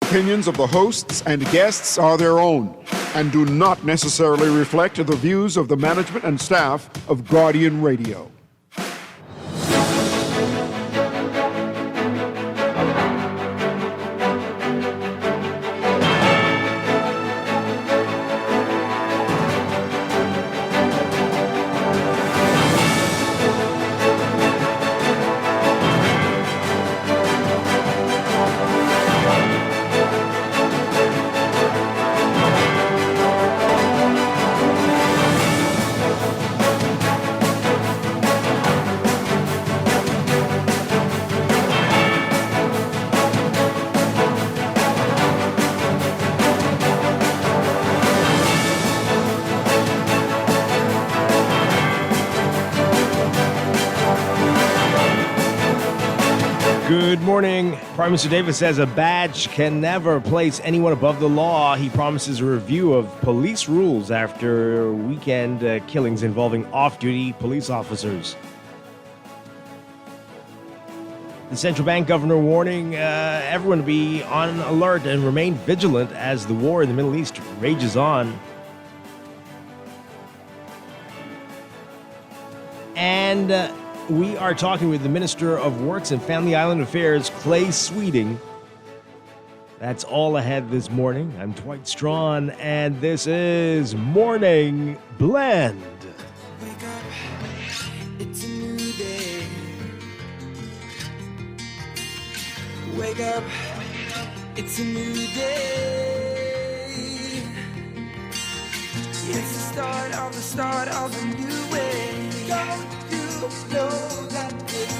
opinions of the hosts and guests are their own and do not necessarily reflect the views of the management and staff of Guardian Radio. Good morning. Prime Minister Davis says a badge can never place anyone above the law. He promises a review of police rules after weekend killings involving off-duty police officers. The central bank governor warning everyone to be on alert and remain vigilant as the war in the Middle East rages on. And we are talking with the Minister of Works and Family Island Affairs, Clay Sweeting. That's all ahead this morning. I'm Dwight Strachan, and this is Morning Blend. Wake up, it's a new day. Wake up, it's a new day. It's the start of a new way. Know that it's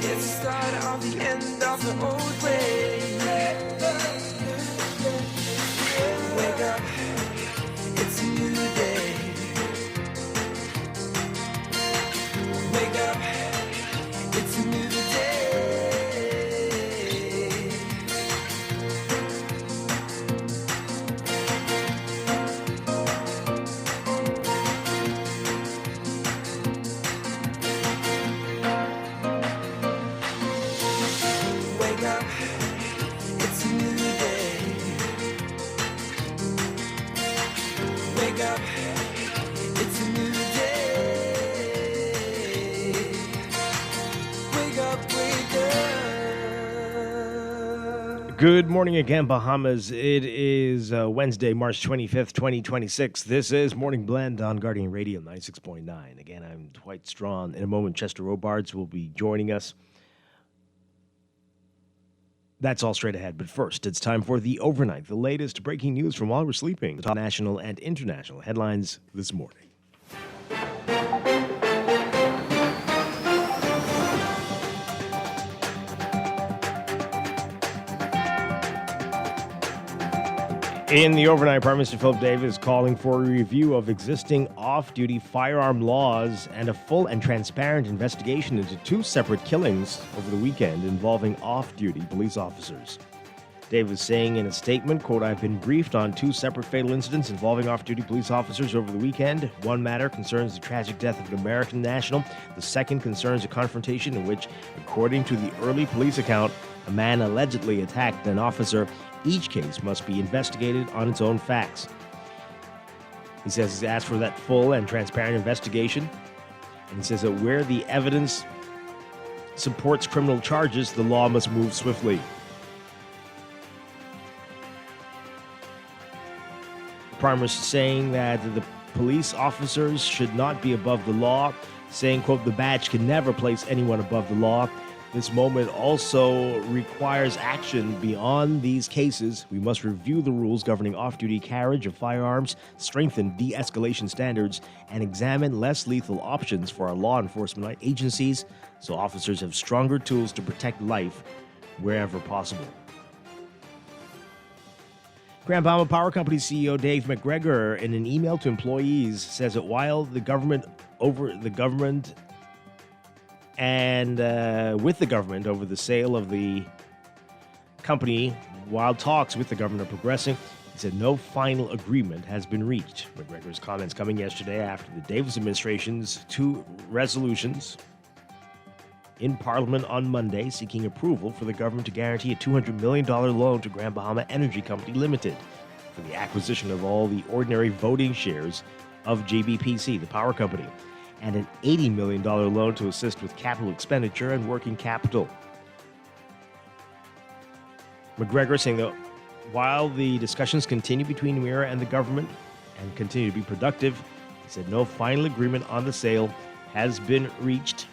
the start of the end of the old way. Wake up, it's a new day. Wake up, it's a new day. Good morning again, Bahamas. It is Wednesday, March 25th, 2026. This is Morning Blend on Guardian Radio 96.9. Again, I'm Dwight Strachan. In a moment, Chester Robards will be joining us. That's all straight ahead. But first, it's time for the overnight, the latest breaking news from while we're sleeping. The top national and international headlines this morning. In the overnight, Prime Minister Philip Davis calling for a review of existing off-duty firearm laws and a full and transparent investigation into two separate killings over the weekend involving off-duty police officers. Davis saying in a statement, quote, "I've been briefed on two separate fatal incidents involving off-duty police officers over the weekend. One matter concerns the tragic death of an American national. The second concerns a confrontation in which, according to the early police account, a man allegedly attacked an officer. Each case must be investigated on its own facts." He says he's asked for that full and transparent investigation. And he says that where the evidence supports criminal charges, the law must move swiftly. The Prime Minister saying that the police officers should not be above the law, saying, quote, "The badge can never place anyone above the law. This moment also requires action beyond these cases. We must review the rules governing off-duty carriage of firearms, strengthen de-escalation standards, and examine less lethal options for our law enforcement agencies so officers have stronger tools to protect life wherever possible." Grand Bahama Power Company CEO Dave McGregor, in an email to employees, says that while with the government over the sale of the company, while talks with the government are progressing, he said no final agreement has been reached. McGregor's comments coming yesterday after the Davis administration's two resolutions in Parliament on Monday seeking approval for the government to guarantee a $200 million loan to Grand Bahama Energy Company Limited for the acquisition of all the ordinary voting shares of GBPC, the power company, and an $80 million loan to assist with capital expenditure and working capital. McGregor saying that while the discussions continue between Emira and the government and continue to be productive, he said no final agreement on the sale has been reached,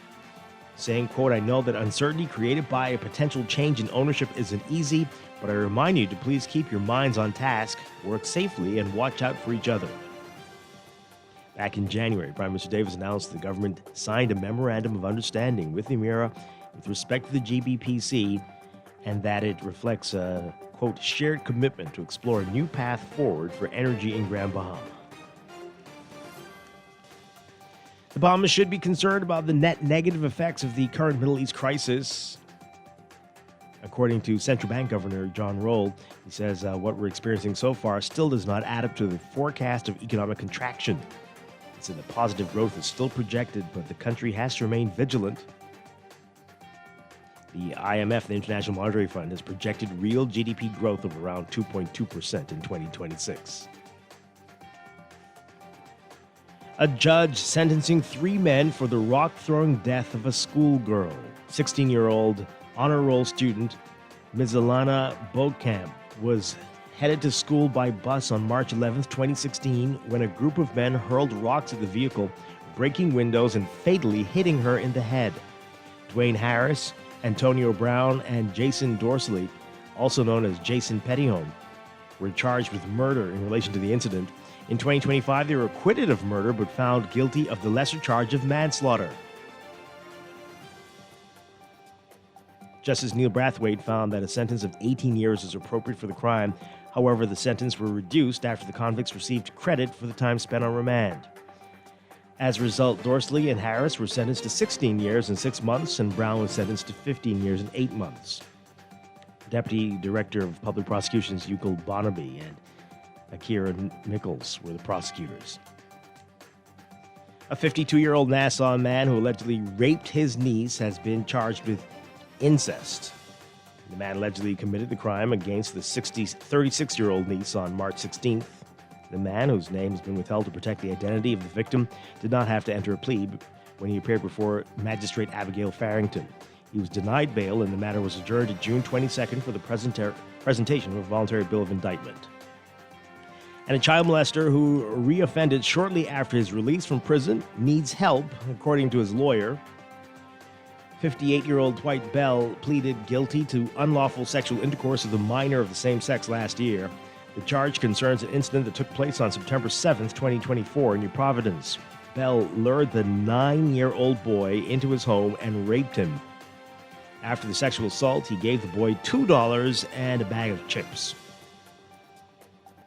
saying, quote, "I know that uncertainty created by a potential change in ownership isn't easy, but I remind you to please keep your minds on task, work safely, and watch out for each other." Back in January, Prime Minister Davis announced the government signed a memorandum of understanding with Emira with respect to the GBPC, and that it reflects a, quote, "shared commitment to explore a new path forward for energy in Grand Bahama." The Bahamas should be concerned about the net negative effects of the current Middle East crisis. According to Central Bank Governor John Roll, he says what we're experiencing so far still does not add up to the forecast of economic contraction. He said the positive growth is still projected, but the country has to remain vigilant. The IMF, the International Monetary Fund, has projected real GDP growth of around 2.2% in 2026. A judge sentencing 3 men for the rock-throwing death of a schoolgirl. 16-year-old honor roll student Mizalana Bokamp was headed to school by bus on March 11, 2016, when a group of men hurled rocks at the vehicle, breaking windows and fatally hitting her in the head. Dwayne Harris, Antonio Brown, and Jason Dorsley, also known as Jason Pettyhome, were charged with murder in relation to the incident. In 2025, they were acquitted of murder but found guilty of the lesser charge of manslaughter. Justice Neil Brathwaite found that a sentence of 18 years is appropriate for the crime. However, the sentence were reduced after the convicts received credit for the time spent on remand. As a result, Dorsley and Harris were sentenced to 16 years and 6 months, and Brown was sentenced to 15 years and 8 months. Deputy Director of Public Prosecutions Yukil Bonaby and Akira Nichols were the prosecutors. A 52-year-old Nassau man who allegedly raped his niece has been charged with incest. The man allegedly committed the crime against the 36-year-old niece on March 16th. The man, whose name has been withheld to protect the identity of the victim, did not have to enter a plea when he appeared before Magistrate Abigail Farrington. He was denied bail, and the matter was adjourned to June 22nd for the presentation of a voluntary bill of indictment. And a child molester who reoffended shortly after his release from prison needs help, according to his lawyer. 58-year-old Dwight Bell pleaded guilty to unlawful sexual intercourse with a minor of the same sex last year. The charge concerns an incident that took place on September 7th, 2024 in New Providence. Bell lured the 9-year-old boy into his home and raped him. After the sexual assault, he gave the boy $2 and a bag of chips.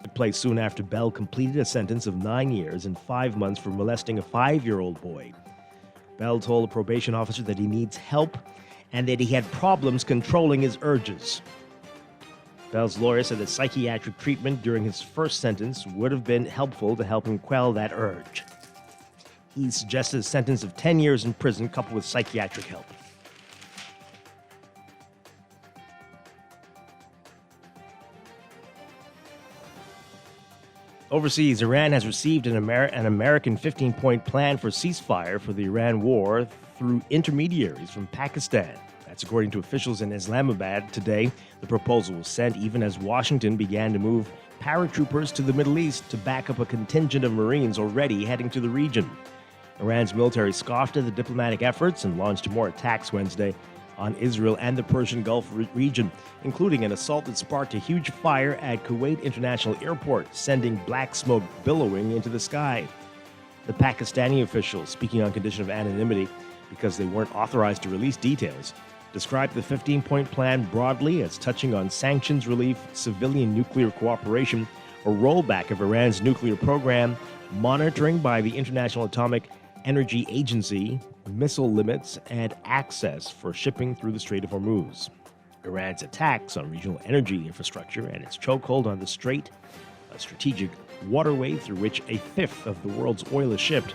It took place soon after Bell completed a sentence of 9 years and 5 months for molesting a 5-year-old boy. Bell told a probation officer that he needs help and that he had problems controlling his urges. Bell's lawyer said that psychiatric treatment during his first sentence would have been helpful to help him quell that urge. He suggested a sentence of 10 years in prison coupled with psychiatric help. Overseas, Iran has received an American 15-point plan for ceasefire for the Iran war through intermediaries from Pakistan. That's according to officials in Islamabad today. The proposal was sent even as Washington began to move paratroopers to the Middle East to back up a contingent of Marines already heading to the region. Iran's military scoffed at the diplomatic efforts and launched more attacks Wednesday on Israel and the Persian Gulf region, including an assault that sparked a huge fire at Kuwait International Airport, sending black smoke billowing into the sky. The Pakistani officials, speaking on condition of anonymity because they weren't authorized to release details, described the 15-point plan broadly as touching on sanctions relief, civilian nuclear cooperation, a rollback of Iran's nuclear program, monitoring by the International Atomic Energy Agency, missile limits, and access for shipping through the Strait of Hormuz. Iran's attacks on regional energy infrastructure and its chokehold on the Strait, a strategic waterway through which a fifth of the world's oil is shipped,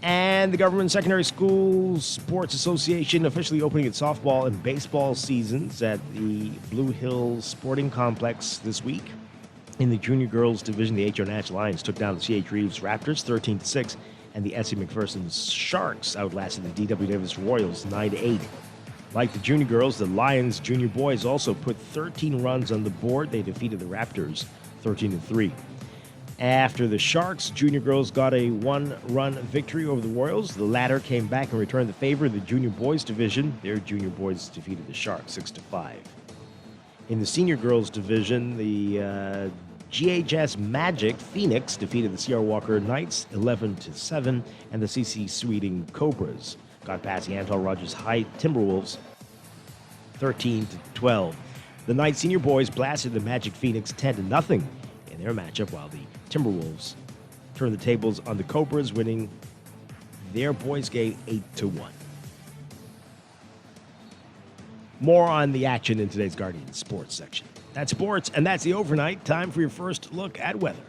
And the Government Secondary Schools Sports Association officially opening its softball and baseball seasons at the Blue Hills Sporting Complex this week. In the junior girls division, the H.O. Nash Lions took down the C.H. Reeves Raptors 13-6, and the S.C. McPherson Sharks outlasted the D.W. Davis Royals 9-8. Like the junior girls, the Lions junior boys also put 13 runs on the board. They defeated the Raptors 13-3. After the Sharks, junior girls got a one-run victory over the Royals. The latter came back and returned the favor in the junior boys division. Their junior boys defeated the Sharks 6-5. In the senior girls division, the GHS Magic Phoenix defeated the Sierra Walker Knights 11-7, and the CC Sweeting Cobras got past the Antal Rogers High Timberwolves 13-12. The Knights senior boys blasted the Magic Phoenix 10-0 in their matchup, while the Timberwolves turned the tables on the Cobras, winning their boys game 8-1. More on the action in today's Guardian Sports section. That's sports, and that's the overnight. Time for your first look at weather.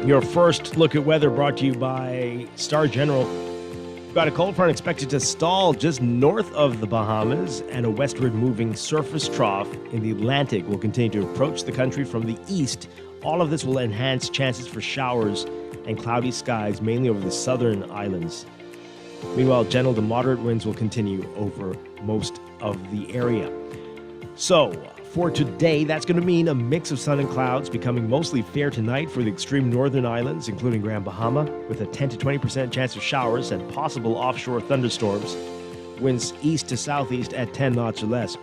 Your first look at weather brought to you by Star General. We've got a cold front expected to stall just north of the Bahamas, and a westward moving surface trough in the Atlantic will continue to approach the country from the east. All of this will enhance chances for showers and cloudy skies, mainly over the southern islands. Meanwhile, gentle to moderate winds will continue over most of the area. So, for today, that's going to mean a mix of sun and clouds, becoming mostly fair tonight for the extreme northern islands, including Grand Bahama, with a 10 to 20% chance of showers and possible offshore thunderstorms. Winds east to southeast at 10 knots or less.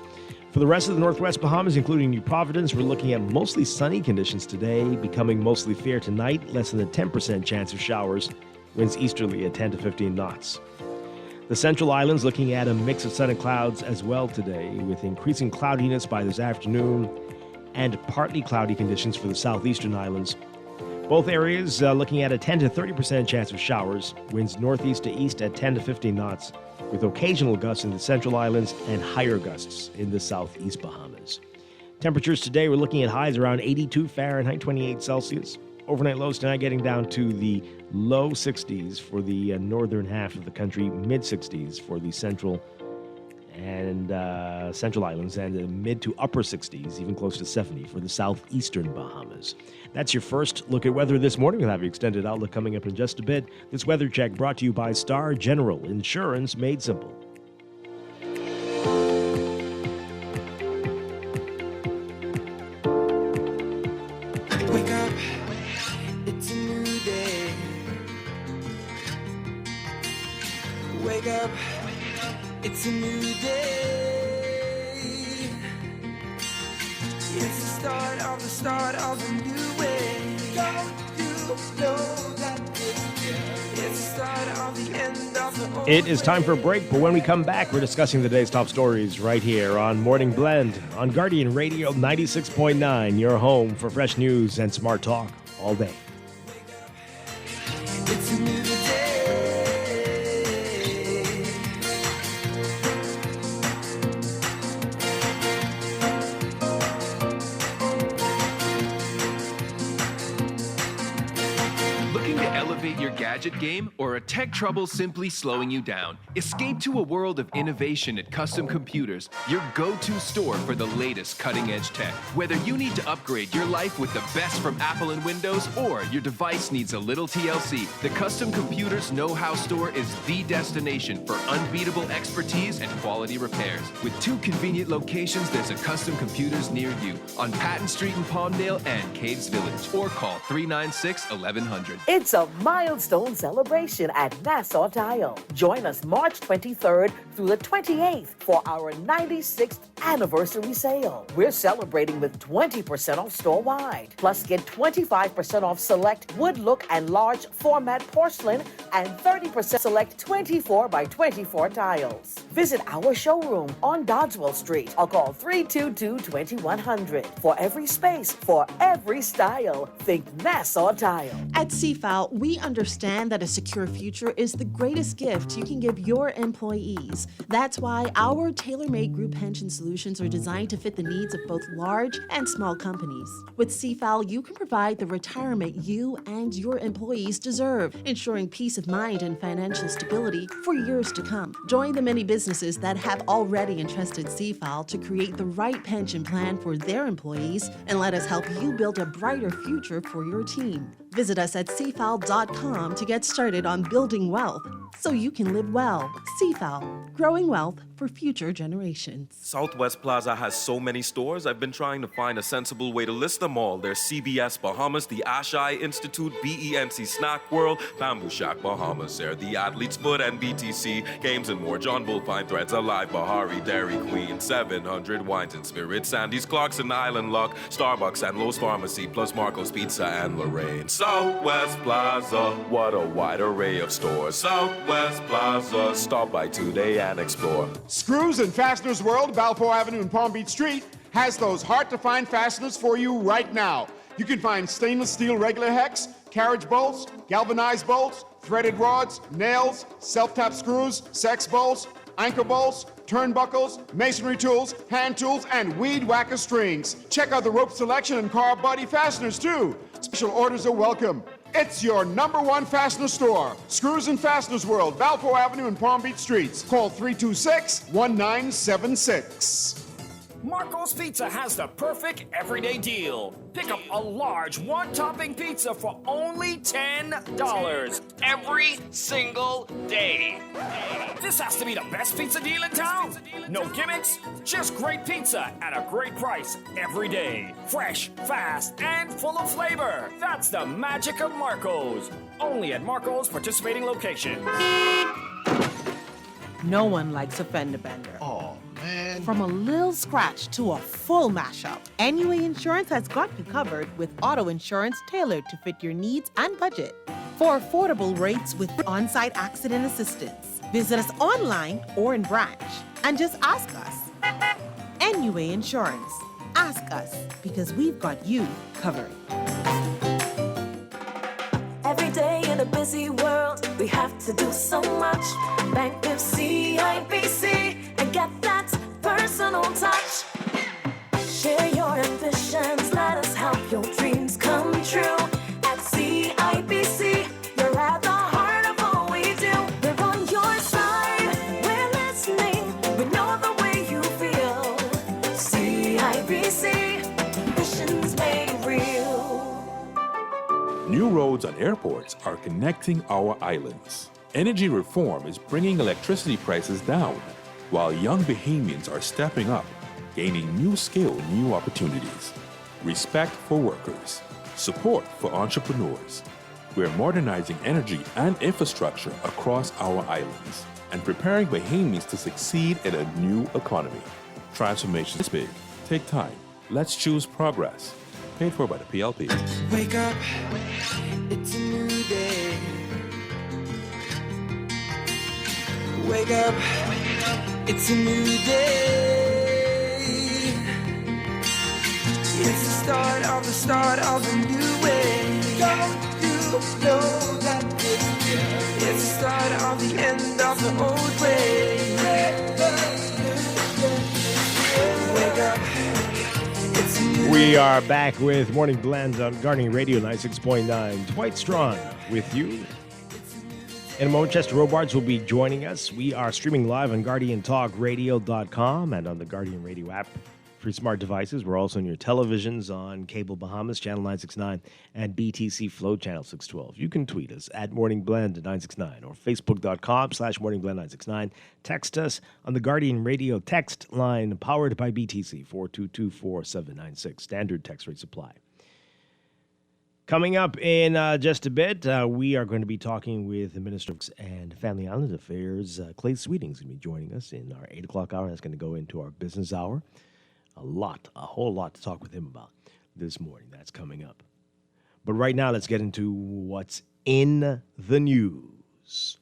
For the rest of the northwest Bahamas, including New Providence, we're looking at mostly sunny conditions today, becoming mostly fair tonight, less than a 10% chance of showers. Winds easterly at 10 to 15 knots. The Central Islands looking at a mix of sun and clouds as well today, with increasing cloudiness by this afternoon and partly cloudy conditions for the southeastern islands. Both areas looking at a 10 to 30% chance of showers, winds northeast to east at 10 to 15 knots, with occasional gusts in the Central Islands and higher gusts in the southeast Bahamas. Temperatures today, we're looking at highs around 82 Fahrenheit, 28 Celsius. Overnight lows tonight getting down to the low 60s for the northern half of the country, mid 60s for the central and central islands, and the mid to upper 60s, even close to 70 for the southeastern Bahamas. That's your first look at weather this morning. We'll have your extended outlook coming up in just a bit. This weather check brought to you by Star General, insurance made simple. Wake up, it's a new day. Wake up, it's a new day. It's the start of a new way. Don't you know that it's the start of the end of the old It is time for a break, but when we come back, we're discussing the day's top stories right here on Morning Blend on Guardian Radio 96.9, your home for fresh news and smart talk all day. It's a new day. Looking to elevate your gadget game, or a tech trouble simply slowing you down? Escape to a world of innovation at Custom Computers, your go-to store for the latest cutting-edge tech. Whether you need to upgrade your life with the best from Apple and Windows, or your device needs a little TLC, the Custom Computers Know-How Store is the destination for unbeatable expertise and quality repairs. With 2 convenient locations, there's a Custom Computers near you on Patton Street in Palmdale and Caves Village, or call 396-1100. It's a milestone milestone celebration at Nassau Tile. Join us March 23rd through the 28th for our 96th anniversary sale. We're celebrating with 20% off store-wide. Plus, get 25% off select wood look and large format porcelain and 30% select 24 by 24 tiles. Visit our showroom on Dodgewell Street or call 322-2100. For every space, for every style, think Nassau Tile. At CFAL, we understand that a secure future is the greatest gift you can give your employees. That's why our tailor-made group pension solutions are designed to fit the needs of both large and small companies. With CFAL, you can provide the retirement you and your employees deserve, ensuring peace of mind and financial stability for years to come. Join the many businesses that have already entrusted CFAL to create the right pension plan for their employees, and let us help you build a brighter future for your team. Visit us at cfal.com to get started on building wealth so you can live well. CFAL, growing wealth for future generations. Southwest Plaza has so many stores, I've been trying to find a sensible way to list them all. There's CBS Bahamas, the Ashai Institute, BENC Snack World, Bamboo Shack Bahamas, there, the Athlete's Foot, and BTC, Games and More, John Bull Fine Threads, Alive, Bahari, Dairy Queen, 700 Wines and Spirits, Sandy's Clarkson Island Lock, Starbucks and Lowe's Pharmacy, plus Marco's Pizza and Lorraine. Southwest Plaza, what a wide array of stores. Southwest Plaza, stop by today and explore. Screws and Fasteners World, Balfour Avenue and Palm Beach Street, has those hard-to-find fasteners for you right now. You can find stainless steel regular hex, carriage bolts, galvanized bolts, threaded rods, nails, self-tap screws, sex bolts, anchor bolts, turnbuckles, masonry tools, hand tools, and weed whacker strings. Check out the rope selection and car body fasteners, too. Special orders are welcome. It's your #1 fastener store. Screws and Fasteners World, Balfour Avenue and Palm Beach Streets. Call 326-1976. Marco's Pizza has the perfect everyday deal. Pick up a large one-topping pizza for only $10 every single day. This has to be the best pizza deal in town. No gimmicks, just great pizza at a great price every day. Fresh, fast, and full of flavor. That's the magic of Marco's. Only at Marco's participating locations. No one likes a fender bender. Oh, man. From a little scratch to a full mashup, NUA Insurance has got you covered with auto insurance tailored to fit your needs and budget. For affordable rates with on-site accident assistance, visit us online or in branch and just ask us. NUA Insurance. Ask us because we've got you covered. Every day in a busy world, we have to do so much. Bank with CIBC and get that personal touch. Share your ambitions, let us help your dreams come true. At CIBC, you're at the heart of all we do. We're on your side, we're listening, we know the way you feel. CIBC, ambitions made real. New roads and airports are connecting our islands. Energy reform is bringing electricity prices down, while young Bahamians are stepping up, gaining new skill, new opportunities. Respect for workers. Support for entrepreneurs. We're modernizing energy and infrastructure across our islands and preparing Bahamians to succeed in a new economy. Transformation is big. Take time. Let's choose progress. Paid for by the PLP. Wake up, it's a new day. Wake up, it's a new day. It's the start of a new way. Don't you know that it's the start of the end of the old way. Wake up. We are back with Morning Blend on Guardian Radio 96.9. Dwight Strachan with you. In a moment, Chester Robards will be joining us. We are streaming live on GuardianTalkRadio.com and on the Guardian Radio app for smart devices. We're also on your televisions on Cable Bahamas, Channel 969, and BTC Flow, Channel 612. You can tweet us at Morning Blend 969 or Facebook.com/MorningBlend969. Text us on the Guardian Radio text line powered by BTC 4224796. Standard text rate supply. Coming up in just a bit, we are going to be talking with the Minister of and Family Island Affairs. Clay Sweeting's going to be joining us in our 8 o'clock hour. That's going to go into our business hour. A whole lot to talk with him about this morning. That's coming up. But right now, let's get into what's in the news.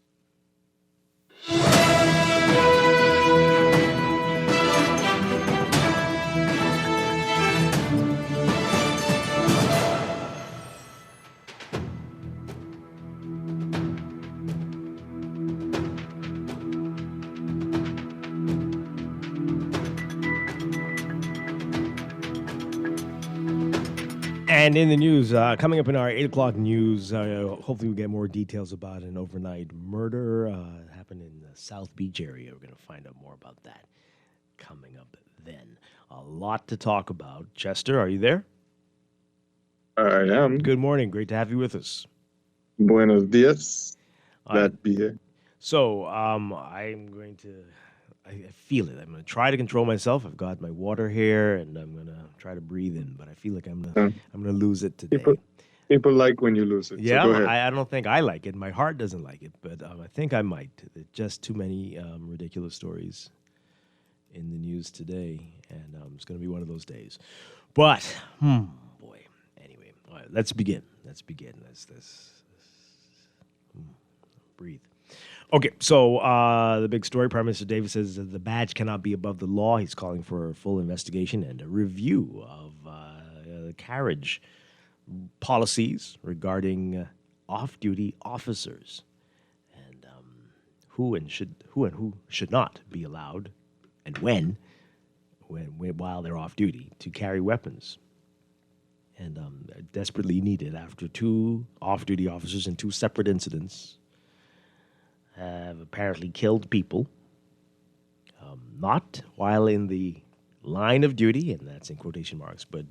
And in the news, coming up in our 8 o'clock news, hopefully we'll get more details about an overnight murder happened in the South Beach area. We're going to find out more about that coming up then. A lot to talk about. Chester, are you there? I am. Good morning. Great to have you with us. Buenos dias. Glad to be here. So I'm going to... I feel it. I'm going to try to control myself. I've got my water here, and I'm going to try to breathe in. But I feel like I'm going to lose it today. People like when you lose it. Yeah, so go ahead. I don't think I like it. My heart doesn't like it, but I think I might. There's just too many ridiculous stories in the news today, and it's going to be one of those days. But boy. Anyway, all right, let's begin. Let's breathe. Okay, so the big story, Prime Minister Davis says that the badge cannot be above the law. He's calling for a full investigation and a review of the carriage policies regarding off-duty officers and who should not be allowed and when while they're off duty to carry weapons. And desperately needed after 2 off-duty officers in 2 separate incidents have apparently killed people, not while in the line of duty, and that's in quotation marks, but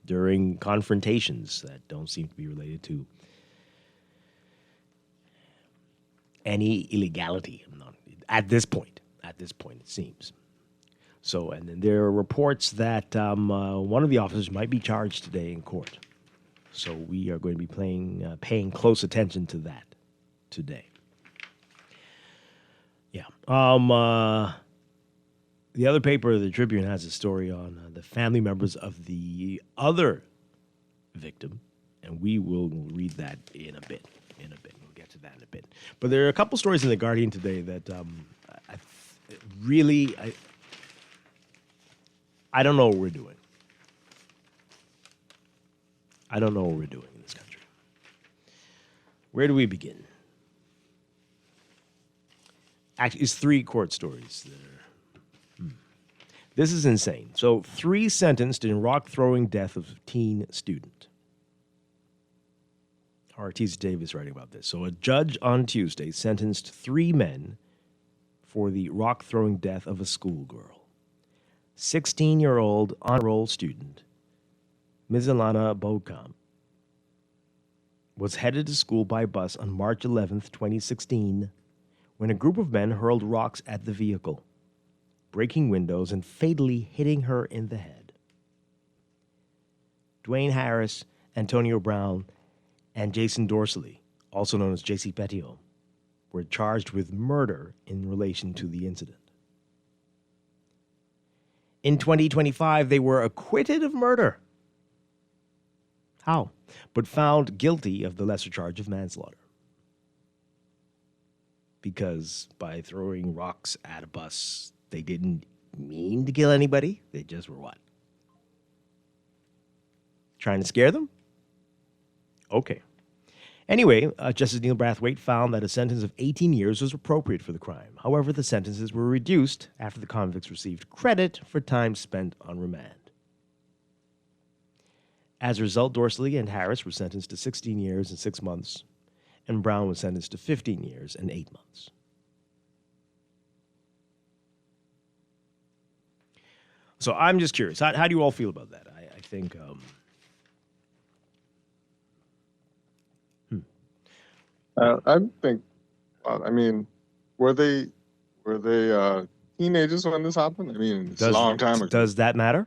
during confrontations that don't seem to be related to any illegality. At this point, it seems. So, and then there are reports that one of the officers might be charged today in court. So we are going to be paying close attention to that today. Yeah. The other paper, the Tribune, has a story on the family members of the other victim, and we will read that in a bit. We'll get to that in a bit. But there are a couple stories in The Guardian today that I don't know what we're doing. I don't know what we're doing in this country. Where do we begin? Actually, it's 3 court stories that are... This is insane. So, 3 sentenced in rock-throwing death of teen student. Ortiz Davis writing about this. So, a judge on Tuesday sentenced 3 men for the rock-throwing death of a schoolgirl. 16-year-old honor-roll student, Mizilana Bokam, was headed to school by bus on March 11th, 2016, when a group of men hurled rocks at the vehicle, breaking windows and fatally hitting her in the head. Dwayne Harris, Antonio Brown, and Jason Dorsley, also known as J.C. Petio, were charged with murder in relation to the incident. In 2025, they were acquitted of murder. How? But found guilty of the lesser charge of manslaughter. Because by throwing rocks at a bus, they didn't mean to kill anybody. They just were what? Trying to scare them? Okay. Anyway, Justice Neil Brathwaite found that a sentence of 18 years was appropriate for the crime. However, the sentences were reduced after the convicts received credit for time spent on remand. As a result, Dorsley and Harris were sentenced to 16 years and 6 months, and Brown was sentenced to 15 years and 8 months. So I'm just curious. How do you all feel about that? I think... I think, were they teenagers when this happened? It's a long time ago. Does that matter?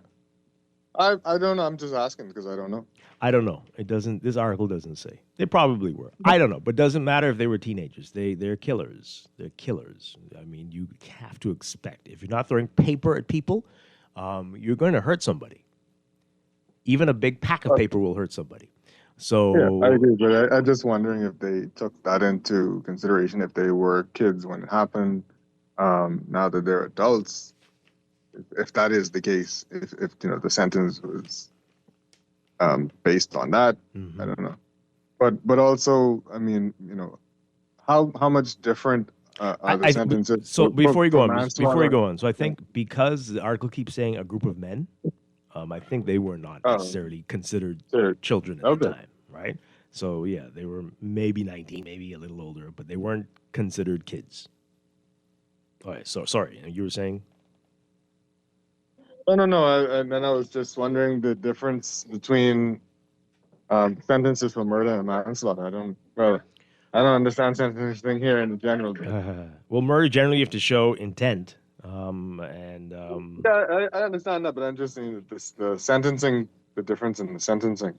I don't know. I'm just asking because I don't know. I don't know. It doesn't. This article doesn't say. They probably were. I don't know. But doesn't matter if they were teenagers. They're killers. They're killers. I mean, you have to expect if you're not throwing paper at people, you're going to hurt somebody. Even a big pack of paper will hurt somebody. So Yeah, I agree, but I'm just wondering if they took that into consideration if they were kids when it happened. Now that they're adults, if that is the case, if you know the sentence was based on that, I don't know. But also, I mean, you know, how much different are the sentences? So before you go on, manslaughter? so I think because the article keeps saying a group of men, I think they were not necessarily considered children at the time, right? So yeah, they were maybe 19, maybe a little older, but they weren't considered kids. All right, so sorry, you were saying? No. And then I was just wondering the difference between sentences for murder and manslaughter. I don't understand sentencing here in general. Well, murder generally you have to show intent, Yeah, I understand that, but I'm just saying that the sentencing, the difference in the sentencing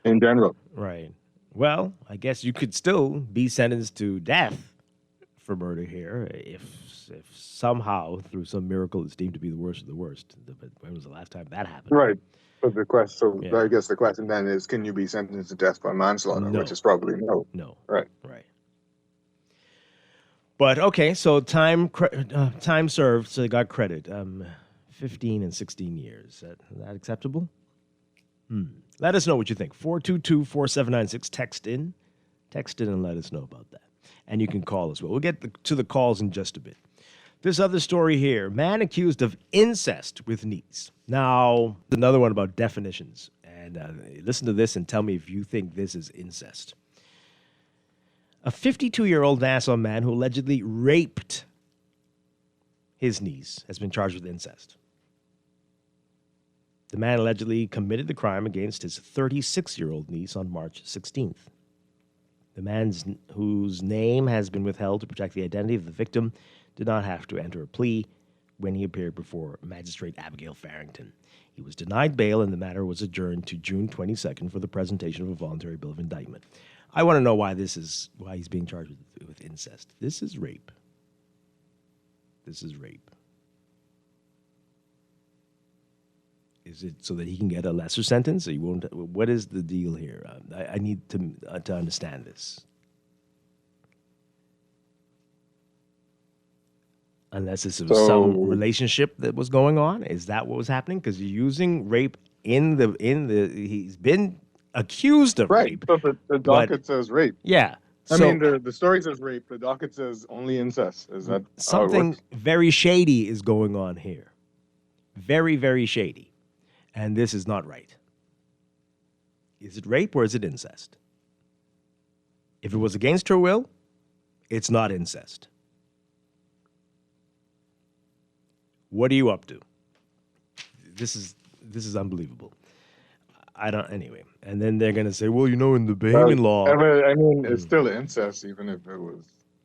in general. Right. Well, I guess you could still be sentenced to death for murder here if somehow through some miracle it's deemed to be the worst of the worst. But when was the last time that happened? Right. But the question, I guess the question then is, can you be sentenced to death by manslaughter? No. Which is probably no. No. Right. Right. But okay, so time served, so they got credit. 15 and 16 years. Is that acceptable? Let us know what you think. 422-4796. Text in and let us know about that. And you can call as well. We'll get to the calls in just a bit. This other story here, man accused of incest with niece. Now, another one about definitions. And listen to this and tell me if you think this is incest. A 52-year-old Nassau man who allegedly raped his niece has been charged with incest. The man allegedly committed the crime against his 36-year-old niece on March 16th. The man whose name has been withheld to protect the identity of the victim did not have to enter a plea when he appeared before Magistrate Abigail Farrington. He was denied bail and the matter was adjourned to June 22nd for the presentation of a voluntary bill of indictment. I want to know why he's being charged with incest. This is rape. This is rape. Is it so that he can get a lesser sentence? Or he won't. What is the deal here? I need to understand this. Unless this was some relationship that was going on, is that what was happening? Because you're using rape he's been accused of rape. Right, but the docket says rape. Yeah. I mean, the story says rape. The docket says only incest. Is that something very shady is going on here? Very, very shady. And this is not right. Is it rape or is it incest? If it was against her will, it's not incest. What are you up to? This is unbelievable. Anyway. And then they're going to say, well, in the Bahamian law. I mean, it's still incest, even if it was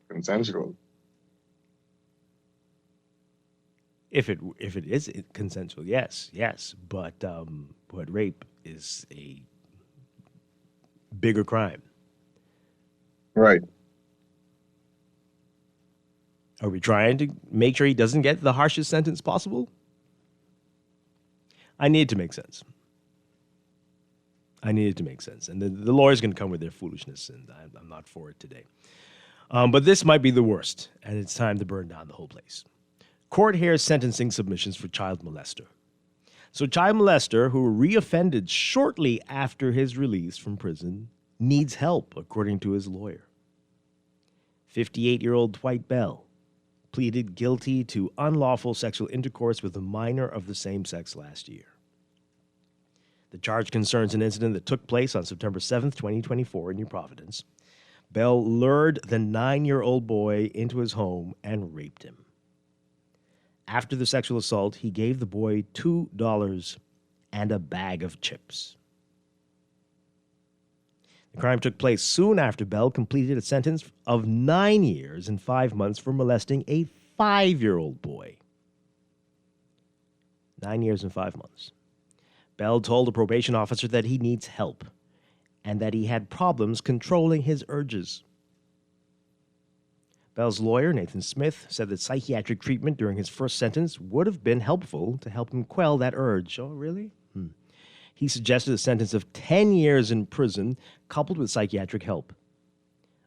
consensual. If it is consensual, yes. But rape is a bigger crime. Right. Are we trying to make sure he doesn't get the harshest sentence possible? I need it to make sense. And the lawyers can come with their foolishness, and I'm not for it today. But this might be the worst, and it's time to burn down the whole place. Court hears sentencing submissions for child molester. So child molester who reoffended shortly after his release from prison needs help, according to his lawyer. 58-year-old Dwight Bell pleaded guilty to unlawful sexual intercourse with a minor of the same sex last year. The charge concerns an incident that took place on September 7th, 2024 in New Providence. Bell lured the 9-year-old boy into his home and raped him. After the sexual assault, he gave the boy $2 and a bag of chips. The crime took place soon after Bell completed a sentence of 9 years and 5 months for molesting a 5-year-old boy. 9 years and 5 months. Bell told the probation officer that he needs help and that he had problems controlling his urges. Bell's lawyer, Nathan Smith, said that psychiatric treatment during his first sentence would have been helpful to help him quell that urge. Oh, really? He suggested a sentence of 10 years in prison coupled with psychiatric help.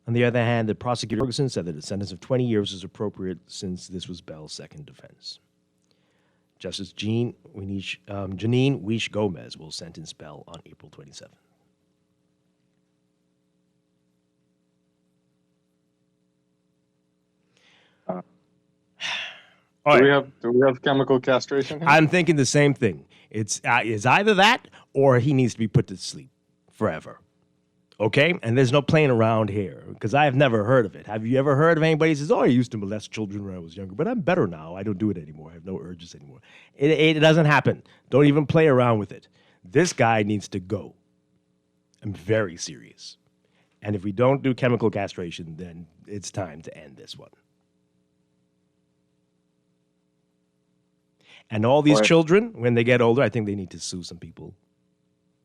On the other hand, the prosecutor Ferguson said that a sentence of 20 years is appropriate since this was Bell's second defense. Justice Janine Weish Gomez will sentence Bell on April 27th. Do we have chemical castration here? I'm thinking the same thing. It's either that or he needs to be put to sleep forever. Okay? And there's no playing around here because I have never heard of it. Have you ever heard of anybody who says, oh, I used to molest children when I was younger, but I'm better now. I don't do it anymore. I have no urges anymore. It doesn't happen. Don't even play around with it. This guy needs to go. I'm very serious. And if we don't do chemical castration, then it's time to end this one. And all these children, when they get older, I think they need to sue some people,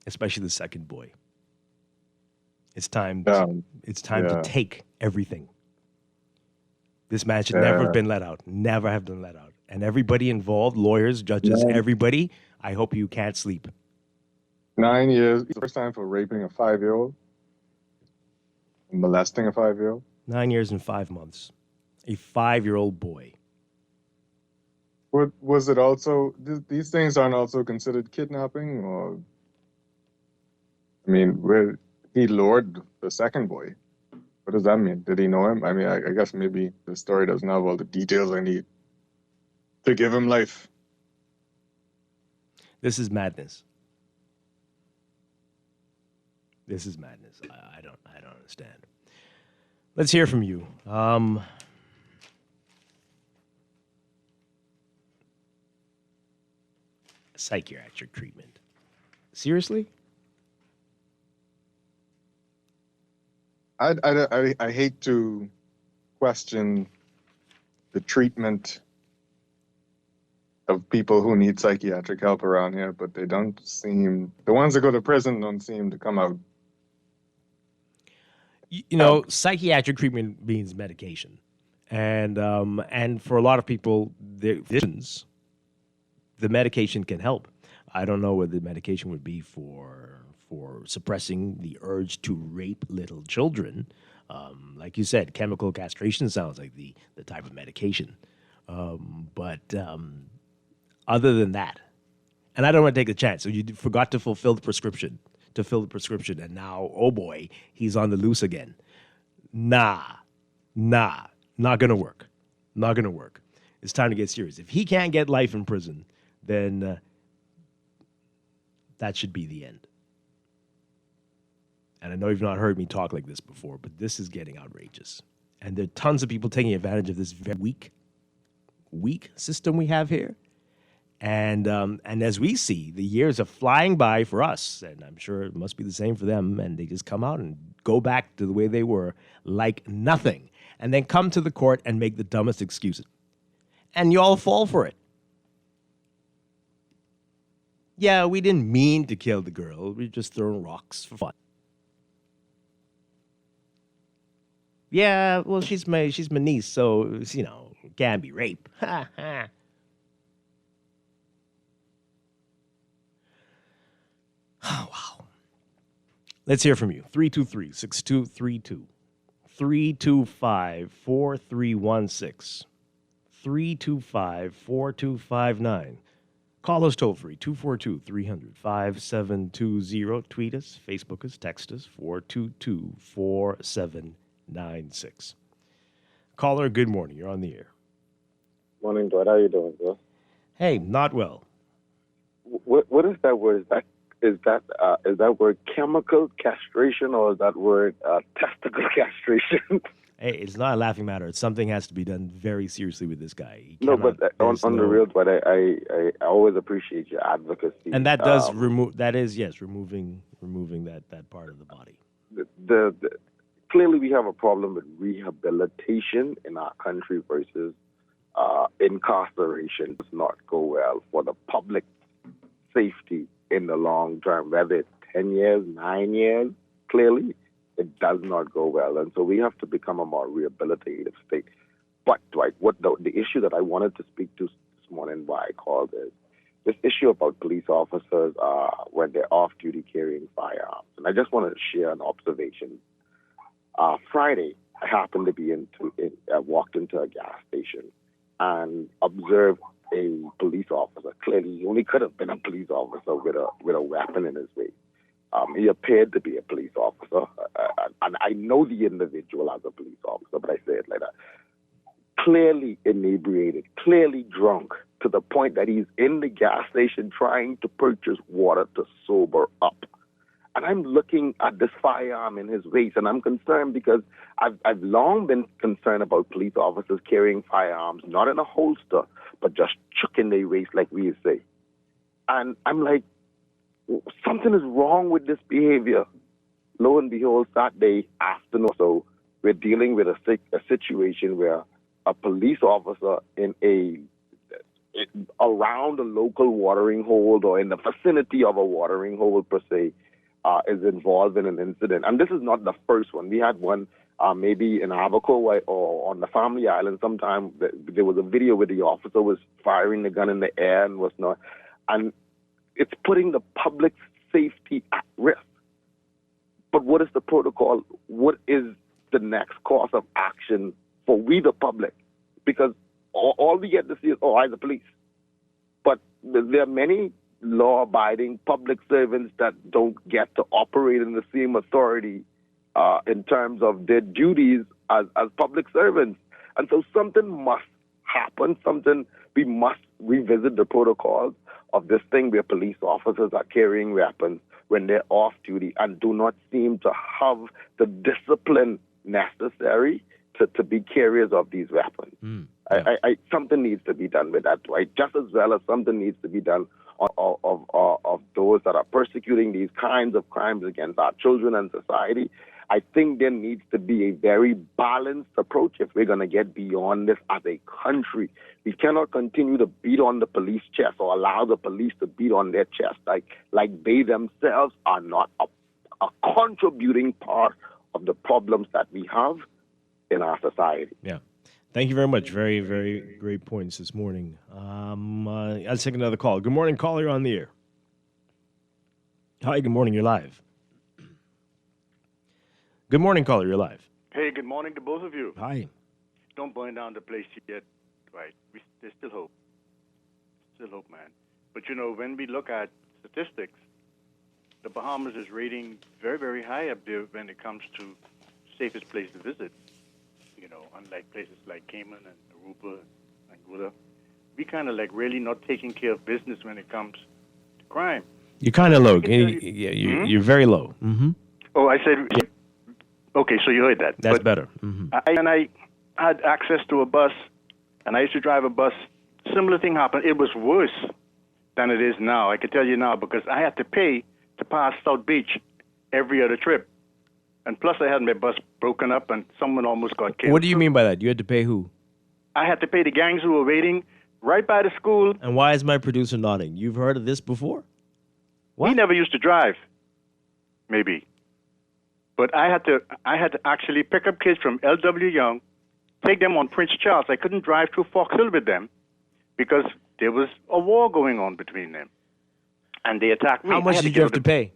especially the second boy. It's time. To take everything. This man should never have been let out. Never have been let out. And everybody involved, lawyers, judges, everybody, I hope you can't sleep. 9 years. First time for raping a 5-year-old, molesting a 5-year-old. 9 years and 5 months. A 5-year-old boy. What was it also? These things aren't also considered kidnapping, or? I mean, where he lured the second boy. What does that mean? Did he know him? I mean, I guess maybe the story doesn't have all the details I need to give him life. This is madness. This is madness. I don't understand. Let's hear from you. Psychiatric treatment. Seriously? I hate to question the treatment of people who need psychiatric help around here, but they don't seem, the ones that go to prison don't seem to come out. You know, psychiatric treatment means medication. And for a lot of people, the medication can help. I don't know what the medication would be for suppressing the urge to rape little children. Like you said, chemical castration sounds like the type of medication. But other than that, and I don't want to take a chance. So you forgot to fill the prescription, and now, oh boy, he's on the loose again. Nah, not gonna work. Not gonna work. It's time to get serious. If he can't get life in prison, then that should be the end. And I know you've not heard me talk like this before, but this is getting outrageous. And there are tons of people taking advantage of this very weak system we have here. And as we see, the years are flying by for us, and I'm sure it must be the same for them, and they just come out and go back to the way they were like nothing, and then come to the court and make the dumbest excuses. And you all fall for it. Yeah, we didn't mean to kill the girl. We were just throwing rocks for fun. Yeah, well, she's my niece, so, you know, it can't be rape. Ha, ha. Oh, wow. Let's hear from you. 323-6232. 325-4316. 325-4259. Call us toll free, 242-300-5720. Tweet us, Facebook us, text us, 422-4796. Caller, good morning. You're on the air. Morning, Dwight. How you doing, sir? Hey, not well. What is that word? Is that word chemical castration, or is that word testicle castration? Hey, it's not a laughing matter. It's something has to be done very seriously with this guy. No, but on the real, but I always appreciate your advocacy. And that does removing that part of the body. The clearly we have a problem with rehabilitation in our country versus incarceration. Does not go well for the public safety in the long term, whether it's 10 years, 9 years, clearly it does not go well. And so we have to become a more rehabilitative state. But, Dwight, the issue that I wanted to speak to this morning, why I called, is this issue about police officers when they're off-duty carrying firearms. And I just wanted to share an observation. Friday, I happened to be I walked into a gas station and observed a police officer. Clearly, he only could have been a police officer with a weapon in his waist. He appeared to be a police officer, and I know the individual as a police officer, but I say it like that. Clearly inebriated, clearly drunk, to the point that he's in the gas station trying to purchase water to sober up. And I'm looking at this firearm in his waist, and I'm concerned because I've long been concerned about police officers carrying firearms, not in a holster, but just chucking their waist, like we say. And I'm like, something is wrong with this behavior. Lo and behold, Saturday afternoon, so we're dealing with a situation where a police officer around a local watering hole or in the vicinity of a watering hole per se is involved in an incident. And this is not the first one. We had one maybe in Abaco or on the Family Island sometime. There was a video where the officer was firing the gun in the air and was not. And it's putting the public safety at risk. But what is the protocol? What is the next course of action for we, the public? Because all we get to see is, I'm the police. But there are many law-abiding public servants that don't get to operate in the same authority in terms of their duties as public servants. And so something must happen. We must revisit the protocols of this thing where police officers are carrying weapons when they're off duty and do not seem to have the discipline necessary to be carriers of these weapons. Something needs to be done with that, right? Just as well as something needs to be done of those that are persecuting these kinds of crimes against our children and society. I think there needs to be a very balanced approach if we're going to get beyond this as a country. We cannot continue to beat on the police chest or allow the police to beat on their chest like they themselves are not a contributing part of the problems that we have in our society. Yeah. Thank you very much. Very, very great points this morning. I'll take another call. Good morning, caller. You're on the air. Hi, good morning. You're live. Good morning, caller. You're live. Hey, good morning to both of you. Hi. Don't burn down the place yet, right? There's still hope. Still hope, man. But, when we look at statistics, the Bahamas is rating very, very high up there when it comes to safest place to visit. Unlike places like Cayman and Aruba and Anguilla, we kind of really not taking care of business when it comes to crime. You're kind of low. You're very low. Mm-hmm. Oh, I said, okay, so you heard that. That's better. Mm-hmm. I had access to a bus, and I used to drive a bus. Similar thing happened. It was worse than it is now. I can tell you now because I had to pay to pass South Beach every other trip. And plus, I had my bus broken up, and someone almost got killed. What do you mean by that? You had to pay who? I had to pay the gangs who were waiting right by the school. And why is my producer nodding? You've heard of this before? What? He never used to drive, maybe. But I had to actually pick up kids from L.W. Young, take them on Prince Charles. I couldn't drive through Fox Hill with them because there was a war going on between them. And they attacked me. How much did you have to pay?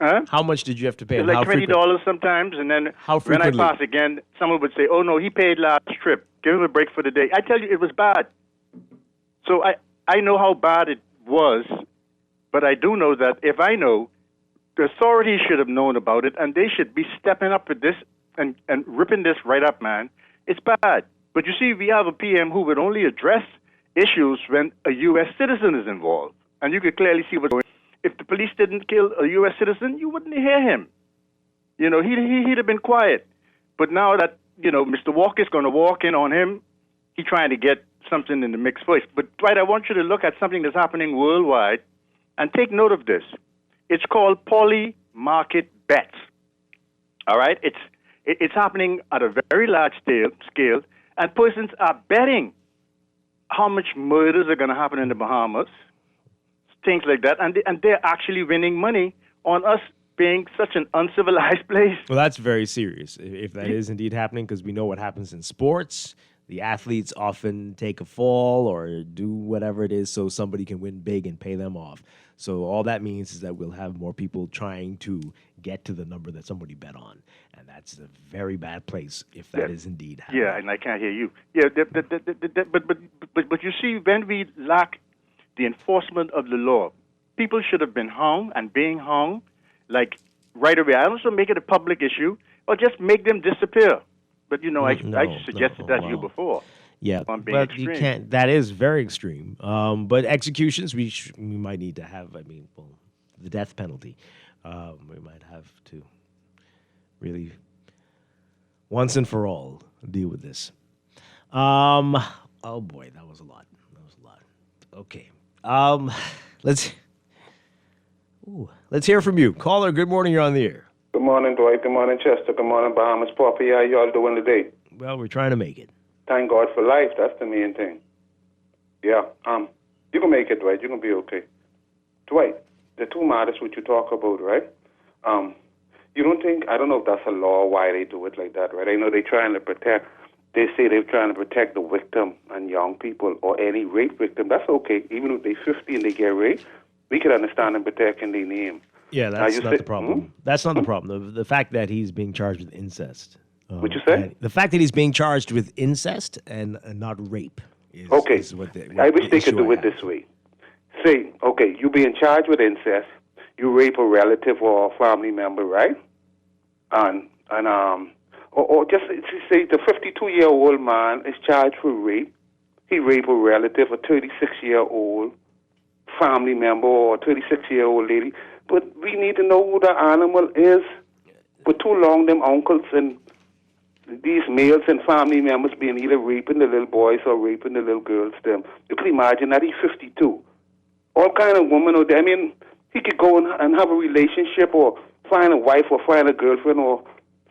Huh? How much did you have to pay? Like $20 sometimes, and then when I pass again, someone would say, "Oh no, he paid last trip. Give him a break for the day." I tell you, it was bad. So I know how bad it was, but I do know that if I know, the authorities should have known about it, and they should be stepping up with this and ripping this right up, man. It's bad. But you see, we have a PM who would only address issues when a U.S. citizen is involved, and you could clearly see what's going on. If the police didn't kill a U.S. citizen, you wouldn't hear him. He'd have been quiet. But now that, Mr. Walker's going to walk in on him, he's trying to get something in the mix first. But, Dwight, I want you to look at something that's happening worldwide and take note of this. It's called poly-market bets. All right? It's happening at a very large scale, and persons are betting how much murders are going to happen in the Bahamas, things like that, and they're actually winning money on us being such an uncivilized place. Well, that's very serious if that is indeed happening, because we know what happens in sports. The athletes often take a fall or do whatever it is so somebody can win big and pay them off. So all that means is that we'll have more people trying to get to the number that somebody bet on. And that's a very bad place if that is indeed happening. Yeah, and I can't hear you. Yeah, but you see, when we lack the enforcement of the law, people should have been hung and being hung like right away. I also make it a public issue or just make them disappear. But, you know, I suggested that to you before. Yeah, being but extreme. you can't. That is very extreme. But executions, we might need to have. I mean, well, the death penalty. We might have to really, once and for all, deal with this. Oh boy, that was a lot. Okay. Let's hear from you, caller. Good morning. You're on the air. Good morning, Dwight. Good morning, Chester. Good morning, Bahamas. Poppy, how y'all doing today? Well, we're trying to make it. Thank God for life. That's the main thing. Yeah. You can make it, Dwight. You can be okay. Dwight, the two matters which you talk about, right? You don't think, I don't know if that's a law, why they do it like that, right? I know they say they're trying to protect the victim and young people or any rape victim. That's okay. Even if they're 50 and they get raped, we can understand them protecting their name. Yeah, that's not the problem. That's not the problem. The fact that he's being charged with incest. What you say? The fact that he's being charged with incest and not rape is, okay. Is what I wish they could do it this way. Say, okay, you being charged with incest, you rape a relative or a family member, right? Or just say the 52-year-old man is charged for rape. He raped a relative, a 36-year-old family member or a 36-year-old lady. But we need to know who the animal is. For too long, them uncles and these males and family members being either raping the little boys or raping the little girls. Them. You can imagine that he's 52. All kind of women out there. I mean, he could go and have a relationship or find a wife or find a girlfriend or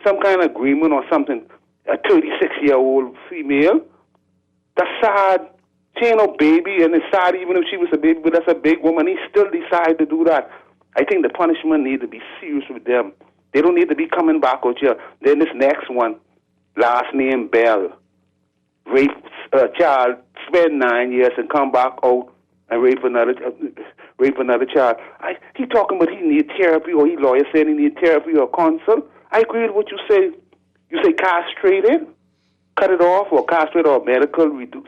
some kind of agreement or something. A 36-year-old female. That's sad. She ain't no baby, and it's sad even if she was a baby, but that's a big woman. He still decided to do that. I think the punishment need to be serious with them. They don't need to be coming back out here. Then this next one, last name Bell, rape a child, spend 9 years and come back out and rape another child. He talking about he need therapy, or he lawyer saying he need therapy or counsel. I agree with what you say. You say castrated, cut it off, or castrate or medical,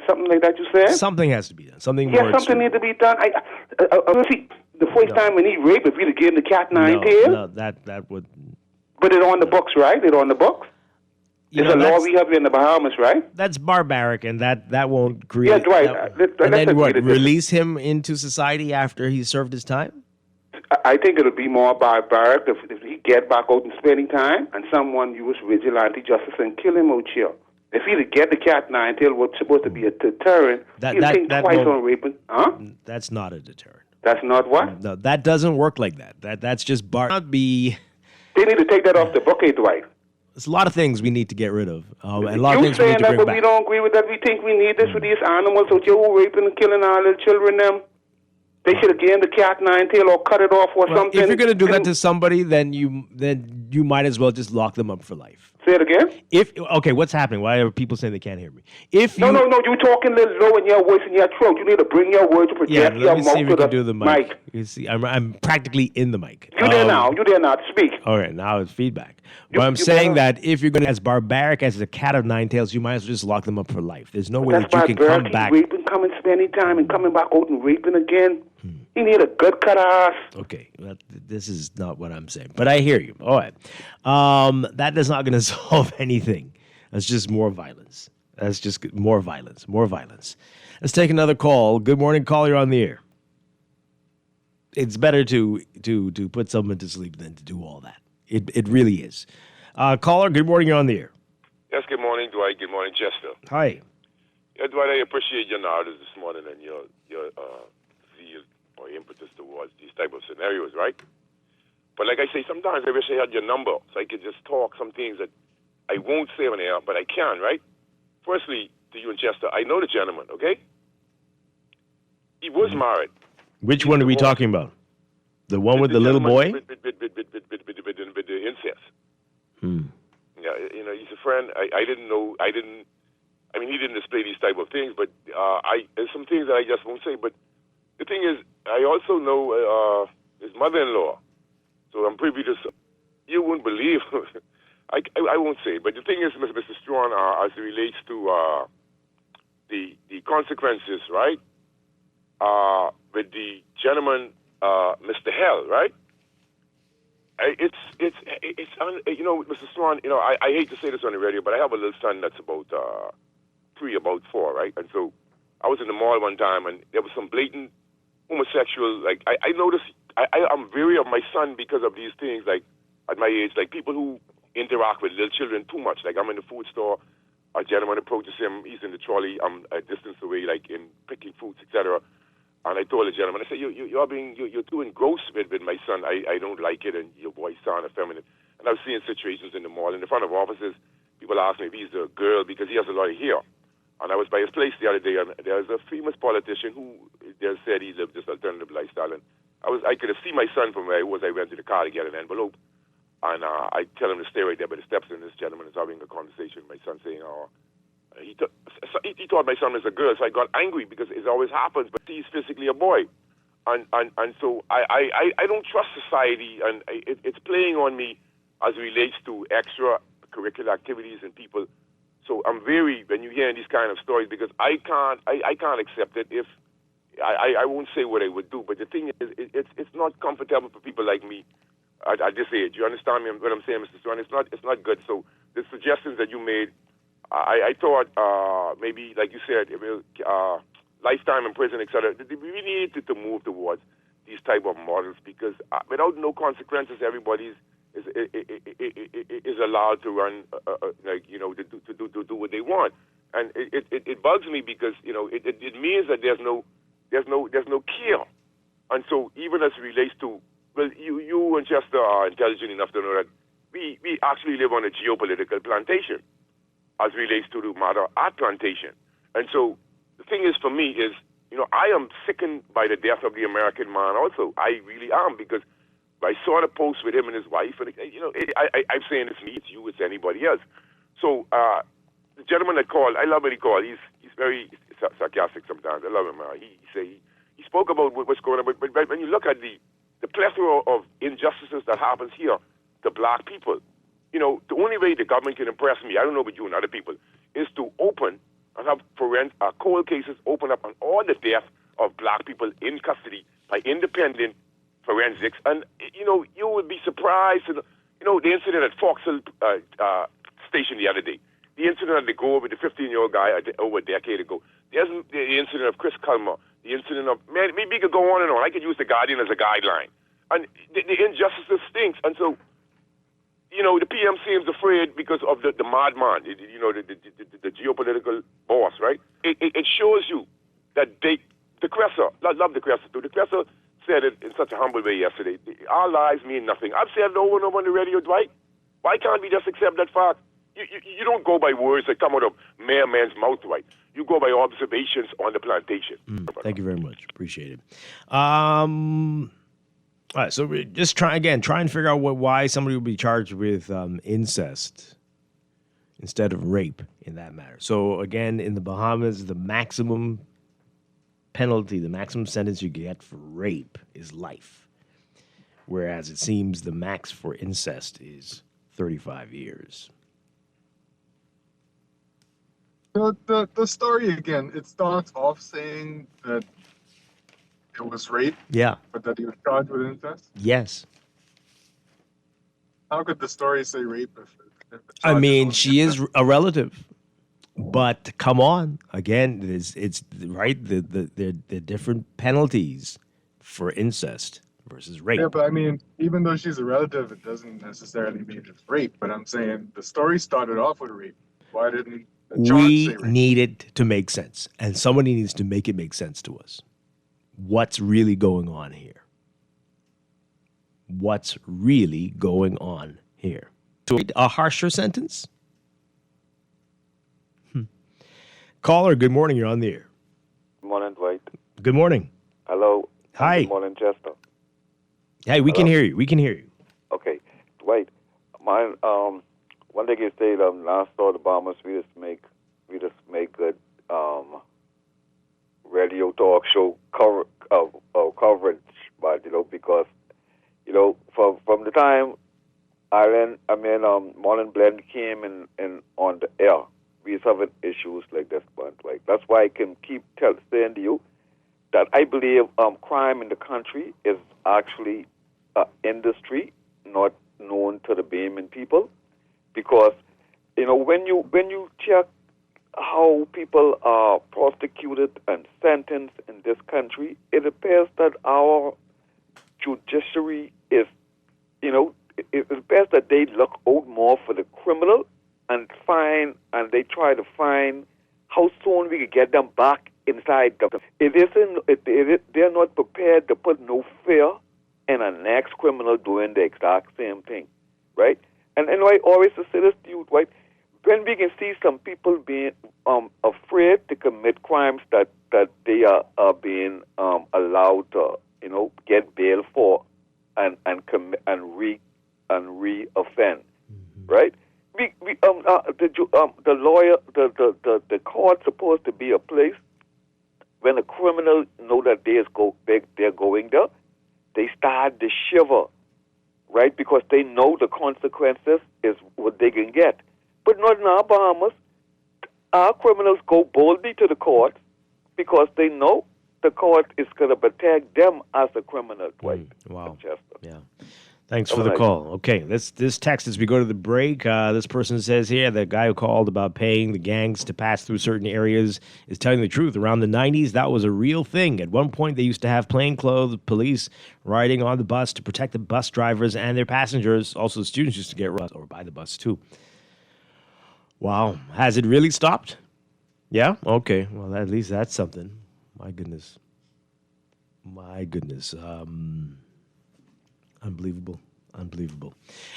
something like that. You said something has to be done. Something something need to be done. See, the first time when he raped, if he'd have given the cat nine tails, no, that would. But it's on the books, right? It's on the books. It's a law we have in the Bahamas, right? That's barbaric, and that won't create. Yeah, Dwight. And then what? Release him into society after he's served his time? I think it'll be more barbaric if he get back out and spending time, and someone use vigilante justice and kill him out here. If he'd get the cat nine tail, what's supposed to be a deterrent, he'd think twice on raping. Huh? That's not a deterrent. That's not what? No, that doesn't work like that. That's just Not be. They need to take that off the book, Dwight. There's a lot of things we need to get rid of, and a lot of things we we need to bring but back. We don't agree with that. We think we need this for these animals out here who raping and killing our little children. Them. They should have given the cat nine tail or cut it off or something. If you're going to do that to somebody, then you might as well just lock them up for life. Say it again? Okay, what's happening? Why are people saying they can't hear me? No, you're talking a little low in your voice in your throat. You need to bring your words to project your let me mouth see if to we can do the mic. mic. You see, I'm practically in the mic. You there now. Speak. All right, now it's feedback. But I'm saying that if you're going to be as barbaric as a cat of nine tails, you might as well just lock them up for life. There's no way that you can come back. Raping, coming, spending time, and coming back out and raping again. You need a good cut ass. Okay, this is not what I'm saying, but I hear you. All right, that is not going to solve anything. That's just more violence. That's just more violence. More violence. Let's take another call. Good morning, caller. You're on the air. It's better to put someone to sleep than to do all that. It really is. Caller, good morning. You're on the air. Yes, good morning, Dwight. Good morning, Chester. Hi. Yeah, Dwight, I appreciate your knowledge this morning and your zeal or impetus towards these type of scenarios, right? But like I say, sometimes I wish I had your number so I could just talk some things that I won't say on air, but I can, right? Firstly, to you and Chester, I know the gentleman, okay? He was married. Which one are we talking about? The one with the little boy? With the incest. Hmm. Yeah, he's a friend. I didn't know. I mean, he didn't display these type of things, but there's some things that I just won't say. But the thing is, I also know his mother-in-law, so I'm privy to. You wouldn't believe. I won't say, but the thing is, Mr. Strachan, as it relates to the consequences, right? With the gentleman, Mr. Hell, right? It's Mr. Strachan, I hate to say this on the radio, but I have a little son that's about 3, about 4, right? And so I was in the mall one time, and there was some blatant homosexual. Like I noticed, I'm wary of my son because of these things. Like at my age, like people who interact with little children too much. Like I'm in the food store, a gentleman approaches him, he's in the trolley, I'm a distance away, like in picking fruits, etc. And I told the gentleman, I said, you're too engrossed with my son. I don't like it, and your voice sound effeminate. And I was seeing situations in the mall, in the front of offices, people ask me if he's a girl because he has a lot of hair. And I was by his place the other day, and there's a famous politician who just said he lived this alternative lifestyle. And I could have seen my son from where I was. I went to the car to get an envelope. And I tell him to stay right there by the steps, and this gentleman is having a conversation with my son saying, he thought my son was a girl, so I got angry because it always happens, but he's physically a boy. And so I don't trust society, and it's playing on me as it relates to extracurricular activities and people. So I'm very, when you hear these kind of stories, because I can't accept it if, I won't say what I would do, but the thing is, it's not comfortable for people like me at this age. You understand me what I'm saying, Mr. Swan? It's not good. So the suggestions that you made, I thought maybe, like you said, lifetime in prison, etc. We really need to move towards these type of models because without no consequences, everybody is allowed to run, to do what they want. And it bugs me because it means that there's no care. And so even as it relates to, well, you and Chester are intelligent enough to know that we actually live on a geopolitical plantation as relates to the matter at plantation. And so the thing is for me is, I am sickened by the death of the American man also. I really am, because I saw the post with him and his wife, and I'm saying it's me, it's you, it's anybody else. So the gentleman that called, I love when he called. He's very sarcastic sometimes. I love him. He spoke about what's going on, but when you look at the plethora of injustices that happens here to black people, the only way the government can impress me, I don't know about you and other people, is to open and have cold cases open up on all the deaths of black people in custody by independent forensics. And, you would be surprised. The incident at Foxhill Station the other day, the incident at the Go with the 15-year-old guy over a decade ago, there's the incident of Chris Culmer, the incident of, man, maybe we could go on and on. I could use the Guardian as a guideline. And the injustice stinks. And so, the PM seems afraid because of the madman, the geopolitical boss, right? It shows you that the Cresser, I love the Cresser too. The Cresser said it in such a humble way yesterday. Our lives mean nothing. I've said it over and over on the radio, Dwight. Why can't we just accept that fact? You don't go by words that come out of mere man's mouth, Dwight. You go by observations on the plantation. Thank you very much. Appreciate it. All right, so we just try and figure out why somebody would be charged with incest instead of rape in that matter. So again, in the Bahamas, the maximum penalty, the maximum sentence you get for rape is life, whereas it seems the max for incest is 35 years. The story again, it starts off saying that it was rape. Yeah. But that he was charged with incest? Yes. How could the story say rape if I mean, she is a relative. But come on, again, it's right, the different penalties for incest versus rape. Yeah, but I mean, even though she's a relative, it doesn't necessarily mean it's rape. But I'm saying the story started off with rape. Why didn't the charge We say rape? need it to make sense, and somebody needs to make it make sense to us. What's really going on here? What's really going on here? So a harsher sentence? Caller, good morning. You're on the air. Good morning, Dwight. Good morning. Hello. Hi. Good morning, Chester. Hey, we can hear you. We can hear you. Okay, Dwight. Mine. One thing you say, Nassau, the Bahamas, we just make good radio talk show coverage, but because from the time Morning Blend came in on the air, we was having issues like this, but like that's why I can keep saying to you that I believe crime in the country is actually industry, not known to the Bahamian people, because when you check how people are prosecuted and sentenced in this country, it appears that our judiciary is, it appears that they look out more for the criminal and they try to find how soon we can get them back inside. They're not prepared to put no fear in a next criminal doing the exact same thing, right? And I always say this to you, right? When we can see some people being afraid to commit crimes that they are being allowed to, get bail for and re-offend, right? The lawyer, the court's supposed to be a place when a criminal know that they're going there, they start to shiver, right? Because they know the consequences is what they can get. But not in our Bahamas. Our criminals go boldly to the court because they know the court is going to protect them as a criminal. Wow. Yeah. Thanks for the call. Okay, this text as we go to the break. This person says here, the guy who called about paying the gangs to pass through certain areas is telling the truth. Around the 90s, that was a real thing. At one point, they used to have plainclothes police riding on the bus to protect the bus drivers and their passengers. Also, the students used to get run over by the bus, too. Wow. Has it really stopped? Yeah? Okay. Well, at least that's something. My goodness. Unbelievable.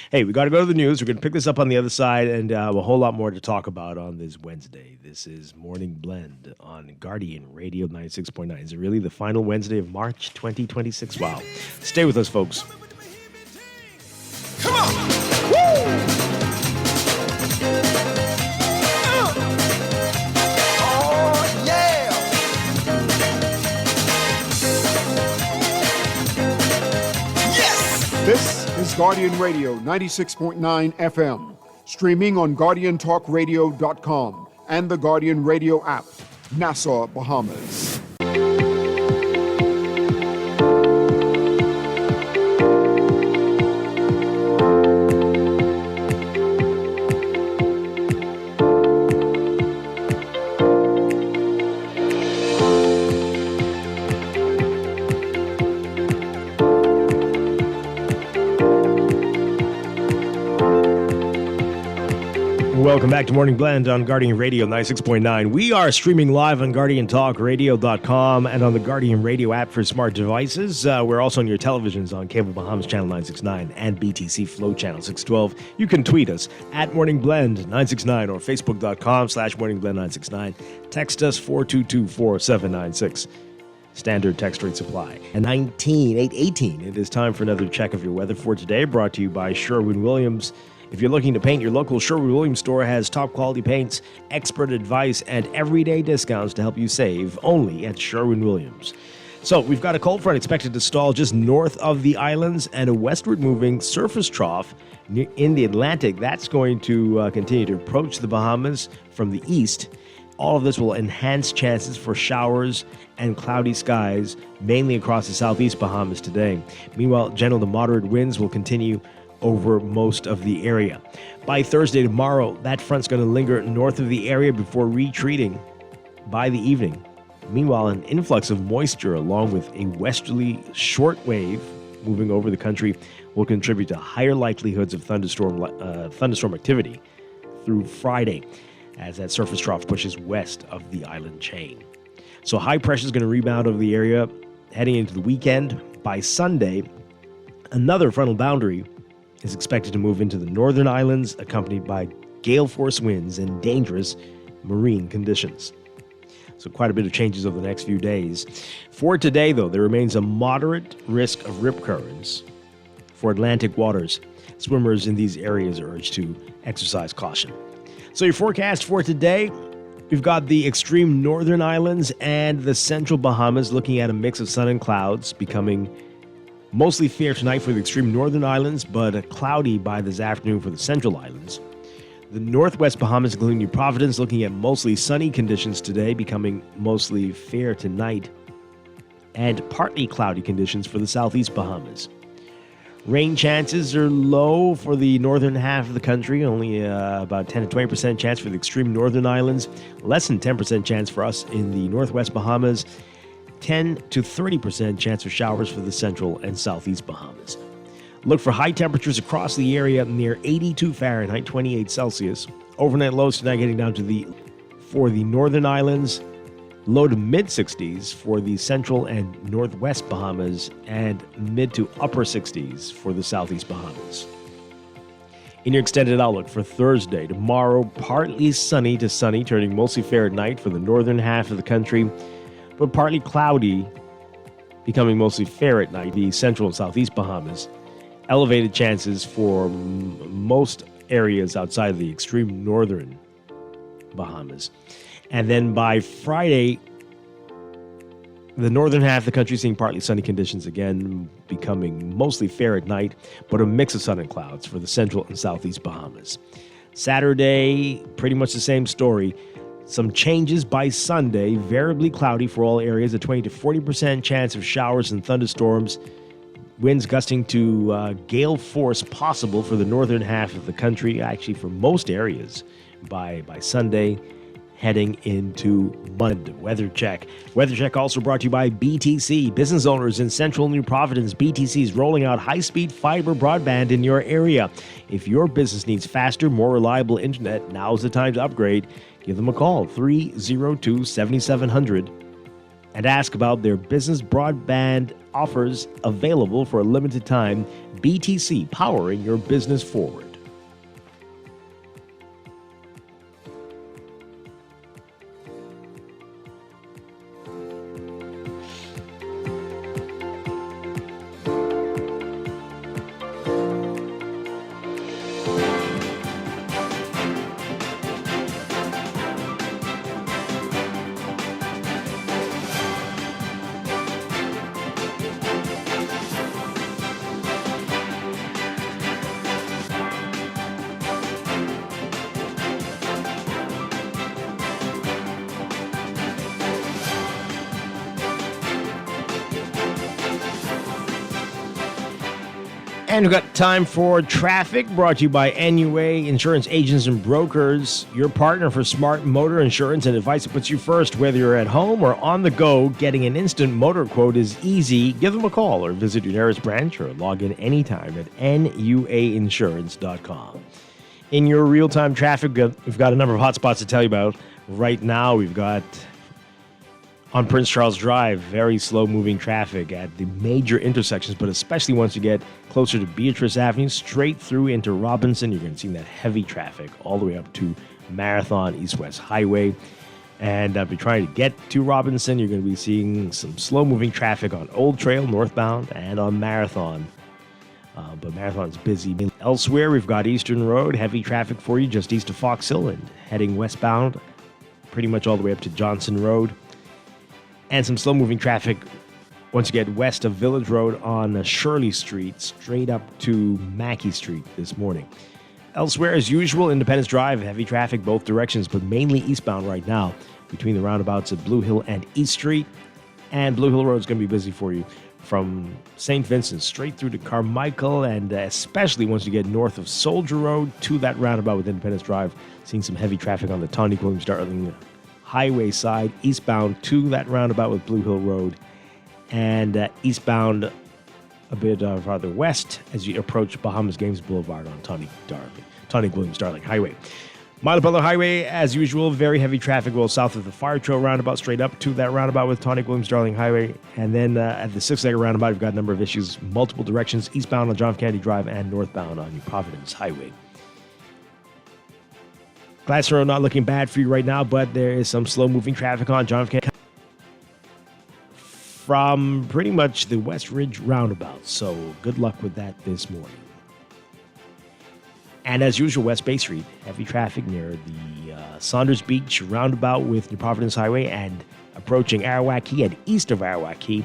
Hey, we got to go to the news. We're going to pick this up on the other side and a whole lot more to talk about on this Wednesday. This is Morning Blend on Guardian Radio 96.9. Is it really the final Wednesday of March 2026? Wow. Stay with us, folks. Come on! Woo! Oh, yeah! Yes! This is Guardian Radio 96.9 FM, streaming on GuardianTalkRadio.com and the Guardian Radio app, Nassau, Bahamas. Welcome back to Morning Blend on Guardian Radio 96.9. We are streaming live on GuardianTalkRadio.com and on the Guardian Radio app for smart devices. We're also on your televisions on Cable Bahamas Channel 969 and BTC Flow Channel 612. You can tweet us at Morning Blend 969 or Facebook.com/Morning Blend 969. Text us 422-4796. Standard text rate supply. And 818. It is time for another check of your weather for today, brought to you by Sherwin-Williams. If you're looking to paint, your local Sherwin-Williams store has top quality paints, expert advice, and everyday discounts to help you save only at Sherwin-Williams. So we've got a cold front expected to stall just north of the islands and a westward moving surface trough in the Atlantic. That's going to continue to approach the Bahamas from the east. All of this will enhance chances for showers and cloudy skies, mainly across the southeast Bahamas today. Meanwhile, gentle to moderate winds will continue over most of the area. By Thursday tomorrow, that front's going to linger north of the area before retreating by the evening. Meanwhile, an influx of moisture along with a westerly short wave moving over the country will contribute to higher likelihoods of thunderstorm activity through Friday as that surface trough pushes west of the island chain. So high pressure is going to rebound over the area heading into the weekend. By Sunday, another frontal boundary is expected to move into the northern islands, accompanied by gale force winds and dangerous marine conditions. So quite a bit of changes over the next few days. For today, though, there remains a moderate risk of rip currents for Atlantic waters. Swimmers in these areas are urged to exercise caution. So your forecast for today, we've got the extreme northern islands and the central Bahamas looking at a mix of sun and clouds, becoming mostly fair tonight for the extreme northern islands, but cloudy by this afternoon for the central islands. The northwest Bahamas, including New Providence, looking at mostly sunny conditions today, becoming mostly fair tonight, and partly cloudy conditions for the southeast Bahamas. Rain chances are low for the northern half of the country, only about 10 to 20% chance for the extreme northern islands, less than 10% chance for us in the northwest Bahamas, 10 to 30% chance for showers for the central and southeast Bahamas. Look for high temperatures across the area near 82 Fahrenheit, 28 Celsius. Overnight lows tonight getting down to for the northern islands, low to mid-60s for the central and northwest Bahamas, and mid to upper 60s for the southeast Bahamas. In your extended outlook for Thursday, tomorrow, partly sunny to sunny, turning mostly fair at night for the northern half of the country, but partly cloudy, becoming mostly fair at night, the central and southeast Bahamas. Elevated chances for most areas outside of the extreme northern Bahamas. And then by Friday, the northern half of the country seeing partly sunny conditions again, becoming mostly fair at night, but a mix of sun and clouds for the central and southeast Bahamas. Saturday, pretty much the same story. Some changes by Sunday, variably cloudy for all areas, a 20 to 40% chance of showers and thunderstorms. Winds gusting to gale force possible for the northern half of the country, actually for most areas by Sunday, heading into Monday. Weather Check. Weather Check also brought to you by BTC. Business owners in central New Providence, BTC is rolling out high-speed fiber broadband in your area. If your business needs faster, more reliable internet, now's the time to upgrade. Give them a call, 302-7700. And ask about their business broadband offers available for a limited time. BTC, powering your business forward. And we've got time for traffic, brought to you by NUA Insurance Agents and Brokers, your partner for smart motor insurance and advice that puts you first. Whether you're at home or on the go, getting an instant motor quote is easy. Give them a call or visit your nearest branch or log in anytime at nuainsurance.com. In your real-time traffic, we've got a number of hotspots to tell you about. Right now, we've got on Prince Charles Drive, very slow-moving traffic at the major intersections, but especially once you get closer to Beatrice Avenue, straight through into Robinson, you're going to see that heavy traffic all the way up to Marathon East-West Highway. And if you're trying to get to Robinson, you're going to be seeing some slow-moving traffic on Old Trail northbound and on Marathon. But Marathon's busy. Elsewhere, we've got Eastern Road, heavy traffic for you just east of Fox Hill and heading westbound, pretty much all the way up to Johnson Road. And some slow-moving traffic once you get west of Village Road on Shirley Street, straight up to Mackey Street this morning. Elsewhere, as usual, Independence Drive, heavy traffic both directions, but mainly eastbound right now between the roundabouts at Blue Hill and East Street. And Blue Hill Road is going to be busy for you from St. Vincent straight through to Carmichael, and especially once you get north of Soldier Road to that roundabout with Independence Drive, seeing some heavy traffic on the Tawny Williams Darling Highway side, eastbound to that roundabout with Blue Hill Road, and eastbound a bit farther west as you approach Bahamas Games Boulevard on Tawny Williams Darling Highway. Montebello Highway, as usual, very heavy traffic well south of the Fire Trail roundabout, straight up to that roundabout with Tawny Williams Darling Highway. And then at the Six-Legger roundabout, we've got a number of issues, multiple directions, eastbound on John F. Kennedy Drive and northbound on New Providence Highway. Placer Road not looking bad for you right now, but there is some slow-moving traffic on John F. Kennedy from pretty much the West Ridge roundabout. So good luck with that this morning. And as usual, West Bay Street, heavy traffic near the Saunders Beach roundabout with New Providence Highway and approaching Arawak Key and east of Arawak Key,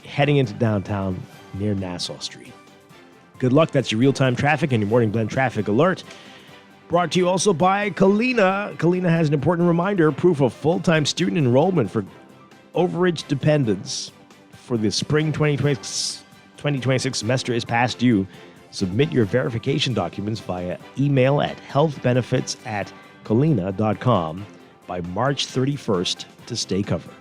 heading into downtown near Nassau Street. Good luck. That's your real-time traffic and your Morning Blend traffic alert. Brought to you also by Kalina. Kalina has an important reminder, proof of full-time student enrollment for overage dependents for the spring 2026 semester is past due. Submit your verification documents via email at healthbenefits@kalina.com by March 31st to stay covered.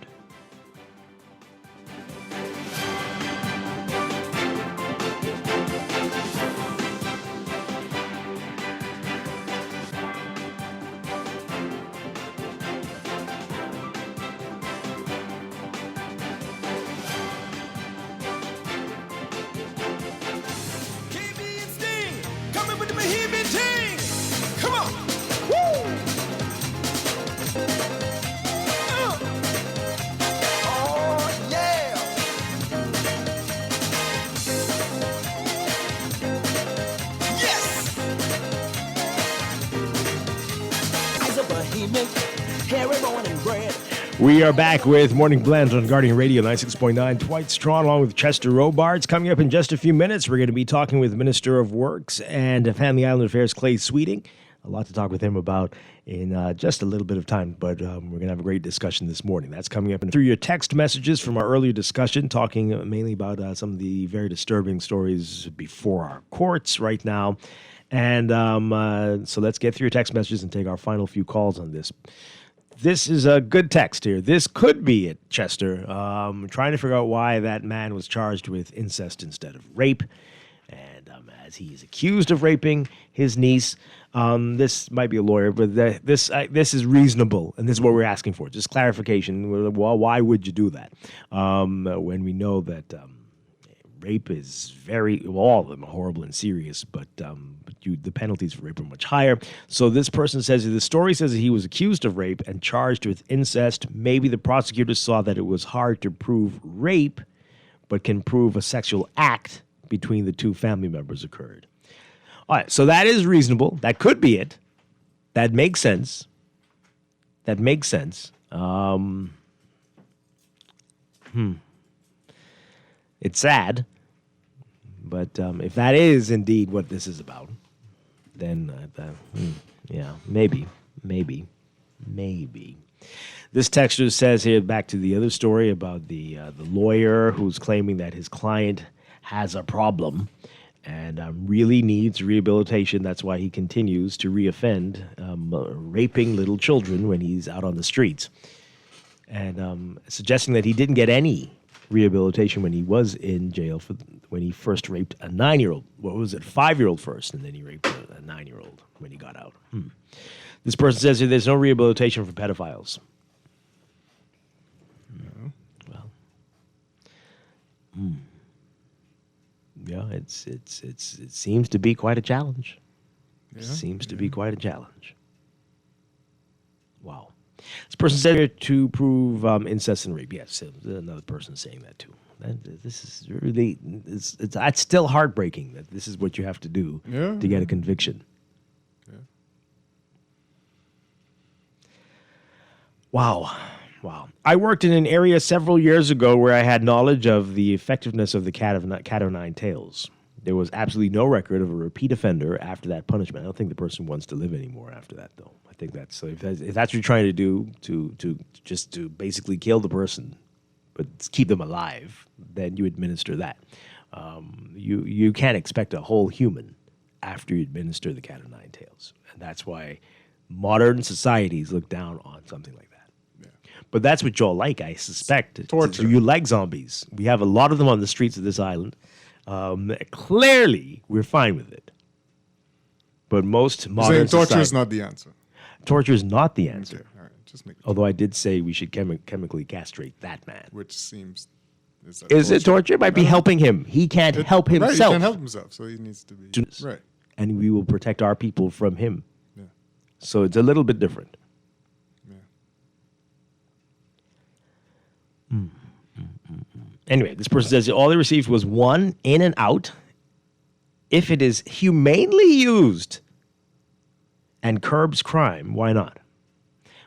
We are back with Morning Blend on Guardian Radio 96.9. Dwight Strachan along with Chester Robards. Coming up in just a few minutes, we're going to be talking with Minister of Works and Family Island Affairs Clay Sweeting. A lot to talk with him about in just a little bit of time, but we're going to have a great discussion this morning. That's coming up. And through your text messages from our earlier discussion, talking mainly about some of the very disturbing stories before our courts right now. And so let's get through your text messages and take our final few calls on this. This is a good text here. This could be it, Chester. Trying to figure out why that man was charged with incest instead of rape. And as he is accused of raping his niece, this might be a lawyer, but this is reasonable. And this is what we're asking for. Just clarification. Well, why would you do that? When we know that rape is all of them are horrible and serious, but the penalties for rape are much higher. So this person says, the story says that he was accused of rape and charged with incest. Maybe the prosecutors saw that it was hard to prove rape, but can prove a sexual act between the two family members occurred. All right, so that is reasonable. That could be it. That makes sense. It's sad. But if that is indeed what this is about, then yeah, maybe. This texter says here, back to the other story about the lawyer who's claiming that his client has a problem and really needs rehabilitation. That's why he continues to reoffend, raping little children when he's out on the streets, and suggesting that he didn't get any rehabilitation when he was in jail when he first raped a 9-year-old. What was it? 5-year-old first, and then he raped a 9-year-old when he got out. This person says here there's no rehabilitation for pedophiles. No. Well, yeah, it seems to be quite a challenge. It seems to be quite a challenge. Wow. This person said here to prove incest and rape. Yes, another person saying that too. This is really, it's still heartbreaking that this is what you have to do to get a conviction. Yeah. Wow. I worked in an area several years ago where I had knowledge of the effectiveness of the cat o' nine tails. There was absolutely no record of a repeat offender after that punishment. I don't think the person wants to live anymore after that, though. I think that's so. If that's what you're trying to do, to basically kill the person, but keep them alive, then you administer that. You can't expect a whole human after you administer the cat o' nine tails, and that's why modern societies look down on something like that. Yeah. But that's what y'all like, I suspect. Torture. You like zombies. We have a lot of them on the streets of this island. Clearly, we're fine with it. But most modern torture is not the answer. Torture is not the answer. Okay, all right. Just make it Although I did say we should chemically castrate that man. Which seems... Is it torture? It might be helping him. He can't help himself. Right, he can't help himself, so he needs to be... Right. And we will protect our people from him. Yeah. So it's a little bit different. Anyway, this person says all they received was 1 in and out. If it is humanely used and curbs crime, why not?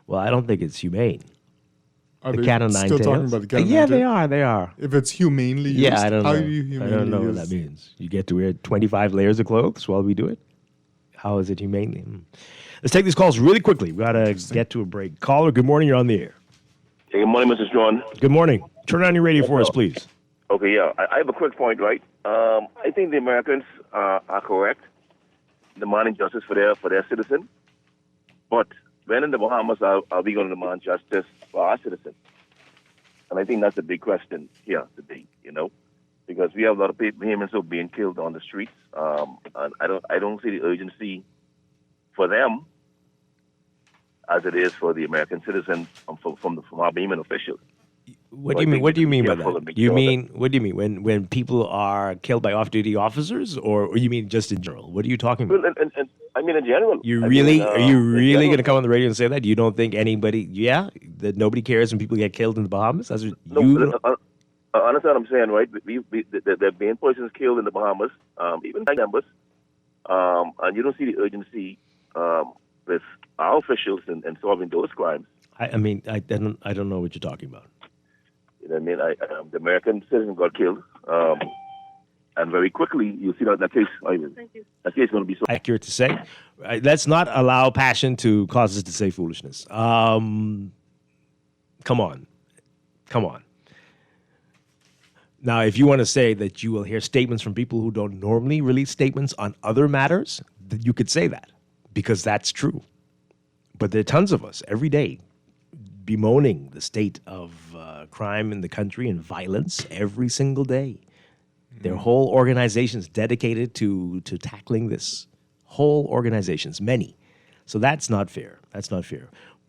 Well, I don't think it's humane. Are the they cat o' nine still tails? talking about the cat o' Yeah, nine they tails? are. They are. If it's humanely used, Yeah, I don't how know. do you I humanely don't know use? what that means. You get to wear 25 layers of clothes while we do it? How is it humanely? Let's take these calls really quickly. We got to get to a break. Caller, good morning. You're on the air. Hey, good morning, Mr. Strachan. Good morning. Turn on your radio for us, please. Okay, yeah. I have a quick point, right? I think the Americans are correct, demanding justice for their citizens. But when in the Bahamas are we going to demand justice for our citizens? And I think that's a big question here today, because we have a lot of Bahamians who are being killed on the streets. And I don't see the urgency for them as it is for the American citizens from our Bahamian officials. What do you mean? What do you mean by that? What do you mean when people are killed by off-duty officers, or you mean just in general? What are you talking about? Well, and I mean in general. Are you really going to come on the radio and say that? You don't think anybody? Yeah, that nobody cares when people get killed in the Bahamas? That's what you. Understand what I'm saying, right? There have been persons killed in the Bahamas, even members, and you don't see the urgency with our officials in solving those crimes. I don't know what you're talking about. You know what I mean? The American citizen got killed, and very quickly you see that case. That case is going to be so accurate to say. Let's not allow passion to cause us to say foolishness. Come on. Now, if you want to say that you will hear statements from people who don't normally release statements on other matters, you could say that, because that's true. But there are tons of us every day bemoaning the state of crime in the country and violence every single day. There are whole organizations dedicated to tackling this. Whole organizations, many. So that's not fair.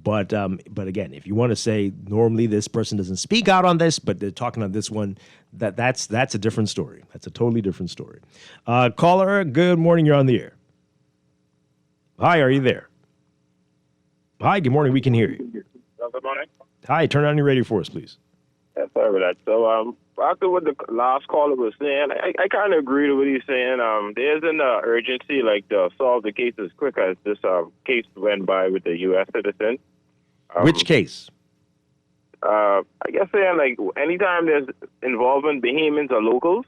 But again, if you want to say normally this person doesn't speak out on this, but they're talking on this one, that's a different story. That's a totally different story. Caller, good morning. You're on the air. Hi, are you there? Hi, good morning. We can hear you. Good morning. Hi, turn on your radio for us, please. Yeah, sorry about that. So, after what the last caller was saying, I kind of agree with what he's saying. There isn't an urgency to solve the case as quick as this case went by with the U.S. citizen. Which case? I guess saying anytime there's involvement Bahamians or locals,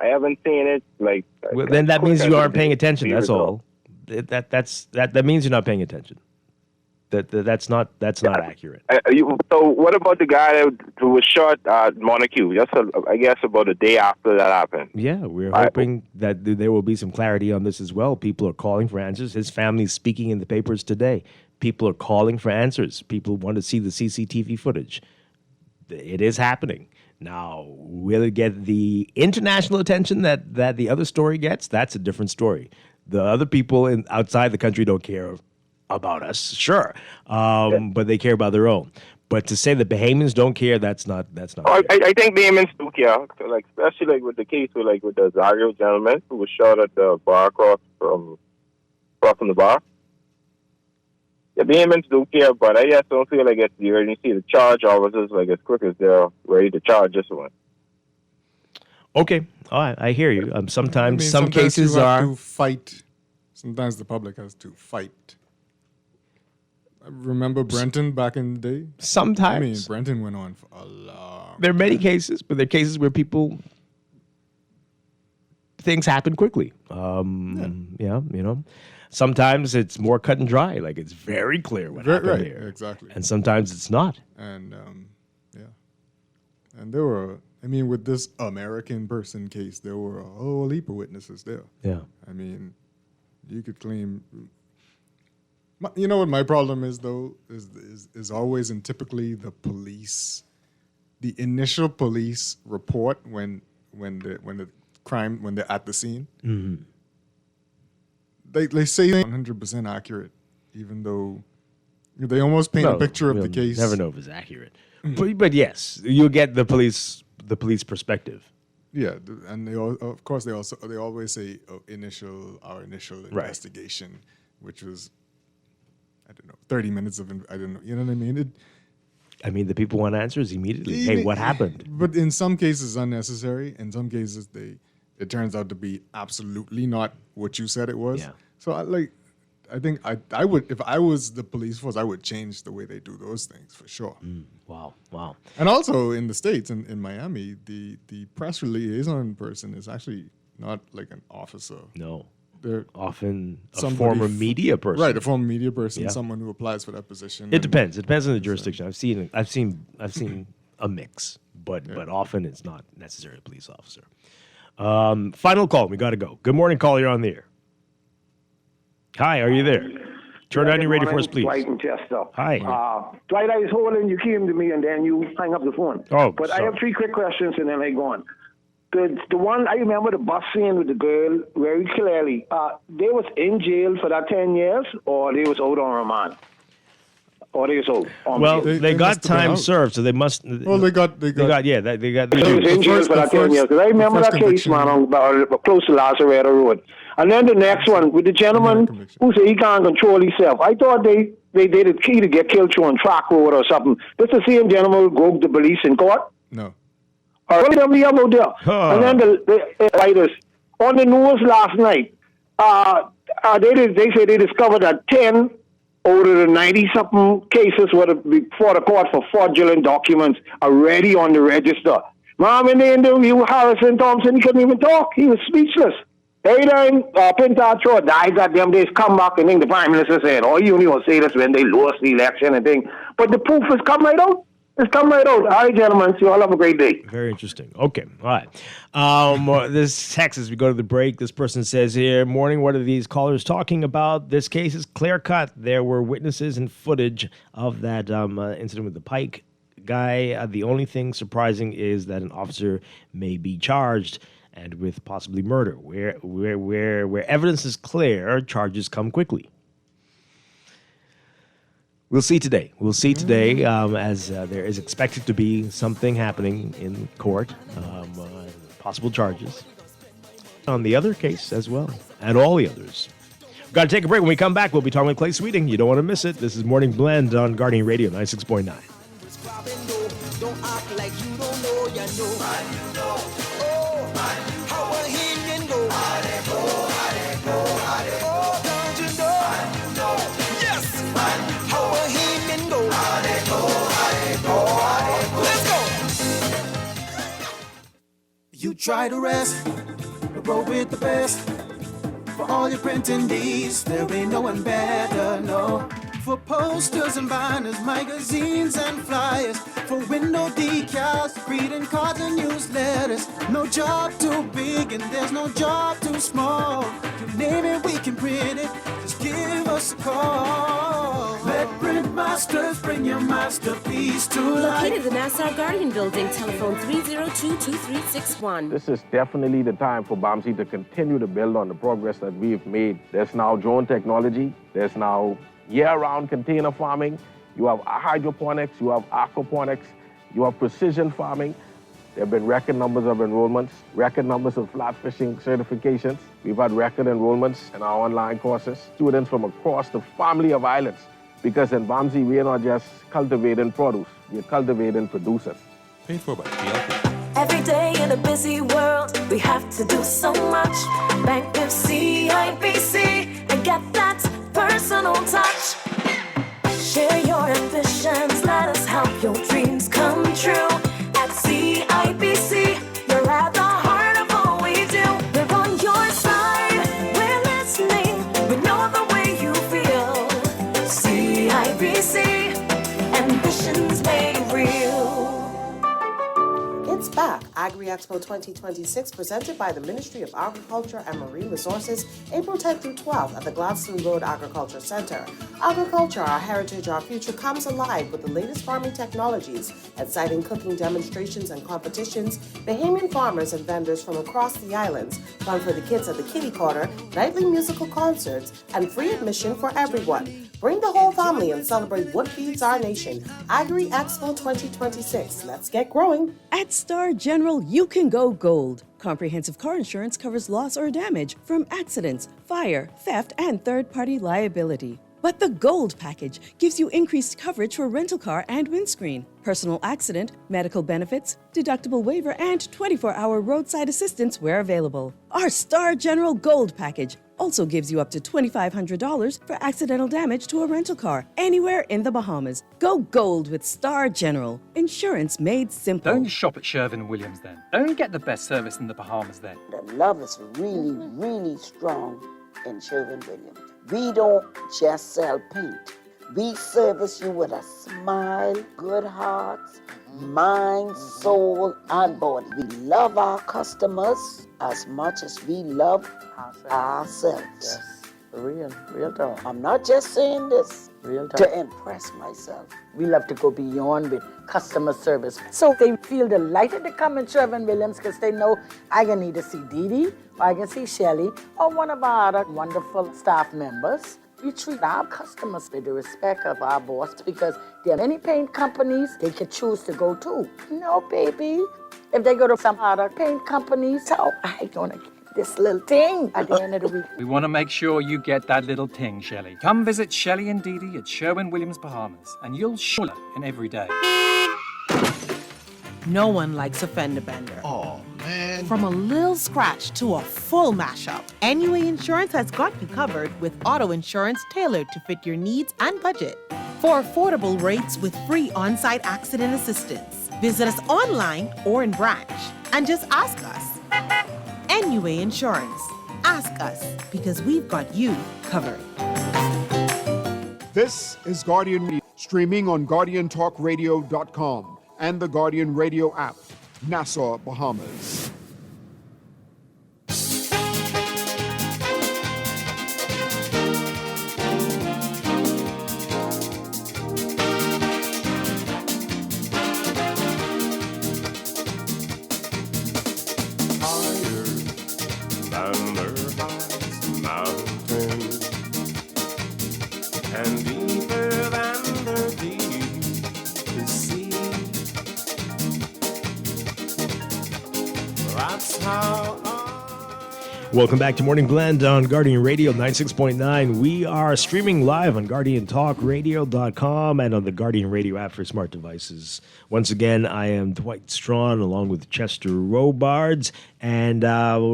I haven't seen it Well, then that means you aren't paying attention. That's all. That means you're not paying attention. That's not accurate. So what about the guy who was shot at Montague? I guess about a day after that happened. Yeah, we're hoping that there will be some clarity on this as well. People are calling for answers. His family's speaking in the papers today. People are calling for answers. People want to see the CCTV footage. It is happening. Now, will it get the international attention that the other story gets? That's a different story. The other people outside the country don't care about us, sure, but they care about their own. But to say the Bahamians don't care, that's not. I think Bahamians do care, especially with the case with the Zario gentleman who was shot at the bar crossing the bar. Yeah, Bahamians do care, but I just don't feel it's the urgency to charge officers as quick as they're ready to charge this one. Okay, all right, I hear you. Sometimes some sometimes cases you have are to fight. Sometimes the public has to fight. Remember Brenton back in the day? Sometimes. Brenton went on for a long. There are many cases, but there are cases where things happen quickly. Sometimes it's more cut and dry. It's very clear what happened here. Exactly. And sometimes it's not. And and there were, with this American person case, there were a whole heap of witnesses there. Yeah. You could claim. You know what my problem is though is always and typically the initial police report when they're at the scene. Mm-hmm. They say 100% accurate, even though they almost paint a picture of the case. Never know if it's accurate, but yes, you get the police perspective. Yeah, and they always say our initial investigation, which was don't know, 30 minutes of, I don't know, you know what I mean? The people want answers immediately. Hey, what happened? But in some cases, unnecessary. In some cases, it turns out to be absolutely not what you said it was. Yeah. So I think I would, if I was the police force, I would change the way they do those things for sure. Wow. And also in the States, in Miami, the press liaison person is actually not like an officer. No. They're often a former media person. Right, a former media person, Yeah. someone who applies for that position. It depends. It depends on the jurisdiction. I've seen a mix, but often it's not necessarily a police officer. Final call. We got to go. Good morning, caller. You're on the air. Hi, are you there? Turn on your radio for us, please. Dwight and Chester. Hi. Dwight, I was holding, you came to me, and then you hung up the phone. Oh, but sorry. I have 3 quick questions, and then I go on. The one, I remember the bus scene with the girl very clearly. They was in jail for that 10 years, or they was out on remand? Or they was out on Well, bail? they got time served, so they must. Well, they got. They was in jail first- for that the 10 years. first- Because I remember the that first case, man, close to Lazaretto Road. And then the next one with the gentleman who said he can't control himself. I thought they did a key to get killed through on track road or something. This the same gentleman who broke the police in court? No. All right, them the other there. And then the writers on the news last night, they say they discovered that 10 out of the 90-something cases were before the court for fraudulent documents already on the register. Mom, in the interview, Harrison Thompson, he couldn't even talk. He was speechless. Every time Pintatro died, goddamn, they come back and then the Prime Minister said, oh, you only going to say this when they lost the election and thing. But the proof has come right out. It's come right out. All right, gentlemen. You all have a great day. Very interesting. Okay. All right. This text as we go to the break. This person says here, morning, what are these callers talking about? This case is clear cut. There were witnesses and footage of that incident with the Pike guy. The only thing surprising is that an officer may be charged and with possibly murder. Where evidence is clear, charges come quickly. We'll see today. As there is expected to be something happening in court, possible charges on the other case as well, and all the others. We've got to take a break. When we come back, we'll be talking with Clay Sweeting. You don't want to miss it. This is Morning Blend on Guardian Radio 96.9. Don't act like you don't know, you know. Oh, how a hymn go. Oh, don't you know? Yes, how a hymn go. Let's go. You try to rest, but roll with the best. For all your printing needs, there ain't no one better, no. For posters and banners, magazines and flyers. For window decals, greeting cards and newsletters. No job too big and there's no job too small. You name it, we can print it. Just give us a call. Let Print Masters bring your masterpiece to life. Located in the Nassau Guardian Building, telephone 302-2361. This is definitely the time for BAMSI to continue to build on the progress that we've made. There's now drone technology. There's now year-round container farming. You have hydroponics, you have aquaponics, you have precision farming. There have been record numbers of enrollments, record numbers of flat fishing certifications. We've had record enrollments in our online courses. Students from across the family of islands. Because in BAMSI, we are not just cultivating produce, we're cultivating producers. Paid for by PLP. Every day in a busy world, we have to do so much. Bank with CIBC and get that personal touch. Share your ambitions, let us help your dreams come true. At CIBC, you're at the heart of all we do. We're on your side, we're listening, we know the way you feel. CIBC, ambitions made real. It's back. Agri-Expo 2026, presented by the Ministry of Agriculture and Marine Resources, April 10th through 12th at the Gladstone Road Agriculture Center. Agriculture, our heritage, our future, comes alive with the latest farming technologies, exciting cooking demonstrations and competitions, Bahamian farmers and vendors from across the islands, fun for the kids at the Kitty Corner, nightly musical concerts, and free admission for everyone. Bring the whole family and celebrate what feeds our nation. Agri-Expo 2026. Let's get growing. At Star General, you can go gold. Comprehensive car insurance covers loss or damage from accidents, fire, theft, and third-party liability. But the Gold package gives you increased coverage for rental car and windscreen, personal accident, medical benefits, deductible waiver, and 24-hour roadside assistance where available. Our Star General Gold package also gives you up to $2,500 for accidental damage to a rental car anywhere in the Bahamas. Go Gold with Star General. Insurance made simple. Don't shop at Sherwin-Williams then. Don't get the best service in the Bahamas then. The love is really, really strong in Sherwin-Williams. We don't just sell paint. We service you with a smile, good hearts, mind, soul, and body. We love our customers as much as we love ourselves. Yes, real talk. I'm not just saying this Real talk. to impress myself. We love to go beyond with customer service. So they feel delighted to come in Sherwin-Williams because they know I can either see Dee Dee, or I can see Shelly, or one of our other wonderful staff members. We treat our customers with the respect of our boss because there are many paint companies they could choose to go to. No, baby. If they go to some other paint companies, so I gonna get this little thing at the end of the week. We want to make sure you get that little ting, Shelley. Come visit Shelley and Dee Dee at Sherwin-Williams, Bahamas, and you'll show her in every day. No one likes a fender bender. Oh, man. From a little scratch to a full mashup, NUA Insurance has got you covered with auto insurance tailored to fit your needs and budget. For affordable rates with free on-site accident assistance, visit us online or in branch and just ask us. NUA Insurance. Ask us because we've got you covered. This is Guardian Media, streaming on GuardianTalkRadio.com and the Guardian Radio app, Nassau, Bahamas. Welcome back to Morning Blend on Guardian Radio 96.9. We are streaming live on GuardianTalkRadio.com and on the Guardian Radio app for smart devices. Once again, I am Dwight Strachan along with Chester Robards, and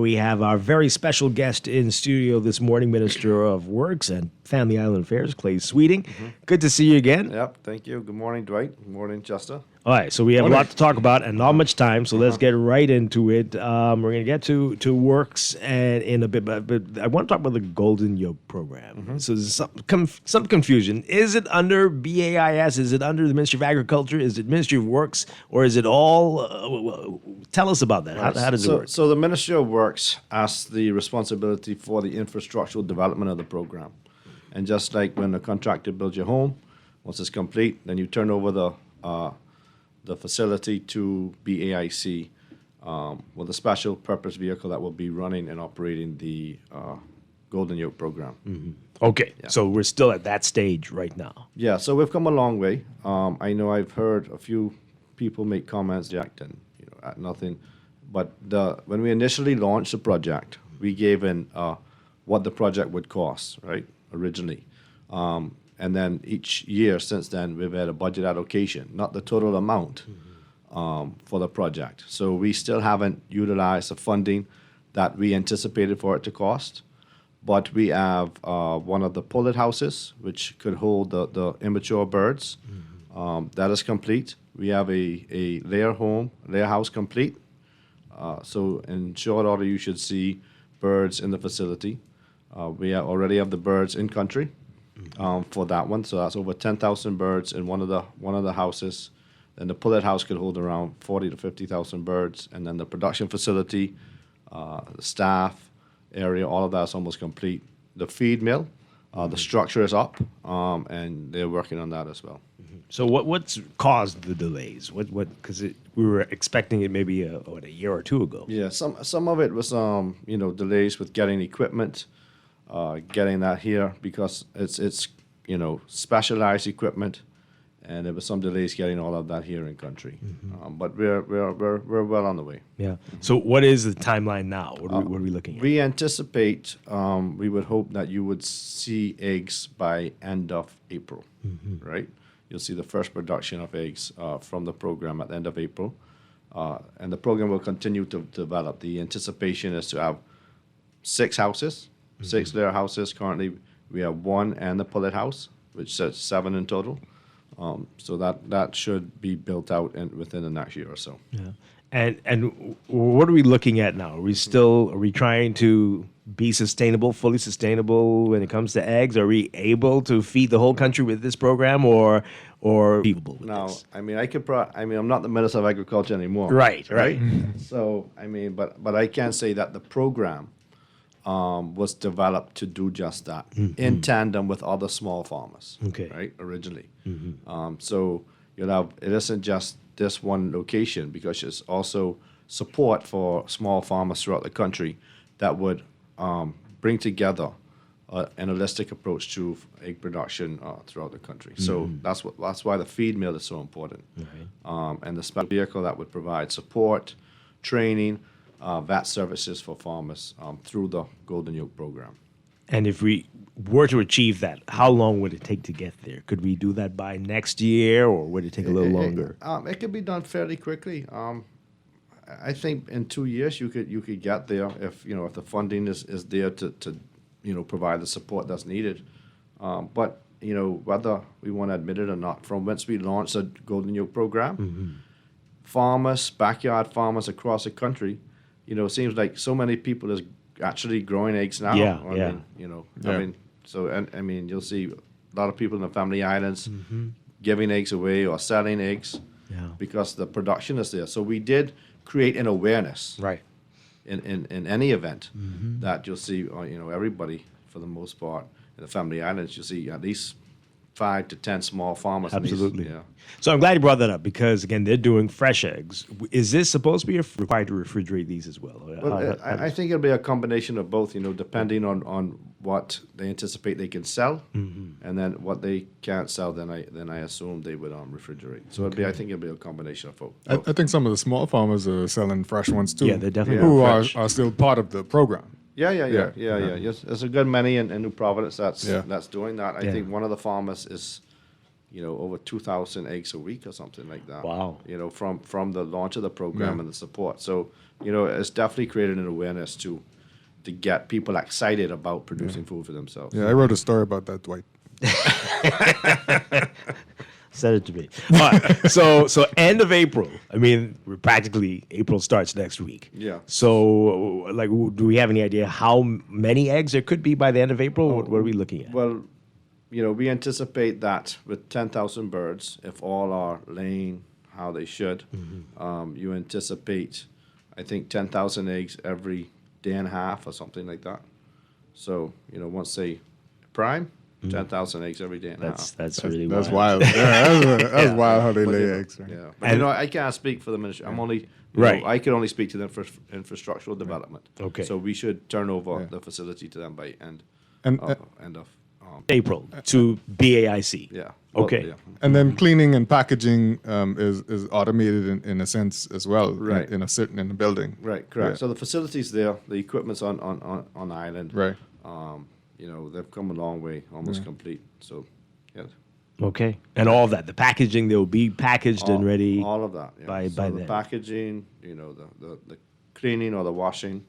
we have our very special guest in studio this morning, Minister of Works and Family Island Affairs, Clay Sweeting. Good to see you again. Yep, thank you. Good morning, Dwight. Good morning, Chester. All right, so we have a lot to talk about and not much time, so let's get right into it. We're going to get to Works and in a bit, but I want to talk about the Golden Yoke program. So there's some confusion. Is it under BAIS? Is it under the Ministry of Agriculture? Is it Ministry of Works? Or is it all? Tell us about that. How does it work? So the Ministry of Works has the responsibility for the infrastructural development of the program. And just like when a contractor builds your home, once it's complete, then you turn over the facility to BAIC with a special purpose vehicle that will be running and operating the Golden Yoke program. Okay, so we're still at that stage right now. Yeah, so we've come a long way. I know I've heard a few people make comments, Jack, and at nothing. But when we initially launched the project, we gave in what the project would cost, right, originally. And then each year since then, we've had a budget allocation, not the total amount for the project. So we still haven't utilized the funding that we anticipated for it to cost. But we have one of the pullet houses, which could hold the immature birds. That is complete. We have a layer house complete. So in short order, you should see birds in the facility. We already have the birds in country. For that one, so that's over 10,000 birds in one of the houses. And the pullet house could hold around 40 to 50,000 birds, and then the production facility, the staff area, all of that's almost complete. The feed mill, the structure is up, and they're working on that as well. So what's caused the delays? Because we were expecting it maybe a year or two ago. Yeah, some of it was delays with getting equipment. Getting that here because it's specialized equipment, and there was some delays getting all of that here in country. But we're well on the way. Yeah. So what is the timeline now? What are we looking at? We anticipate, we would hope that you would see eggs by end of April, right? You'll see the first production of eggs from the program at the end of April. And the program will continue to develop. The anticipation is to have 6 houses, 6 layer houses. Currently, we have 1 and the pullet house, which says 7 in total. So that should be built out within the next year or so. Yeah. And what are we looking at now? Are we trying to be sustainable, fully sustainable when it comes to eggs? Are we able to feed the whole country with this program or achievable with Now, this? I mean, I'm not the Minister of Agriculture anymore. Right. So, I mean, but I can say that the program was developed to do just that in tandem with other small farmers. Okay. Right, originally. So, it isn't just this one location, because it's also support for small farmers throughout the country that would bring together an holistic approach to egg production throughout the country. So that's why the feed mill is so important. And the special vehicle that would provide support, training, VAT services for farmers through the Golden Yoke program. And if we were to achieve that, how long would it take to get there? Could we do that by next year, or would it take a little longer? It could be done fairly quickly. I think in 2 years you could get there if the funding is there to provide the support that's needed. But whether we want to admit it or not, from whence we launched the Golden Yoke program, farmers, backyard farmers across the country, it seems like so many people is actually growing eggs now. I mean, you'll see a lot of people in the Family Islands giving eggs away or selling eggs because the production is there. So we did create an awareness, right, in any event that you'll see, everybody for the most part in the Family Islands, you'll see at least 5 to 10 small farmers. Absolutely. So I'm glad you brought that up, because again, they're doing fresh eggs. Is this supposed to be required to refrigerate these as well? Well, I think it'll be a combination of both, depending on what they anticipate they can sell, and then what they can't sell, then I assume they would refrigerate. So I think it'll be a combination of both. I think some of the small farmers are selling fresh ones too. Yeah, they're definitely who fresh. are still part of the program. Yeah. Yes, there's a good many in New Providence that's doing that. I think one of the farmers is, over 2,000 eggs a week or something like that. Wow. From the launch of the program and the support. So, it's definitely created an awareness to get people excited about producing food for themselves. Yeah, I wrote a story about that, Dwight. Send it to me. All right. So end of April. I mean, practically April starts next week. Yeah. So, do we have any idea how many eggs there could be by the end of April? What are we looking at? Well, we anticipate that with 10,000 birds, if all are laying how they should, you anticipate, I think, 10,000 eggs every day and a half or something like that. So, once they prime, 10,000 eggs every day and a half. That's really That's wild. wild. Yeah, that's wild how they lay eggs. Right? Yeah, but I can't speak for the ministry. I'm only I can only speak to the infrastructural development. Okay. So we should turn over the facility to them by end of April to BAIC. Yeah. Okay. Yeah. And then cleaning and packaging is automated in a sense as well, Right. in the building. Right. Correct. Yeah. So the facility's there. The equipment's on the island. Right. They've come a long way, almost complete. So, yeah. Okay. And all of that, the packaging, they will be packaged and ready. All of that. Yeah. by the then. packaging, the cleaning or the washing,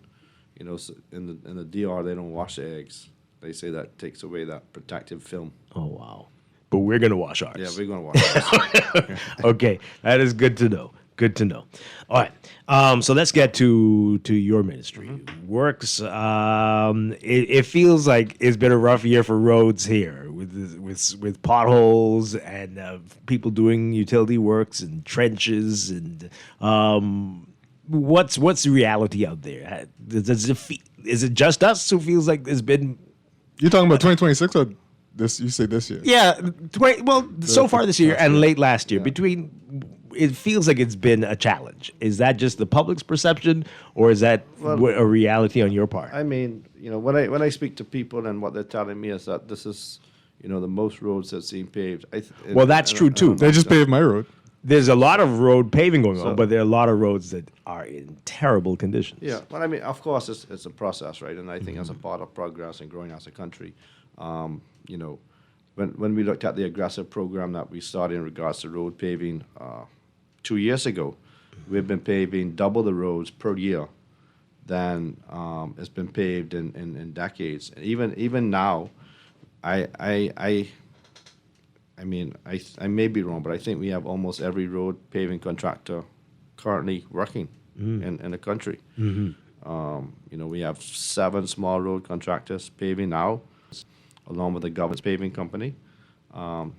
so in the DR they don't wash the eggs. They say that takes away that protective film. Oh, wow. But we're going to wash ours. Yeah, we're going to wash ours. Okay. That is good to know. Good to know. All right. So let's get to your ministry. Works. It feels like it's been a rough year for roads here with potholes and people doing utility works and trenches and what's the reality out there? Is it just us who feels like there's been? You're talking about 2026 or this? You say this year? Yeah. So far this year and late last year it feels like it's been a challenge. Is that just the public's perception, or is that a reality on your part? I mean, when I speak to people and what they're telling me is that this is, you know, the most roads that seem paved. Well, that's true too. They just paved my road. There's a lot of road paving going So- on, but there are a lot of roads that are in terrible conditions. Yeah, well, I mean, of course, it's a process, right? And I think as a part of progress and growing as a country, you know, when we looked at the aggressive program that we started in regards to road paving 2 years ago, we've been paving double the roads per year than it's been paved in decades. And even now, I mean, I may be wrong, but I think we have almost every road paving contractor currently working in the country. You know, we have 7 small road contractors paving now, along with the government's paving company.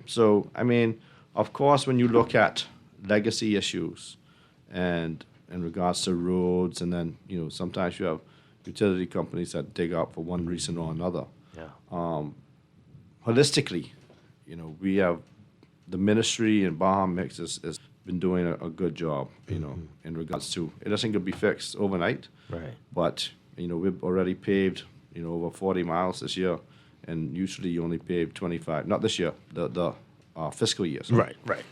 So, I mean, of course, when you look at legacy issues and in regards to roads, and then, you know, sometimes you have utility companies that dig up for one reason or another. Yeah. Holistically, you know, we have the ministry and Baja Mix has been doing a good job, you know, in regards to, it doesn't be fixed overnight. Right. But, you know, we've already paved, you know, over 40 miles this year, and usually you only pave 25, not this year, the fiscal year. So, Right.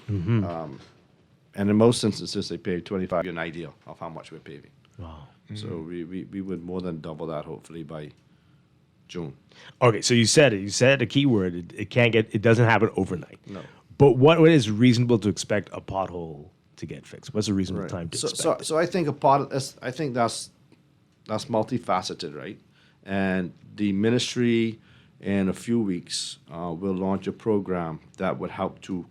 and in most instances, they pave 25, an idea of how much we're paving. Wow. So we would more than double that, hopefully, by June. Okay, so you said it. You said a key word. It doesn't happen overnight. No. But what is reasonable to expect a pothole to get fixed? What's a reasonable time to expect? So I think a part of this, I think that's multifaceted, right? And the ministry in a few weeks will launch a program that would help to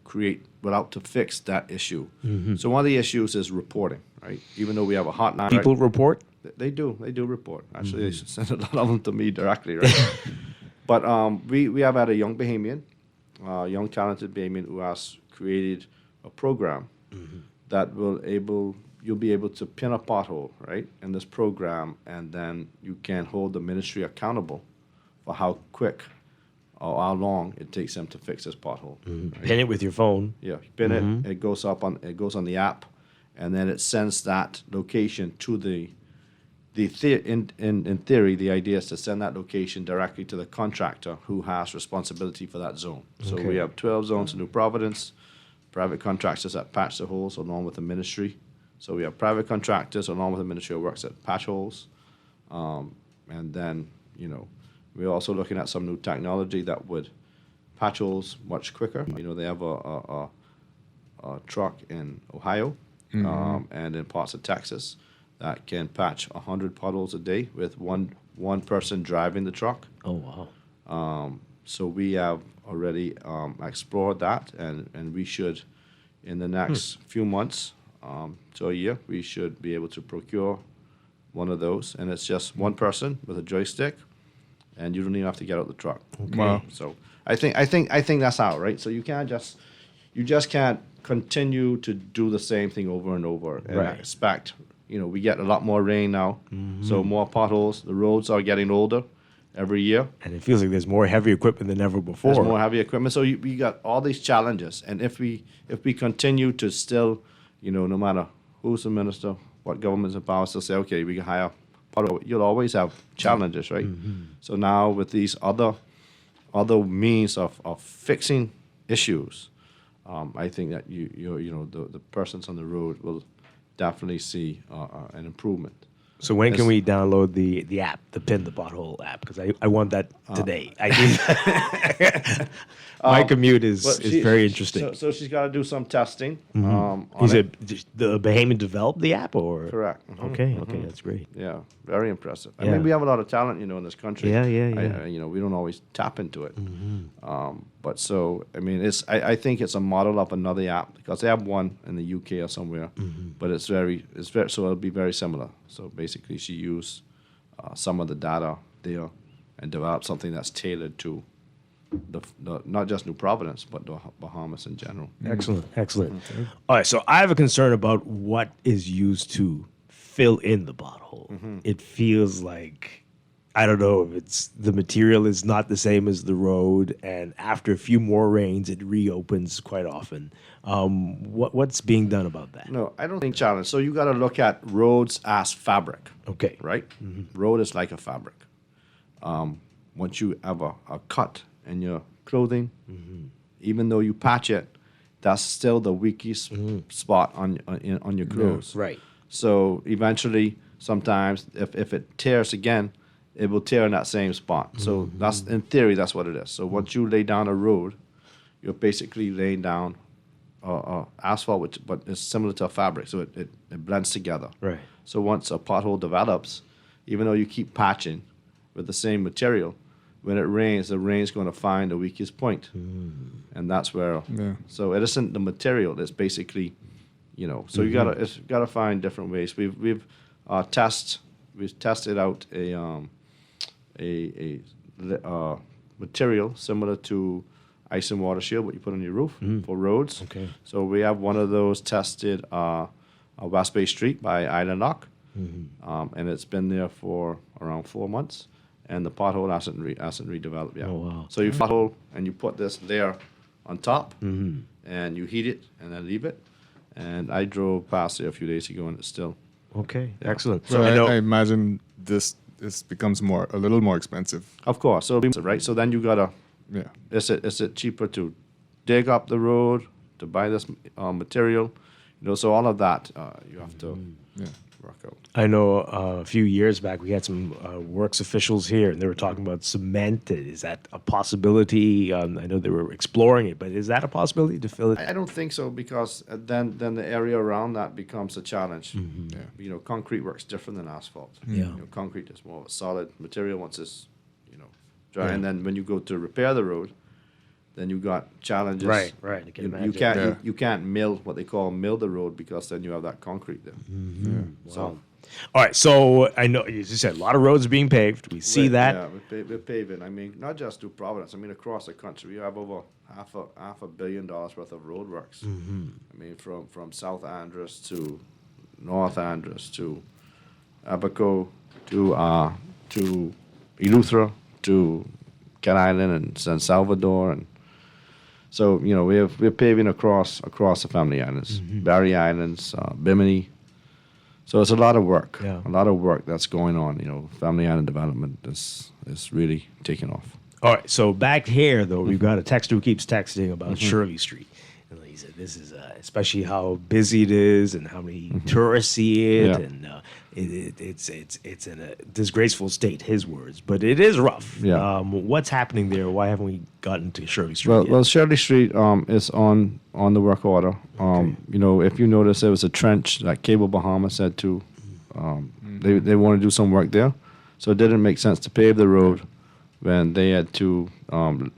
fix that issue. So one of the issues is reporting, right? Even though we have a hotline, People right? report? They do report. Actually, they should send a lot of them to me directly, right? But we have had a young Bahamian, young talented Bahamian who has created a program that you'll be able to pin a pothole, right, in this program, and then you can hold the ministry accountable for how quick or how long it takes them to fix this pothole. Right? Pin it with your phone. Yeah, you pin it. It goes on the app, and then it sends that location to in theory, the idea is to send that location directly to the contractor who has responsibility for that zone. So we have 12 zones in New Providence, private contractors that patch the holes along with the ministry. So we have private contractors along with the ministry who works at patch holes. And then, you know, we're also looking at some new technology that would patch holes much quicker. You know, they have a truck in Ohio and in parts of Texas that can patch 100 potholes a day with one person driving the truck. Oh, wow. So we have already explored that, and we should, in the next few months to a year, we should be able to procure one of those. And it's just one person with a joystick, and you don't even have to get out the truck. Okay. Wow. So I think that's how, right? So you just can't continue to do the same thing over and over and expect. You know, we get a lot more rain now, so more potholes. The roads are getting older every year. And it feels like there's more heavy equipment than ever before. There's more heavy equipment. So we got all these challenges. And if we continue to still, you know, no matter who's the minister, what government's in power, still say, okay, we can hire pothole, you'll always have challenges, right? So now with these other means of fixing issues, I think that you know the persons on the road will definitely see an improvement. So when can we download the app, the Pin the Pothole app? Because I want that today. I need my commute is very interesting. So she's got to do some testing. Is it the Bahamian developed the app, or correct? Okay, that's great. Yeah, very impressive. I Yeah. mean, we have a lot of talent, you know, in this country. Yeah. You know, we don't always tap into it. But so, I mean, I think it's a model of another app because they have one in the UK or somewhere, but it's very so it'll be very similar. So basically, she used some of the data there and developed something that's tailored to the not just New Providence, but the Bahamas in general. Excellent. All right, so I have a concern about what is used to fill in the pothole. It feels like, I don't know if it's the material is not the same as the road, and after a few more rains, it reopens quite often. What's being done about that? No, I don't think challenge. So you got to look at roads as fabric. Okay. Right? Road is like a fabric. Once you have a cut in your clothing. Even though you patch it, that's still the weakest spot on your clothes. Right. So eventually, sometimes if it tears again, it will tear in that same spot. So that's in theory, that's what it is. So once you lay down a road, you're basically laying down asphalt, but it's similar to a fabric, so it blends together. Right. So once a pothole develops, even though you keep patching with the same material, when it rains, the rain's going to find the weakest point, and that's where. Yeah. So it isn't the material; it's basically, So you gotta find different ways. We've tested out a material similar to ice and water shield, what you put on your roof for roads. Okay. So we have one of those tested West Bay Street by Island Lock, and it's been there for around 4 months, and the pothole hasn't redeveloped yet. Oh, wow. So you pothole and you put this layer on top, and you heat it and then leave it. And I drove past it a few days ago, and it's still Okay, excellent. So I imagine this becomes a little more expensive. Of course. So right. So then you gotta. Yeah. Is it cheaper to dig up the road to buy this material? So all of that you have to work out. I know a few years back we had some works officials here, and they were talking about cement. Is that a possibility? I know they were exploring it, but is that a possibility to fill it? I don't think so, because then the area around that becomes a challenge. Yeah. Concrete works different than asphalt. Yeah. Concrete is more of a solid material once it's dry, and then when you go to repair the road, then you got challenges. Right. I can imagine. You can't mill the road, because then you have that concrete there. So. All right, so I know you just said a lot of roads are being paved. We see that. Yeah, we're paving. I mean, not just through Providence. I mean, across the country, we have over half $500 million worth of road works. I mean, from South Andros to North Andros to Abaco to Eleuthera to Cat Island and San Salvador, and so we're paving across the Family Islands, Barry Islands, Bimini. So it's a lot of work. Yeah. A lot of work that's going on. Family Island development is really taking off. All right, so back here though, we've got a texter who keeps texting about Shirley Street. And he said this is especially how busy it is and how many tourists see it, and it's in a disgraceful state, his words, but it is rough. Yeah. What's happening there? Why haven't we gotten to Shirley Street yet? Well, Shirley Street is on the work order. If you notice, there was a trench that Cable Bahamas said to. They want to do some work there, so it didn't make sense to pave the road when they had to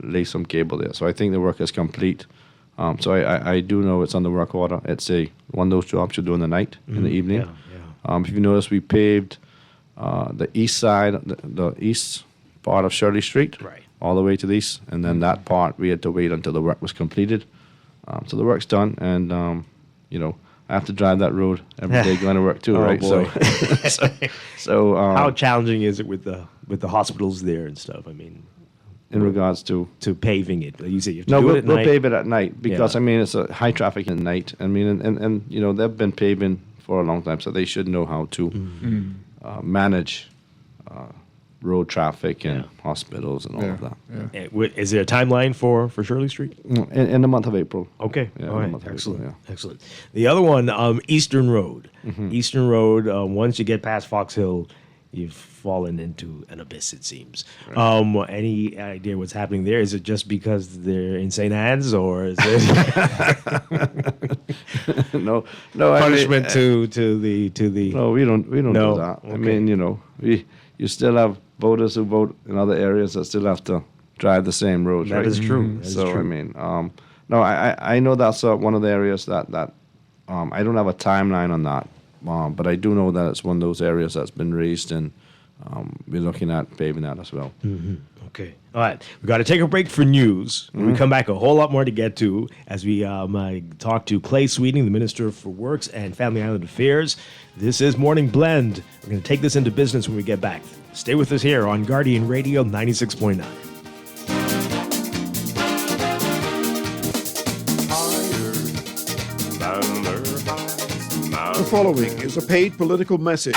lay some cable there. So I think the work is complete. So I do know it's on the work order. It's one of those jobs you do in the night, in the evening. Yeah. If you notice, we paved the east side, the east part of Shirley Street, right, all the way to the east, and then that part we had to wait until the work was completed. So the work's done, and I have to drive that road every day going to work too, right? Boy. So how challenging is it with the hospitals there and stuff? I mean, in regards to paving it, you say you have to do it at we'll night? pave it at night, because I mean it's a high traffic at night. I mean, and they've been paving for a long time, so they should know how to manage road traffic and hospitals and all of that. Yeah. Is there a timeline for Shirley Street? In the month of April. Okay. Yeah, All in the right. month of Excellent. April, Excellent. The other one, Eastern Road. Eastern Road, once you get past Fox Hill, you've fallen into an abyss, it seems. Right. Any idea what's happening there? Is it just because they're in St. Anne's, or is it no punishment to the? No, we don't do that. Okay. I mean, you still have voters who vote in other areas that still have to drive the same roads. That right? is true. That is So true. I mean, no, I know that's one of the areas that I don't have a timeline on that, but I do know that it's one of those areas that's been raised, and we're looking at paving that as well. Okay. All right. We've got to take a break for news. When we come back, a whole lot more to get to as we talk to Clay Sweeting, the Minister for Works and Family Island Affairs. This is Morning Blend. We're going to take this into business when we get back. Stay with us here on Guardian Radio 96.9. The following is a paid political message.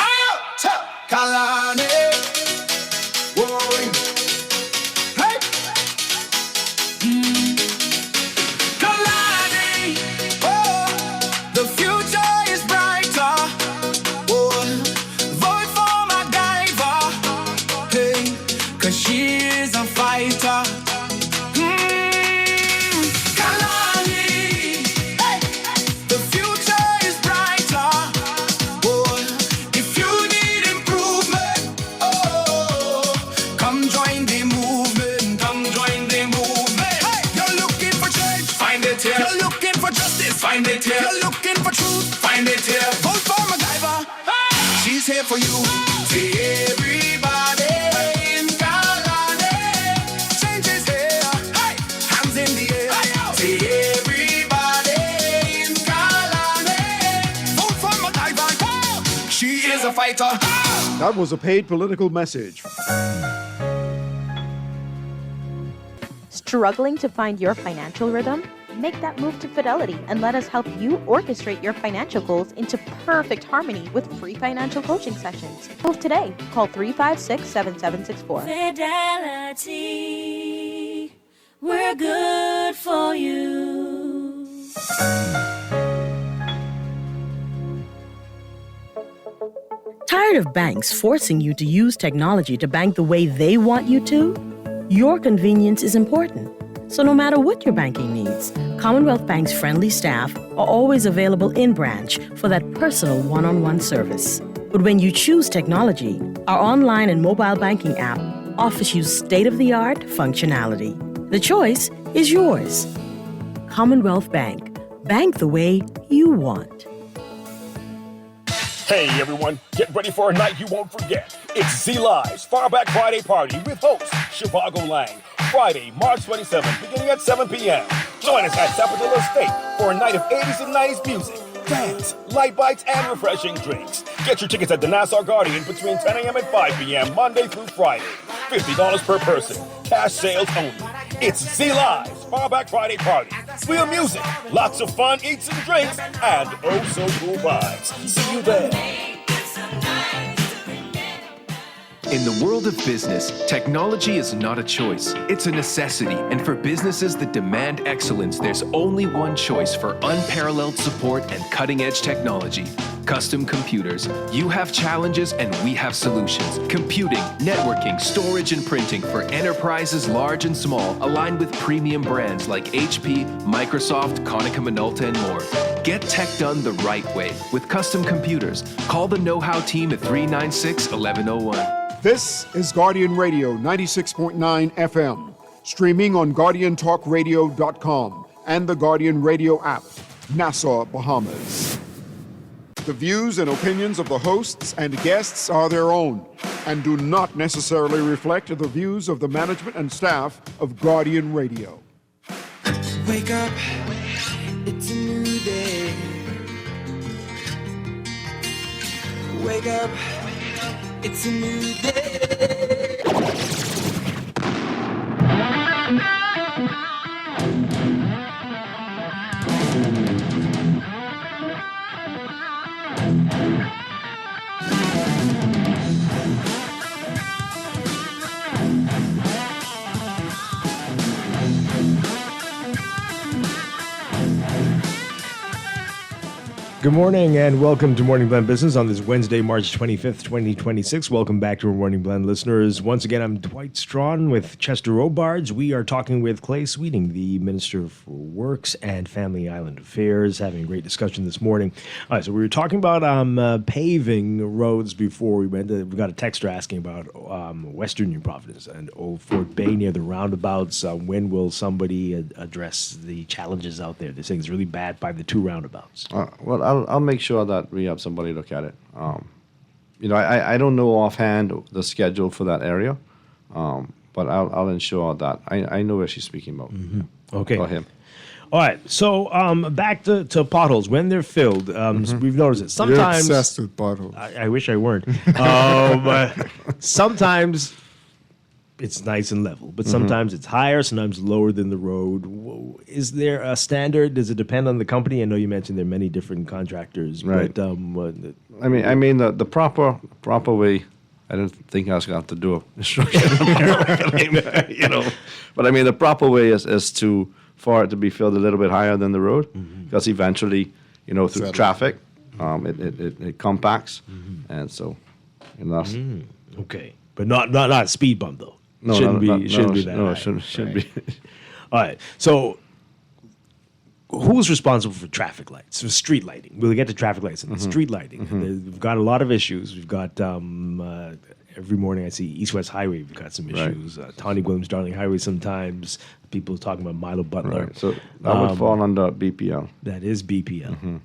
fighter. That was a paid political message. Struggling to find your financial rhythm? Make that move to Fidelity and let us help you orchestrate your financial goals into perfect harmony with free financial coaching sessions. Move today. Call 356-7764. Fidelity, we're good for you. Tired of banks forcing you to use technology to bank the way they want you to? Your convenience is important. So no matter what your banking needs, Commonwealth Bank's friendly staff are always available in branch for that personal one-on-one service. But when you choose technology, our online and mobile banking app offers you state-of-the-art functionality. The choice is yours. Commonwealth Bank. Bank the way you want. Hey everyone, get ready for a night you won't forget. It's Z-Live's Far Back Friday Party with host Chicago Lang. Friday, March 27th, beginning at 7 p.m. Join us at Zapatilla Estate for a night of 80s and 90s music, dance, light bites, and refreshing drinks. Get your tickets at the Nassau Guardian between 10 a.m. and 5 p.m. Monday through Friday. $50 per person. Cash sales only. It's Z-Live's Far Back Friday Party. Real music, lots of fun, eats and drinks, and oh so cool vibes. See you there. In the world of business, technology is not a choice, it's a necessity. And for businesses that demand excellence, there's only one choice for unparalleled support and cutting-edge technology. Custom Computers. You have challenges and we have solutions. Computing, networking, storage, and printing for enterprises large and small, aligned with premium brands like HP, Microsoft, Konica Minolta, and more. Get tech done the right way with Custom Computers. Call the know-how team at 396-1101. This is Guardian Radio 96.9 FM, streaming on GuardianTalkRadio.com and the Guardian Radio app, Nassau, Bahamas. The views and opinions of the hosts and guests are their own and do not necessarily reflect the views of the management and staff of Guardian Radio. Wake up, it's a new day. Wake up, it's a new day. Good morning and welcome to Morning Blend Business on this Wednesday, March 25th, 2026. Welcome back to our Morning Blend listeners. Once again, I'm Dwight Strachan with Chester Robards. We are talking with Clay Sweeting, the Minister for Works and Family Island Affairs, having a great discussion this morning. All right, so we were talking about paving roads before we went. We got a texter asking about Western New Providence and Old Fort Bay near the roundabouts. When will somebody address the challenges out there? They're saying it's really bad by the two roundabouts. Well, I'll make sure that we have somebody look at it. I don't know offhand the schedule for that area, but I'll ensure that I know where she's speaking about. Mm-hmm. Okay. Go ahead. All right. So back to potholes when they're filled. We've noticed it sometimes. You're obsessed with potholes. I wish I weren't. Sometimes it's nice and level, but sometimes it's higher, sometimes lower than the road. Is there a standard? Does it depend on the company? I know you mentioned there are many different contractors, Right. but I mean the proper way. I don't think I was going to have to do instruction. But I mean the proper way is for it to be filled a little bit higher than the road, because eventually, through traffic, it compacts, and so, that's okay, but not a speed bump though. No, shouldn't be that no, high. it shouldn't be. All right, so who's responsible for traffic lights, for street lighting? We'll get to traffic lights and street lighting. We've got a lot of issues. We've got every morning I see East-West Highway. We've got some issues. Tawny Williams Darling Highway. Sometimes people talking about Milo Butler. Right. So that would fall under BPL. That is BPL.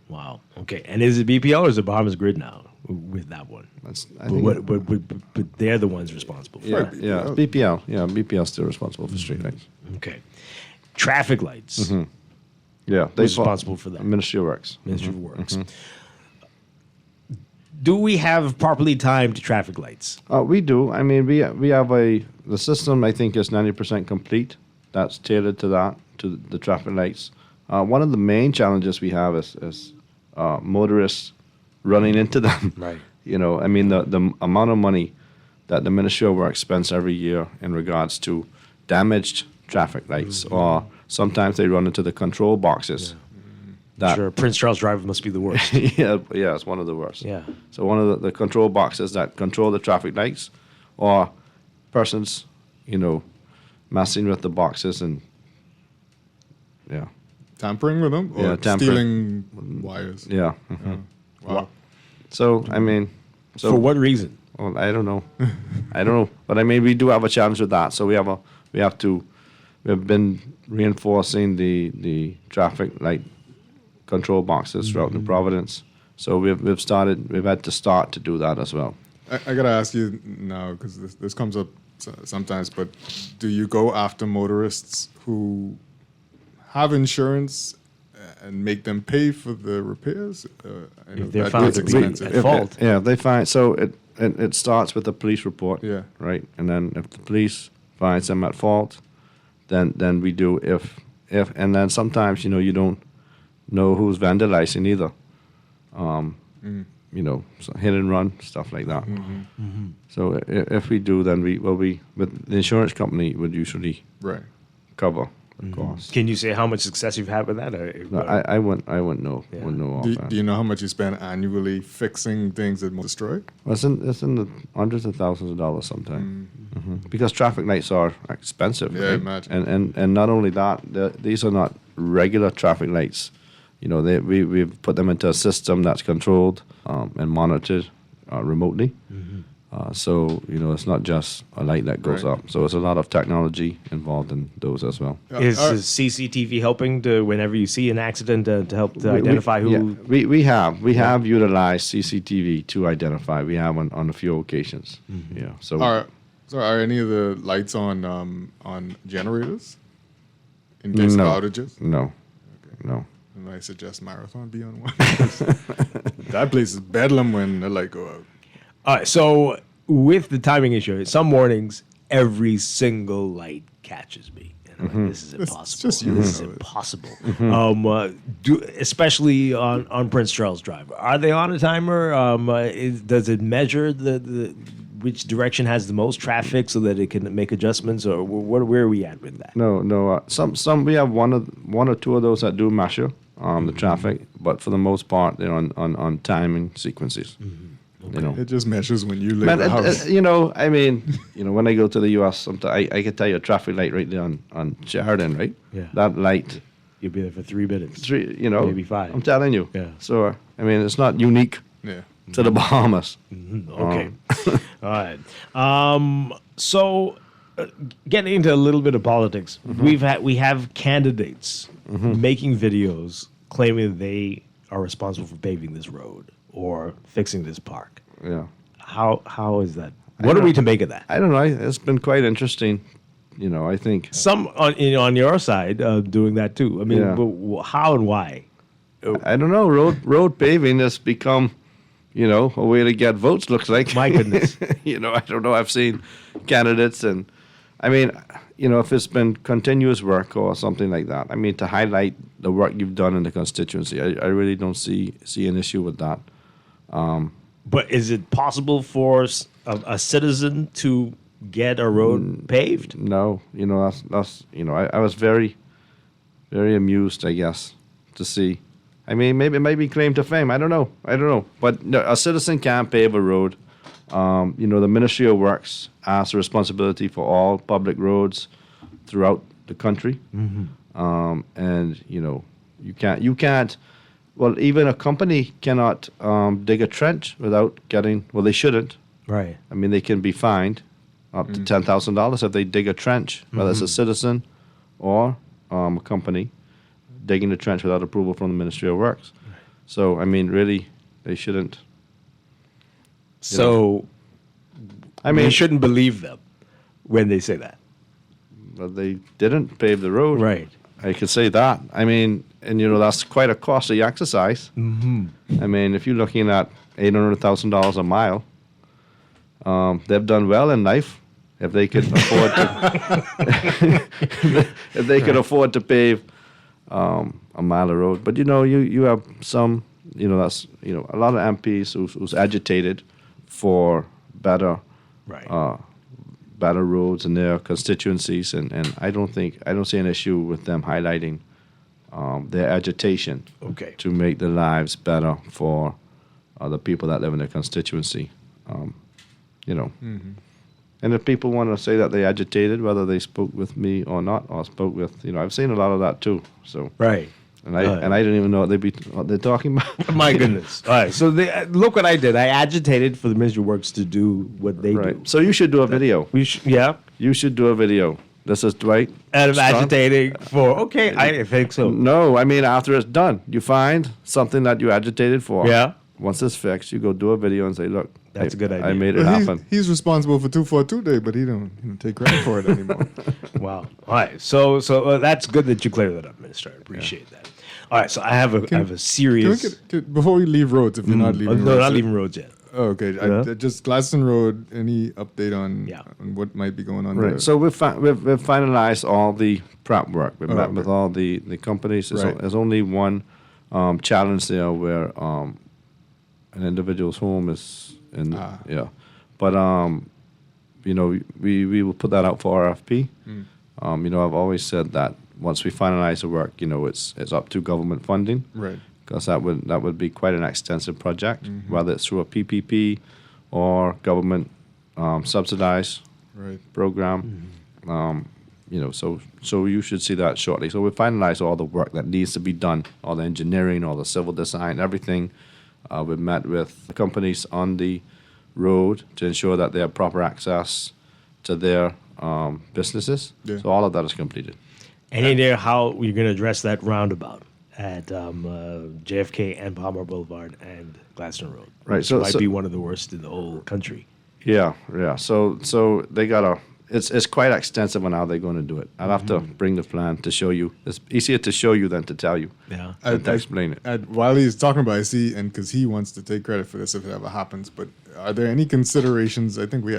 Wow. Okay. And is it BPL or is it Bahamas Grid now with that one? But they're the ones responsible for it. Yeah, BPL. Yeah, BPL is still responsible for street lights. Okay. Traffic lights. Yeah, Who's responsible for that? Ministry of Works. Ministry of Works. Do we have properly timed traffic lights? We do. I mean, we have the system. I think is 90% complete. That's tailored to the traffic lights. One of the main challenges we have is motorists running into them. Right. You know, I mean, the amount of money that the Ministry of Works spends every year in regards to damaged traffic lights, or sometimes they run into the control boxes. Sure, Prince Charles Drive must be the worst. yeah, it's one of the worst. Yeah. So one of the control boxes that control the traffic lights, or persons, you know, messing with the boxes and tampering with them, or stealing wires. Yeah. Wow. So I mean, for what reason? Well, I don't know. But I mean, we do have a challenge with that. So we have been reinforcing the traffic light control boxes throughout New Providence. So we've had to start to do that as well. I gotta ask you now, because this comes up sometimes, but do you go after motorists who have insurance and make them pay for the repairs? I know If they're that found gets to be expensive. at fault. Yeah, they find, so it starts with a police report. Yeah. Right, and then if the police finds them at fault, then we do if and then sometimes you don't know who's vandalizing either. You know, so hit and run stuff like that. So if we do, then with the insurance company would usually cover the cost. Can you say how much success you've had with that? No, I wouldn't know. Wouldn't know offhand. Do you know how much you spend annually fixing things that destroy? Well, it's in the hundreds of thousands of dollars sometimes. Because traffic lights are expensive. Yeah, right? imagine. And not only that, these are not regular traffic lights. You know, we've put them into a system that's controlled and monitored remotely. So, you know, it's not just a light that goes up. So it's a lot of technology involved in those as well. Is CCTV helping to, whenever you see an accident, to help to identify who? Yeah, we have utilized CCTV to identify. We have on a few occasions. Yeah. So are any of the lights on generators in case of outages? No. No. And I suggest Marathon be on one. That place is bedlam when the light go out. All right, so with the timing issue, some mornings every single light catches me. And I'm like, this is impossible. just you, this is impossible. Especially on Prince Charles Drive. Are they on a timer? Does it measure the which direction has the most traffic so that it can make adjustments, or where are we at with that? No. Some we have one or two of those that do measure the traffic, but for the most part they're on timing sequences. You know, it just measures when you leave the house. You know, I mean, when I go to the U.S., sometimes I can tell you a traffic light right there on Sheridan, right? Yeah. That light. You'll be there for 3 minutes. Maybe 5. I'm telling you. Yeah. So I mean, it's not unique. To the Bahamas. Okay. All right. So, getting into a little bit of politics, we have candidates making videos claiming they are responsible for paving this road or fixing this park. Yeah. How is that? What are we to make of that? I don't know. It's been quite interesting. You know, I think some on your side doing that too. I mean, but how and why? I don't know. Road paving has become, a way to get votes. Looks like. My goodness. I don't know. I've seen candidates, and I mean, if it's been continuous work or something like that. I mean, to highlight the work you've done in the constituency, I really don't see an issue with that. But is it possible for a citizen to get a road paved? No, that's I was very, very amused, I guess, to see. I mean, maybe it might be claim to fame. I don't know. But no, a citizen can't pave a road. The Ministry of Works has a responsibility for all public roads throughout the country. And you can't. Well, even a company cannot dig a trench without getting. Well, they shouldn't. Right. I mean, they can be fined up to $10,000 if they dig a trench, whether it's a citizen or a company digging a trench without approval from the Ministry of Works. So, I mean, really, they shouldn't. So, I mean, you shouldn't believe them when they say that. But they didn't pave the road. Right. I could say that. I mean, and that's quite a costly exercise. Mm-hmm. I mean, if you're looking at $800,000 a mile, they've done well in life if they could afford to if they could afford to pave a mile of road. But you have some that's a lot of MPs who's agitated for better better roads in their constituencies, and I don't see an issue with them highlighting their agitation to make their lives better for the people that live in their constituency. And if people want to say that they agitated, whether they spoke with me or not, or spoke with, I've seen a lot of that too. So right. And I didn't even know what they're talking about. My goodness. All right. So look what I did. I agitated for the Ministry of Works to do what they do. So you should do a video. Yeah. You should do a video. This is Dwight. And I'm agitating for, I think so. No, I mean, after it's done, you find something that you agitated for. Yeah. Once it's fixed, you go do a video and say, look, that's a good idea. I made it happen. He's responsible for 242 Day, but he don't take credit for it anymore. Wow. All right. So that's good that you cleared that up, Minister. I appreciate that. All right. So I have a serious. Before we leave roads, if you're not leaving roads. No, not leaving roads yet. Oh, okay. Yeah. Just Gladstone Road, any update on what might be going on there? So we've finalized all the prep work. We've met with all the companies. There's only one challenge there where an individual's home is in, but we will put that out for RFP. I've always said that once we finalize the work, it's up to government funding, right? Because that would be quite an extensive project, whether it's through a PPP or government subsidized program. So you should see that shortly. So we finalize all the work that needs to be done, all the engineering, all the civil design, everything. We've met with companies on the road to ensure that they have proper access to their businesses. Yeah. So all of that is completed. Any idea how you're going to address that roundabout at JFK and Palmer Boulevard and Gladstone Road? Right. Which might be one of the worst in the whole country. Yeah. So they got it's quite extensive on how they're going to do it. I'll have to bring the plan to show you. It's easier to show you than to tell you. Yeah. To explain it. While he's talking about it, and because he wants to take credit for this if it ever happens, but are there any considerations? I think we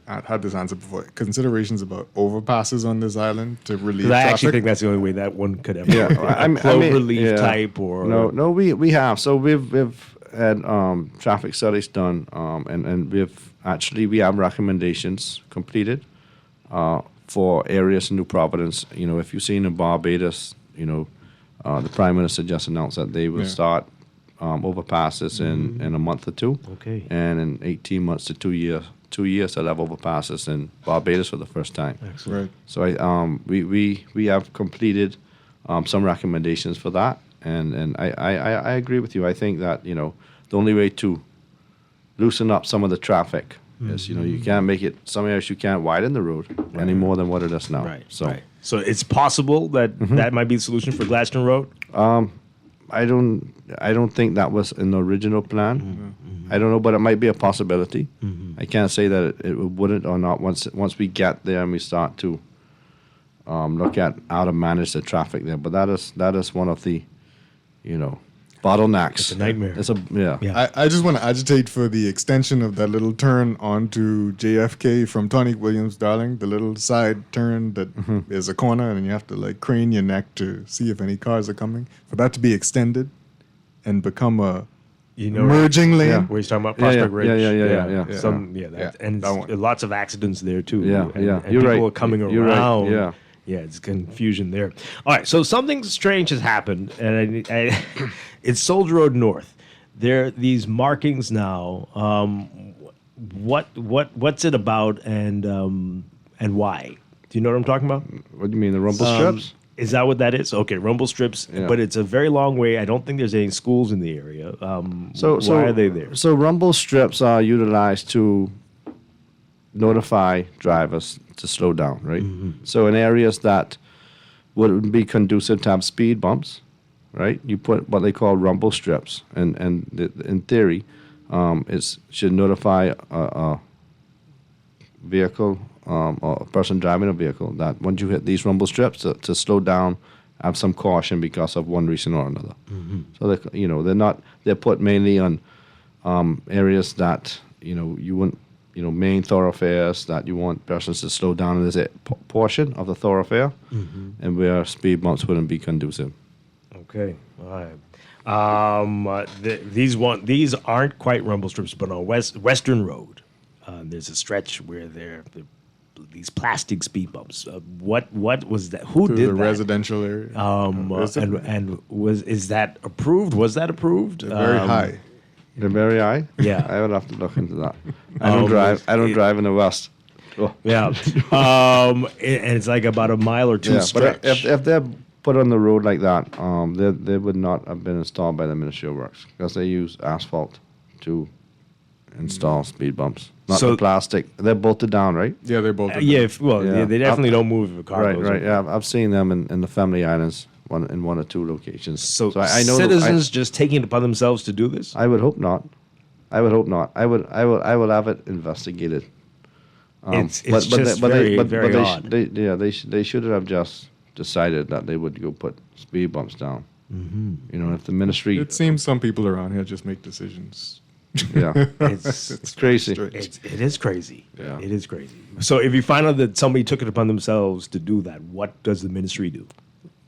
had this answer before. Considerations about overpasses on this island to relieve traffic? I actually think that's the only way that one could ever. Cloverleaf type or no. We have. So we've had traffic studies done, and we have recommendations completed for areas in New Providence. If you've seen in Barbados, the Prime Minister just announced that they will start overpasses in a month or two. Okay. And in 18 months to 2 years. 2 years they'll have overpasses in Barbados for the first time. Excellent. Right. So we have completed some recommendations for that, and I agree with you. I think that the only way to loosen up some of the traffic is you can't make it some areas you can't widen the road any more than what it is now. Right. So So it's possible that that might be the solution for Gladstone Road. I don't think that was an original plan. I don't know, but it might be a possibility. I can't say that it wouldn't or not once we get there and we start to look at how to manage the traffic there. But that is one of the bottlenecks. It's a nightmare. I just want to agitate for the extension of that little turn onto JFK from Tonic Williams, Darling. The little side turn that there's a corner and you have to crane your neck to see if any cars are coming. For that to be extended and become a merging lane. Where he's talking about Prospect Ridge. Yeah. And that one. lots of accidents there too. And You're people right. are coming You're around. right. Yeah, it's confusion there. All right, so something strange has happened, and it's Soldier Road North. There are these markings now. What's it about, and why? Do you know what I'm talking about? What do you mean, the rumble strips? Is that what that is? Okay, rumble strips, but it's a very long way. I don't think there's any schools in the area. So why are they there? So rumble strips are utilized to notify drivers to slow down, right? So in areas that wouldn't be conducive to have speed bumps, right? You put what they call rumble strips, and in theory, it should notify a vehicle or a person driving a vehicle that once you hit these rumble strips to slow down have some caution because of one reason or another. So they're put mainly on areas that you wouldn't, main thoroughfares that you want persons to slow down in this portion of the thoroughfare, and where speed bumps wouldn't be conducive. Okay, all right. These aren't quite rumble strips, but on Western Road, there's a stretch where they're these plastic speed bumps. What was that? Who Through did the that? residential area. Is that approved? Was that approved? They're very high. They're very high. Yeah, I would have to look into that. I don't drive. I don't drive in the West. Oh. Yeah, and it's like about a mile or two stretch. But if they're put on the road like that, they would not have been installed by the Ministry of Works because they use asphalt to install speed bumps, not the plastic. They're bolted down, right? Yeah, they're bolted down. Yeah, they definitely don't move if a car goes Right. over. Yeah, I've seen them in the Family Islands, in one or two locations. So I know citizens just taking it upon themselves to do this? I would hope not. I will have it investigated. It's just very odd. They should have just decided that they would go put speed bumps down. If the ministry. It seems some people around here just make decisions. Yeah, it's crazy. It is crazy. Yeah. It is crazy. So if you find out that somebody took it upon themselves to do that, what does the ministry do?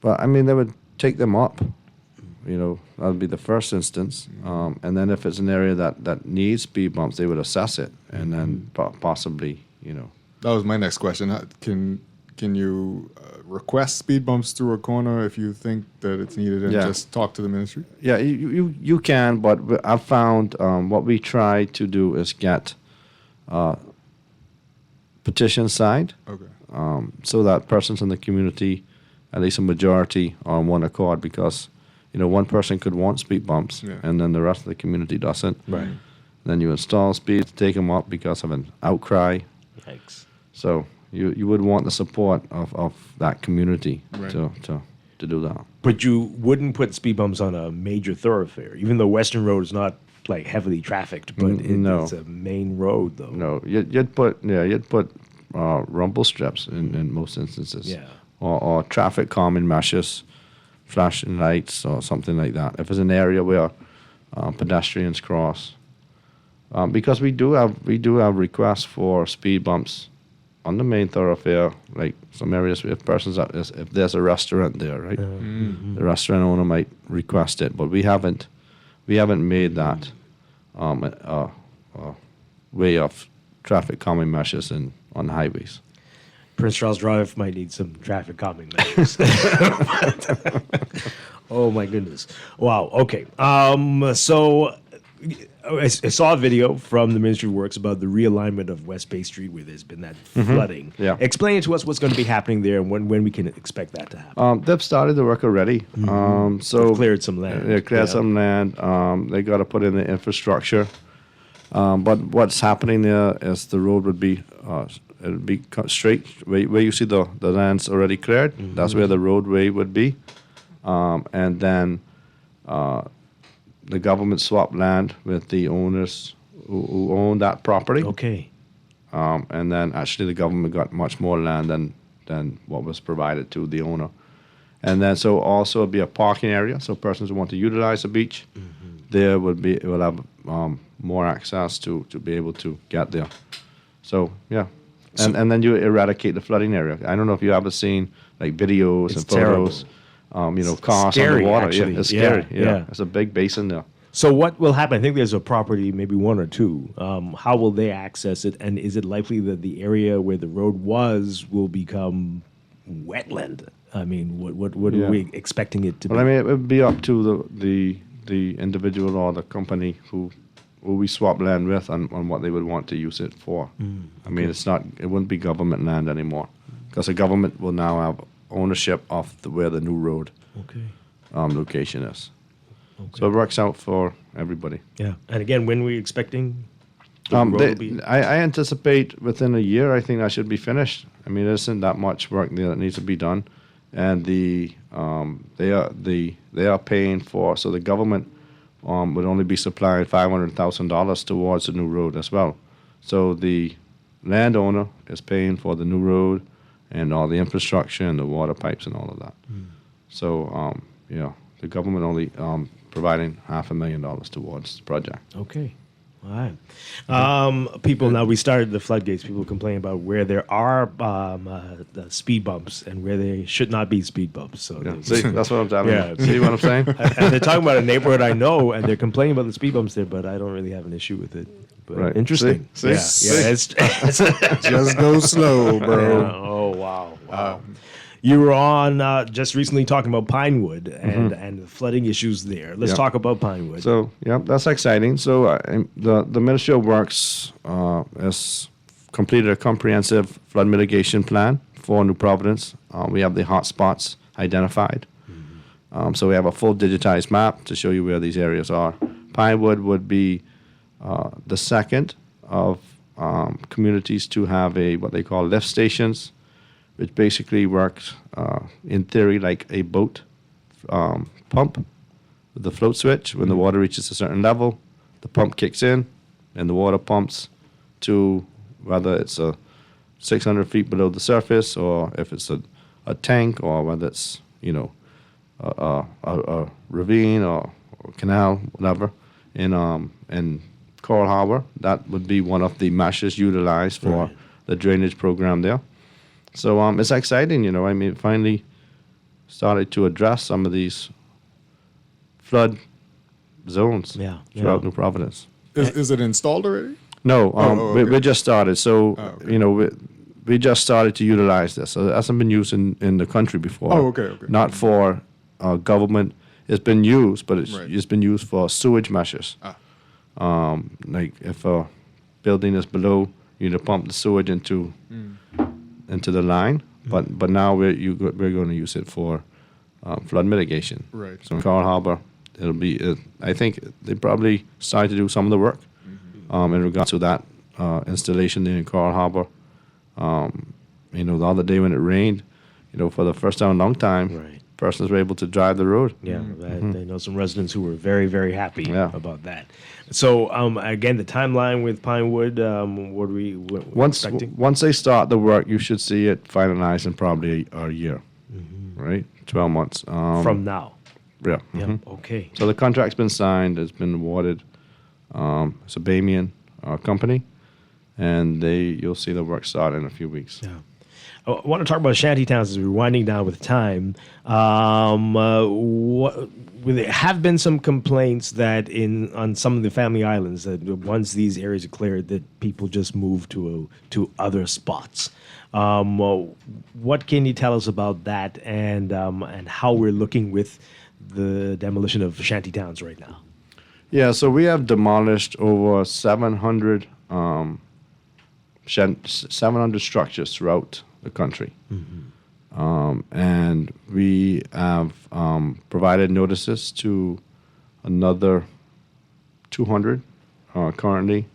Well, they would take them up. That would be the first instance. And then if it's an area that needs speed bumps, they would assess it and then possibly, That was my next question. Can you request speed bumps through a corner if you think that it's needed and just talk to the ministry? Yeah, you can, but I've found what we try to do is get petitions signed. Okay. So that persons in the community, at least a majority, are on one accord because, one person could want speed bumps and then the rest of the community doesn't. Right. Then you install speed, take them up because of an outcry. Yikes. So you would want the support of that community Right. to do that. But you wouldn't put speed bumps on a major thoroughfare, even though Western Road is not like heavily trafficked, but No. it's a main road though. No, you'd put rumble strips in most instances. Yeah. Or traffic calming meshes, flashing lights, or something like that. If it's an area where pedestrians cross, because we do have requests for speed bumps on the main thoroughfare, like some areas if if there's a restaurant there, right? The restaurant owner might request it, but we haven't made that a way of traffic calming meshes on highways. Prince Charles Drive might need some traffic calming measures. Oh my goodness! Wow. Okay. So I saw a video from the Ministry of Works about the realignment of West Bay Street, where there's been that flooding. Yeah. Explain to us what's going to be happening there and when we can expect that to happen. They've started the work already. So They've cleared some land. They cleared some land. They got to put in the infrastructure. But what's happening there is the road would be it'll be cut straight where you see the land's already cleared. That's where the roadway would be, and then the government swapped land with the owners who own that property. Okay. And then actually the government got much more land than what was provided to the owner. And then so also it'll be a parking area, so persons who want to utilize the beach, there will have more access to be able to get there. So yeah. And then you eradicate the flooding area. I don't know if you ever seen like videos and photos. Cars scary, underwater. actually. Yeah, it's scary. Yeah. Yeah, it's a big basin there. So what will happen? I think there's a property, maybe one or two. How will they access it? And is it likely that the area where the road was will become wetland? I mean, what are we expecting it to be? Well, I mean, it would be up to the individual or the company who we swap land with on what they would want to use it for. I mean, it wouldn't be government land anymore because the government will now have ownership of where the new road location is. Okay. So it works out for everybody. Yeah. And again, when are we expecting the road to be? I anticipate within a year, I think that should be finished. I mean, there isn't that much work there that needs to be done. And they are paying for, so the government would only be supplying $500,000 towards the new road as well. So the landowner is paying for the new road and all the infrastructure and the water pipes and all of that. So, the government only providing $500,000 towards the project. Okay. All right. People, now we started the floodgates. People complain about where there are the speed bumps and where there should not be speed bumps. So See, that's what I'm telling you. See what I'm saying? And they're talking about a neighborhood I know, and they're complaining about the speed bumps there, but I don't really have an issue with it. But Right. interesting. See? Yeah. See? Yeah. It's Just go slow, bro. Yeah. Oh, wow. Wow. You were on just recently talking about Pinewood and the flooding issues there. Let's Yeah. talk about Pinewood. So, yeah, that's exciting. So, the Ministry of Works has completed a comprehensive flood mitigation plan for New Providence. We have the hot spots identified. So, we have a full digitized map to show you where these areas are. Pinewood would be the second of communities to have what they call lift stations, which basically works in theory like a boat pump with the float switch. When the water reaches a certain level, the pump kicks in and the water pumps to whether it's 600 feet below the surface or if it's a tank or whether it's, a ravine or canal, whatever. In Coral Harbor, that would be one of the meshes utilized for the drainage program there. So it's exciting, finally started to address some of these flood zones throughout New Providence. Is it installed already? No, okay. we just started. So, we just started to utilize this. So it hasn't been used in the country before. Oh, okay. Not for government. It's been used, but it's been used for sewage meshes. Like if a building is below, you need to pump the sewage into the line. But now we're going to use it for flood mitigation. Right. So in Coral Harbor, it'll be. I think they probably started to do some of the work in regards to that installation there in Coral Harbor. The other day when it rained, for the first time in a long time, persons were able to drive the road. Yeah, I know some residents who were very, very happy about that. So, again, the timeline with Pinewood, what are we expecting? Once they start the work, you should see it finalized in probably a year, right? 12 months. From now? Yeah. Yeah, okay. So the contract's been signed, it's been awarded. It's a Bahamian company, and you'll see the work start in a few weeks. Yeah. I want to talk about shanty towns as we're winding down with time. There have been some complaints that on some of the family islands that once these areas are cleared, that people just move to other spots. What can you tell us about that and how we're looking with the demolition of shanty towns right now? Yeah, so we have demolished over 700 structures throughout the country. And we have provided notices to another 200 currently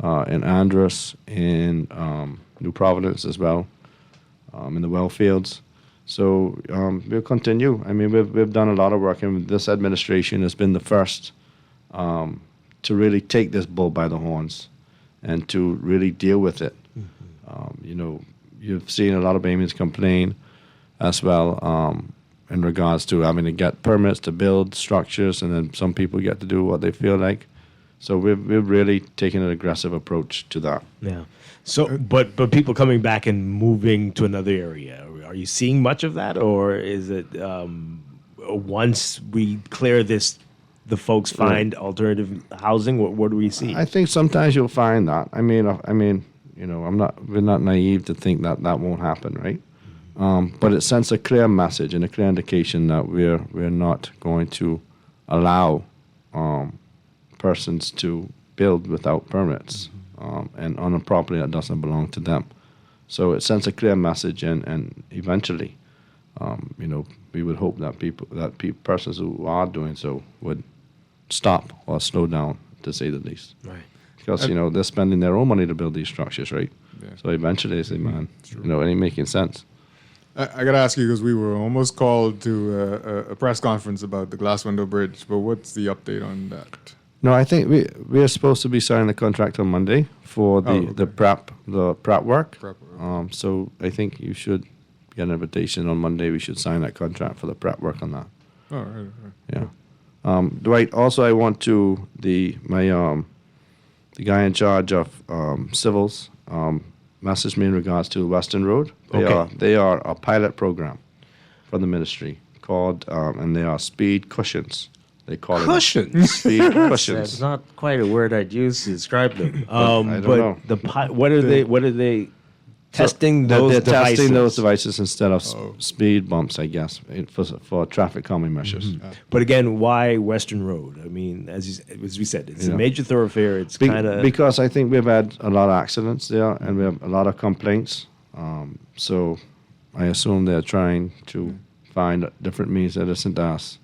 in Andros, in New Providence as well, in the well fields. So we'll continue. I mean, we've done a lot of work, and this administration has been the first to really take this bull by the horns and to really deal with it. You've seen a lot of Bahamians complain as well in regards to having to get permits to build structures, and then some people get to do what they feel like. So we've really taken an aggressive approach to that. Yeah. So, but people coming back and moving to another area, are you seeing much of that, or is it once we clear this, the folks find alternative housing? What do we see? I think sometimes you'll find that. I mean, we're not naive to think that won't happen, right? But it sends a clear message and a clear indication that we're not going to allow persons to build without permits and on a property that doesn't belong to them. So it sends a clear message, and eventually, we would hope that persons who are doing so would stop or slow down, to say the least. Right. Because they're spending their own money to build these structures, right? Yeah. So eventually they say, man, it ain't making sense. I got to ask you, because we were almost called to a press conference about the Glass Window Bridge, but what's the update on that? No, I think we are supposed to be signing the contract on Monday for the prep work. So I think you should get an invitation on Monday. We should sign that contract for the prep work on that. Oh, right. Yeah. Dwight, also I want to, the guy in charge of civils messaged me in regards to Western Road. They are a pilot program from the ministry called, and they are speed cushions. They call Cushions? it speed cushions. That's not quite a word I'd use to describe them. I don't know. What are they testing those they're devices? testing those devices instead of speed bumps, I guess, for traffic calming measures. But again, why Western Road? I mean, as we said, it's a major thoroughfare. It's kind of because I think we've had a lot of accidents there, and we have a lot of complaints. So I assume they're trying to find different means that isn't us.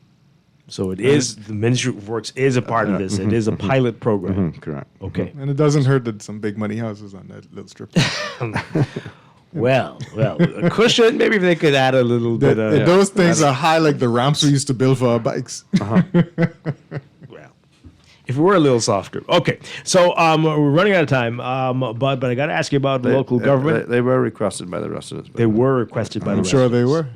So it is, the Ministry of Works is a part of this. It is a pilot program. Correct. Okay. And it doesn't hurt that some big money houses on that little strip. Well, a cushion, maybe if they could add a little bit of... Those things are high like the ramps we used to build for our bikes. Well, if we were a little softer. Okay, so we're running out of time, but I got to ask you about the local government. They were requested by the residents. They were requested by the residents. I'm sure they were.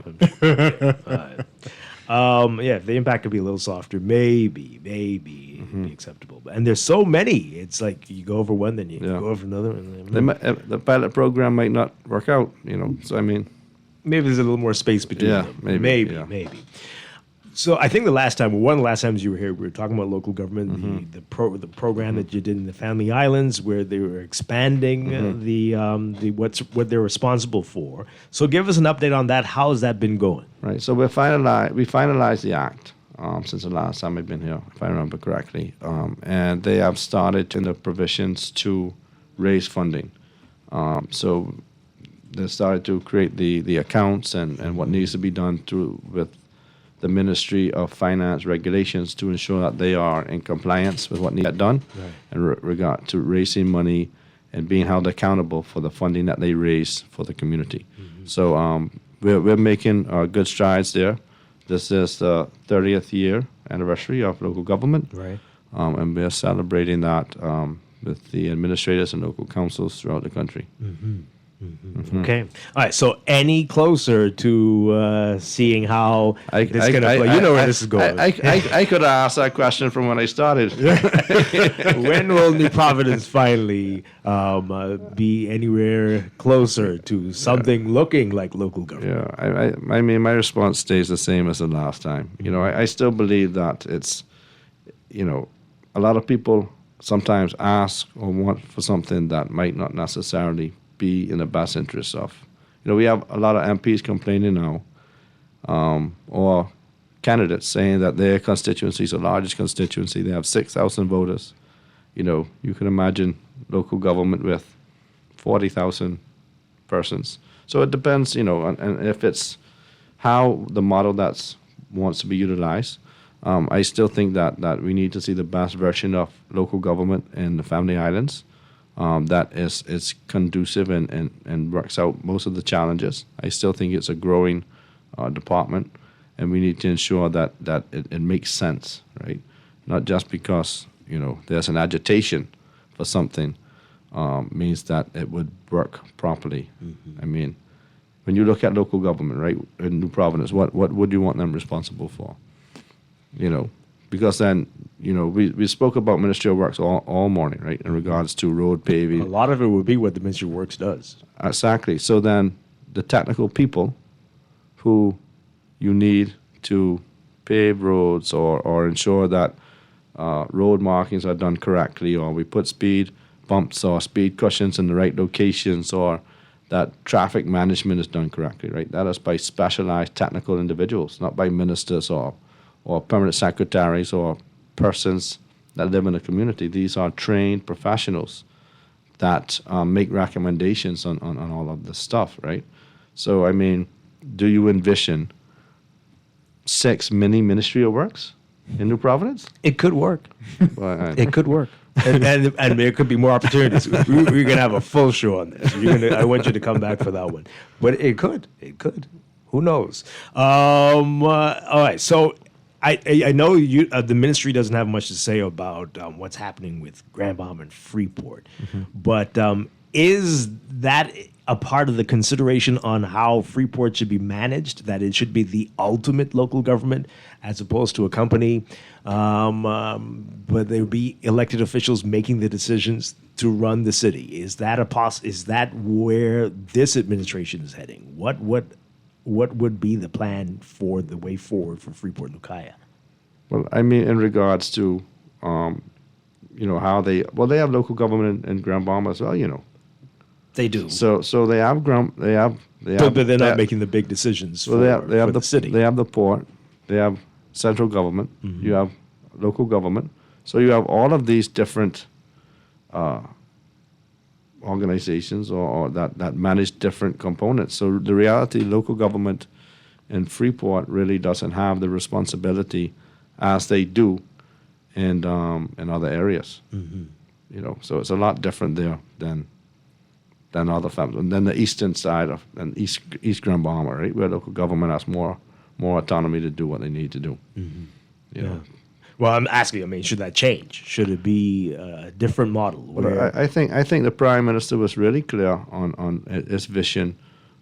Yeah, if the impact could be a little softer, maybe it'd be acceptable. And there's so many. It's like you go over one, then you go over another. And then, the pilot program might not work out, So, I mean... Maybe there's a little more space between them. Maybe. So I think one of the last times you were here, we were talking about local government, the program that you did in the Family Islands, where they were expanding what they're responsible for. So give us an update on that. How has that been going? Right. So we finalized the act since the last time I've been here, if I remember correctly, and they have started in the provisions to raise funding. So they started to create the accounts and what needs to be done with the Ministry of Finance regulations to ensure that they are in compliance with what needs to get done in regard to raising money and being held accountable for the funding that they raise for the community. So we're making good strides there. This is the 30th year anniversary of local government, and we're celebrating that with the administrators and local councils throughout the country. Okay. All right. So any closer to seeing how this is going to play? You know where this is going. I could have asked that question from when I started. When will New Providence finally be anywhere closer to something looking like local government? Yeah. I mean, my response stays the same as the last time. I still believe that it's, a lot of people sometimes ask or want for something that might not necessarily be in the best interest of. We have a lot of MPs complaining now, or candidates saying that their constituency is the largest constituency. They have 6,000 voters. You can imagine local government with 40,000 persons. So it depends, and if it's how the model that wants to be utilized. I still think that we need to see the best version of local government in the Family Islands. That is conducive and works out most of the challenges. I still think it's a growing department, and we need to ensure that it makes sense, right? Not just because there's an agitation for something means that it would work properly. I mean, when you look at local government, right, in New Providence, what would you want them responsible for? Because then, we spoke about Ministry of Works all morning, right, in regards to road paving. A lot of it would be what the Ministry of Works does. Exactly. So then the technical people who you need to pave roads or ensure that road markings are done correctly, or we put speed bumps or speed cushions in the right locations, or that traffic management is done correctly, right? That is by specialized technical individuals, not by ministers or permanent secretaries or persons that live in the community. These are trained professionals that make recommendations on all of this stuff, right? So, I mean, do you envision 6 mini Ministry of Works in New Providence? It could work. It could work. And there could be more opportunities. We're going to have a full show on this. I want you to come back for that one. But it could. Who knows? All right. So I know the ministry doesn't have much to say about what's happening with Grand Bahama and Freeport. But Is that a part of the consideration on how Freeport should be managed, that it should be the ultimate local government as opposed to a company, but there would be elected officials making the decisions to run the city? Is that is that where this administration is heading? What would be the plan for the way forward for Freeport Lucaya? Well, I mean, in regards to, how they have local government in Grand Bahama as well, They do. So they have but they're not making the big decisions for the city. They have the port. They have central government. Mm-hmm. You have local government. So you have all of these different organizations or that manage different components. So the reality, local government in Freeport really doesn't have the responsibility as they do in other areas. Mm-hmm. So it's a lot different there than other families. And then the eastern side of East Grand Bahama, right, where local government has more autonomy to do what they need to do. Mm-hmm. You know. Well, I'm asking. I mean, should that change? Should it be a different model? Well, I think the Prime Minister was really clear on his vision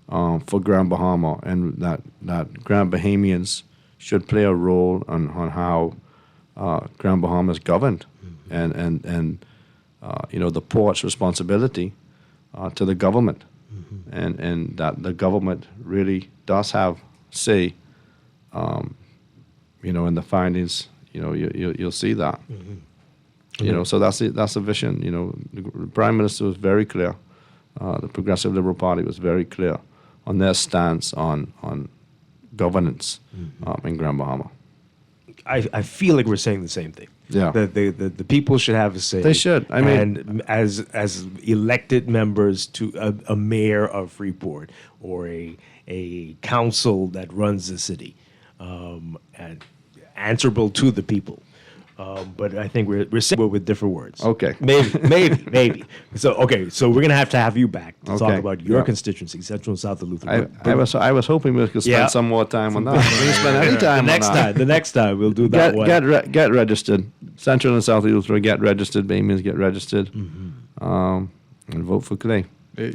for Grand Bahama, and that Grand Bahamians should play a role on how Grand Bahama is governed, and the port's responsibility to the government, and that the government really does have say, in the findings. You'll see that. So that's the vision. The Prime Minister was very clear. The Progressive Liberal Party was very clear on their stance on governance in Grand Bahama. I feel like we're saying the same thing. Yeah. That the people should have a say. They should. I mean, and as elected members to a mayor of Freeport or a council that runs the city, and answerable to the people. But I think we're saying it with different words. Okay. Maybe. So we're gonna have to have you back to talk about your Yeah. constituency, Central and South of Luther. I was hoping we could spend some more time on that. We can spend any time The next time we'll do that one. Get registered. Central and South of Luther, get registered. Bahamians, get registered. And vote for Clay. Hey.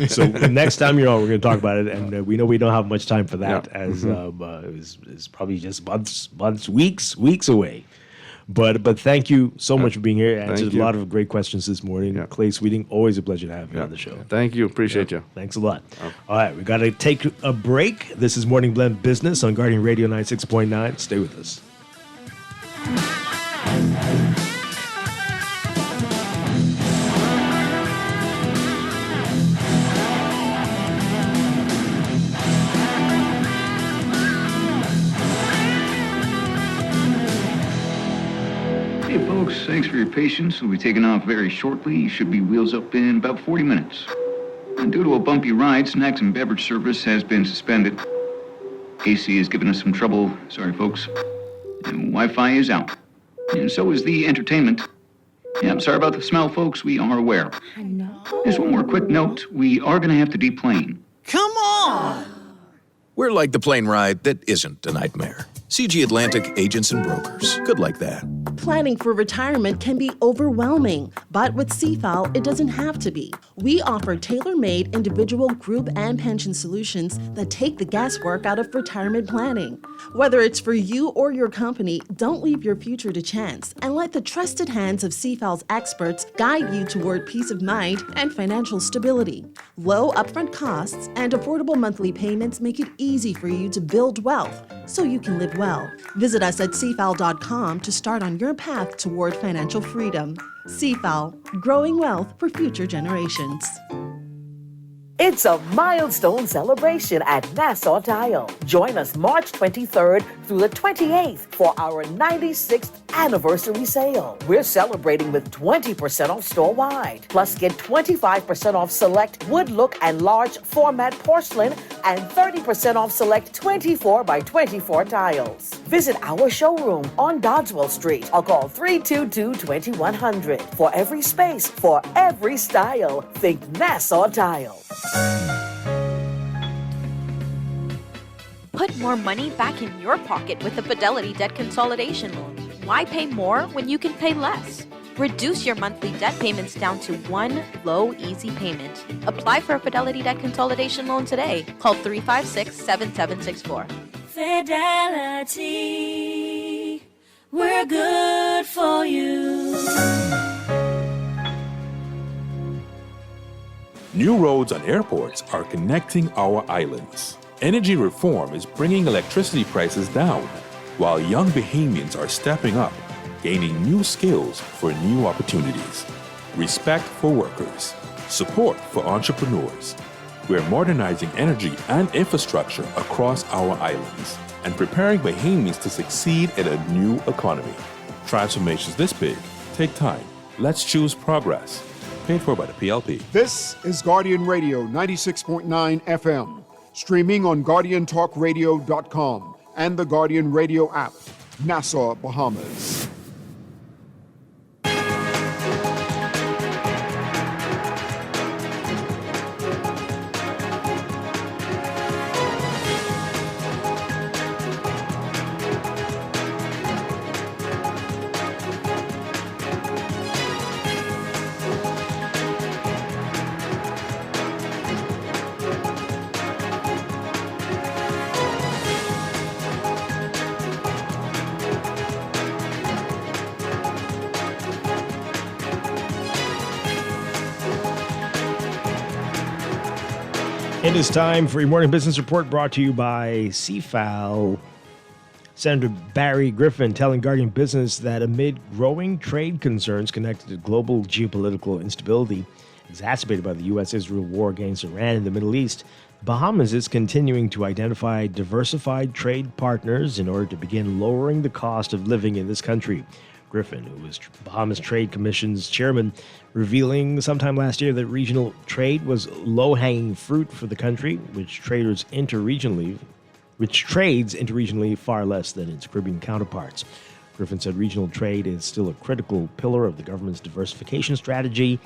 So next time you're on, we're going to talk about it, and we know we don't have much time for that, as it's probably just months, weeks away. But thank you so much for being here. Answered a lot of great questions this morning. Yeah. Clay Sweeting, always a pleasure to have you on the show. Thank you. Appreciate you. Thanks a lot. All right, we got to take a break. This is Morning Blend Business on Guardian Radio 96.9. Stay with us. Hey folks, thanks for your patience. We'll be taking off very shortly. You should be wheels up in about 40 minutes. And due to a bumpy ride, snacks and beverage service has been suspended. AC has given us some trouble. Sorry folks. And Wi-Fi is out. And so is the entertainment. Yeah, I'm sorry about the smell, folks. We are aware. I know. Just one more quick note. We are going to have to deplane. Come on! We're like the plane ride that isn't a nightmare. CG Atlantic Agents and Brokers. Good like that. Planning for retirement can be overwhelming, but with CFAL, it doesn't have to be. We offer tailor-made individual, group, and pension solutions that take the guesswork out of retirement planning. Whether it's for you or your company, don't leave your future to chance and let the trusted hands of CFAL's experts guide you toward peace of mind and financial stability. Low upfront costs and affordable monthly payments make it easy for you to build wealth so you can live well. Visit us at cfal.com to start on your path toward financial freedom. CFAL, growing wealth for future generations. It's a milestone celebration at Nassau Tile. Join us March 23rd through the 28th for our 96th anniversary sale. We're celebrating with 20% off store-wide. Plus, get 25% off select wood look and large format porcelain and 30% off select 24 by 24 tiles. Visit our showroom on Dodgewell Street or call 322-2100. For every space, for every style, think Nassau Tile. Put more money back in your pocket with the Fidelity Debt Consolidation Loan. Why pay more when you can pay less? Reduce your monthly debt payments down to one low, easy payment. Apply for a Fidelity Debt Consolidation loan today. Call 356-7764. Fidelity, we're good for you. New roads and airports are connecting our islands. Energy reform is bringing electricity prices down, while young Bahamians are stepping up, gaining new skills for new opportunities. Respect for workers. Support for entrepreneurs. We're modernizing energy and infrastructure across our islands and preparing Bahamians to succeed in a new economy. Transformations this big take time. Let's choose progress. Paid for by the PLP. This is Guardian Radio 96.9 FM, streaming on GuardianTalkRadio.com and the Guardian Radio app, Nassau, Bahamas. It is time for your morning business report brought to you by CFAL. Senator Barry Griffin telling Guardian Business that amid growing trade concerns connected to global geopolitical instability exacerbated by the U.S.-Israel war against Iran in the Middle East, Bahamas is continuing to identify diversified trade partners in order to begin lowering the cost of living in this country. Griffin, who was Bahamas Trade Commission's chairman, revealing sometime last year that regional trade was low-hanging fruit for the country, which trades interregionally far less than its Caribbean counterparts. Griffin said regional trade is still a critical pillar of the government's diversification strategy,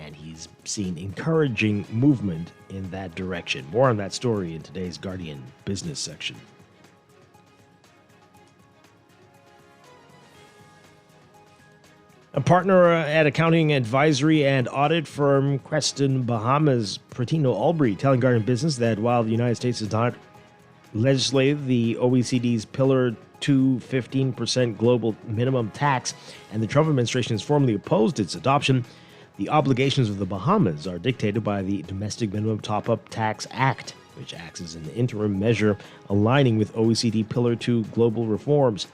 and he's seen encouraging movement in that direction. More on that story in today's Guardian Business section. A partner at accounting advisory and audit firm Creston Bahamas, Pratino Albury, telling Guardian Business that while the United States has not legislated the OECD's Pillar 2 15% global minimum tax, and the Trump administration has formally opposed its adoption, the obligations of the Bahamas are dictated by the Domestic Minimum Top-Up Tax Act, which acts as an interim measure aligning with OECD Pillar 2 global reforms.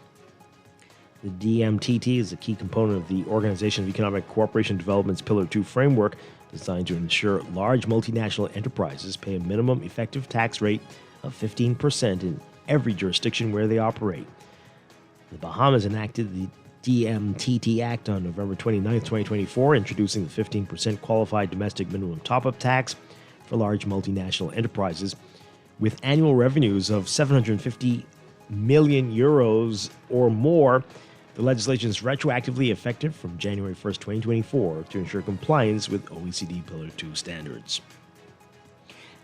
The DMTT is a key component of the Organization of Economic Cooperation and Development's Pillar 2 framework, designed to ensure large multinational enterprises pay a minimum effective tax rate of 15% in every jurisdiction where they operate. The Bahamas enacted the DMTT Act on November 29, 2024, introducing the 15% qualified domestic minimum top-up tax for large multinational enterprises with annual revenues of 750 million euros or more. The legislation is retroactively effective from January 1st, 2024 to ensure compliance with OECD Pillar 2 standards.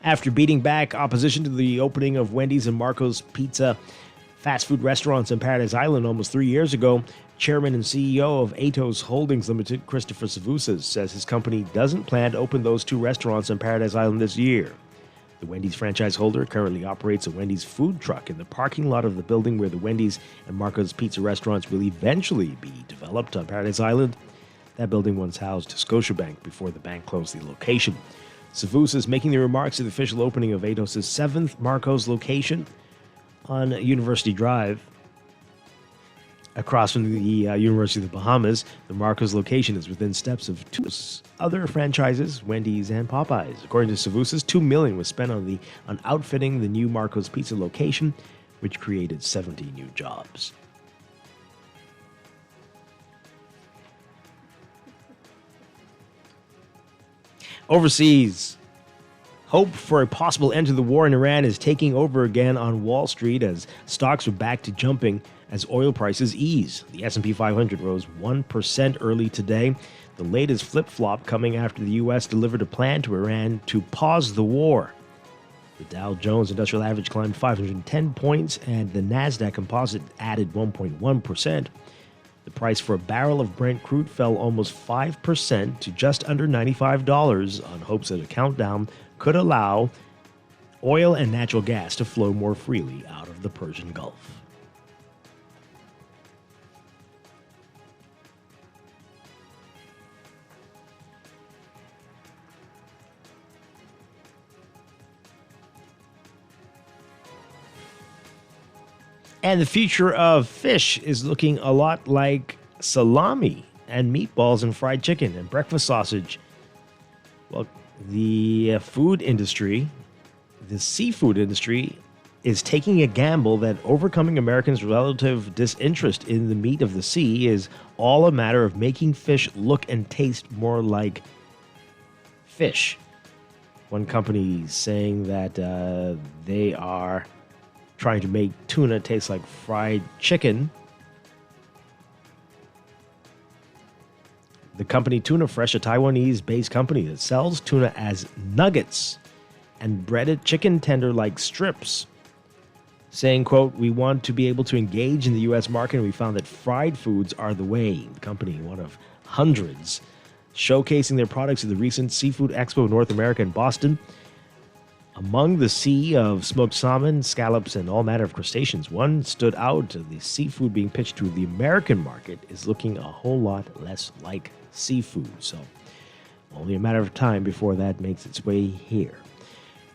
After beating back opposition to the opening of Wendy's and Marco's Pizza fast food restaurants on Paradise Island almost 3 years ago, Chairman and CEO of Atos Holdings Limited, Christopher Savusas, says his company doesn't plan to open those two restaurants on Paradise Island this year. The Wendy's franchise holder currently operates a Wendy's food truck in the parking lot of the building where the Wendy's and Marco's Pizza restaurants will eventually be developed on Paradise Island. That building once housed Scotiabank before the bank closed the location. Savus is making the remarks at the official opening of Atos' 7th Marco's location on University Drive. Across from the University of the Bahamas, the Marco's location is within steps of two other franchises, Wendy's and Popeyes. According to Savusas, $2 million was spent on outfitting the new Marco's Pizza location, which created 70 new jobs. Overseas, hope for a possible end to the war in Iran is taking over again on Wall Street as stocks are back to jumping as oil prices ease. The S&P 500 rose 1% early today, the latest flip-flop coming after the U.S. delivered a plan to Iran to pause the war. The Dow Jones Industrial Average climbed 510 points, and the NASDAQ Composite added 1.1%. The price for a barrel of Brent crude fell almost 5% to just under $95 on hopes that a countdown could allow oil and natural gas to flow more freely out of the Persian Gulf. And the future of fish is looking a lot like salami and meatballs and fried chicken and breakfast sausage. Well, the food industry, the seafood industry, is taking a gamble that overcoming Americans' relative disinterest in the meat of the sea is all a matter of making fish look and taste more like fish. One company saying that they are trying to make tuna taste like fried chicken. The company Tuna Fresh, a Taiwanese-based company that sells tuna as nuggets and breaded chicken tender-like strips, saying, quote, "We want to be able to engage in the U.S. market, and we found that fried foods are the way." The company, one of hundreds, showcasing their products at the recent Seafood Expo of North America in Boston. Among the sea of smoked salmon, scallops, and all manner of crustaceans, one stood out. The seafood being pitched to the American market is looking a whole lot less like seafood. So only a matter of time before that makes its way here.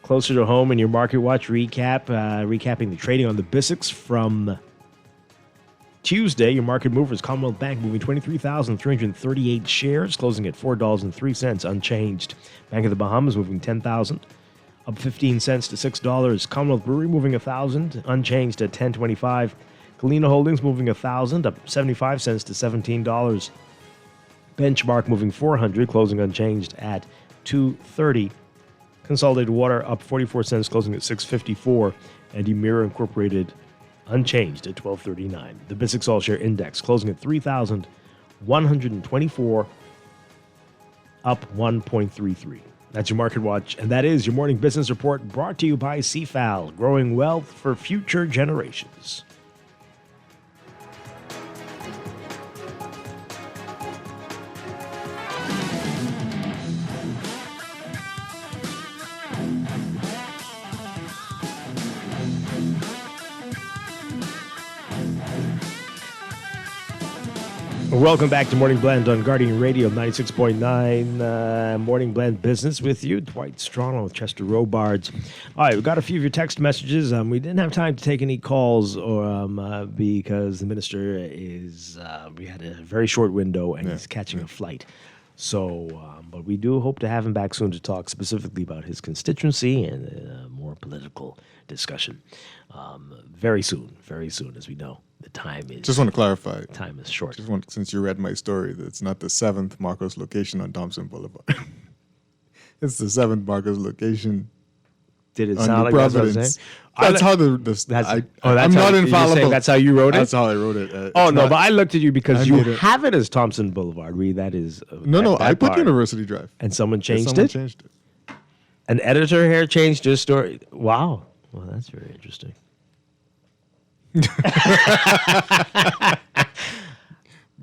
Closer to home in your Market Watch recapping the trading on the BISX from Tuesday. Your market movers, Commonwealth Bank moving 23,338 shares, closing at $4.03, unchanged. Bank of the Bahamas moving 10,000. Up 15 cents to $6. Commonwealth Brewery moving 1,000, unchanged at $10.25. Galena Holdings moving 1,000, up 75 cents to $17. Benchmark moving 400, closing unchanged at $2.30. Consolidated Water up 44 cents, closing at $6.54. And Emira Incorporated unchanged at $12.39. The BISX All Share Index closing at 3,124, up 1.33. That's your Market Watch, and that is your morning business report brought to you by CFAL, growing wealth for future generations. Welcome back to Morning Blend on Guardian Radio 96.9. Morning Blend Business with you. Dwight Strachan with Chester Robards. All right, we got a few of your text messages. We didn't have time to take any calls because the minister is, we had a very short window and he's catching a flight. So, but we do hope to have him back soon to talk specifically about his constituency and more political discussion. Very soon, as we know. The time is... Just want to clarify. Time is short. Since you read my story, that it's not the 7th Marcos location on Thompson Boulevard. It's the 7th Marcos location. Did it sound like that's what I was saying? That's how I'm not infallible. That's how you wrote it? That's how I wrote it. But I looked at you because you have it as Thompson Boulevard. That is... I put University Drive. And someone changed it? An editor here changed your story? Wow. Well, that's very interesting.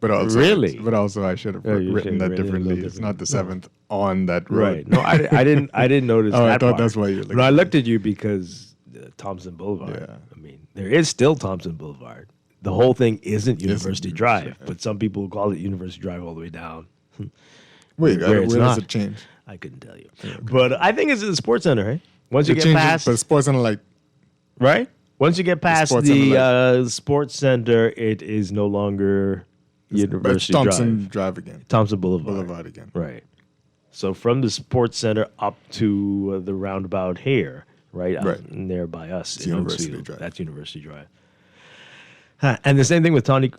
But also, really? But also, I should have written that differently. It's not the 7th on that road. Right. No, I didn't notice that. I thought that's why you're looking. No, I looked at you because Thompson Boulevard. Yeah. I mean, there is still Thompson Boulevard. The whole thing isn't University Drive, but some people call it University Drive all the way down. Wait, where does it change? I couldn't tell you. Okay. But I think it's at the Sports Center, right? Once you get past... But Sports Center, right? Once you get past the Sports Center, it is no longer University Drive. Thompson Drive again. Thompson Boulevard again. Right. So from the Sports Center up to the roundabout here, right? There by us. University Drive. That's University Drive. And the same thing with Tawny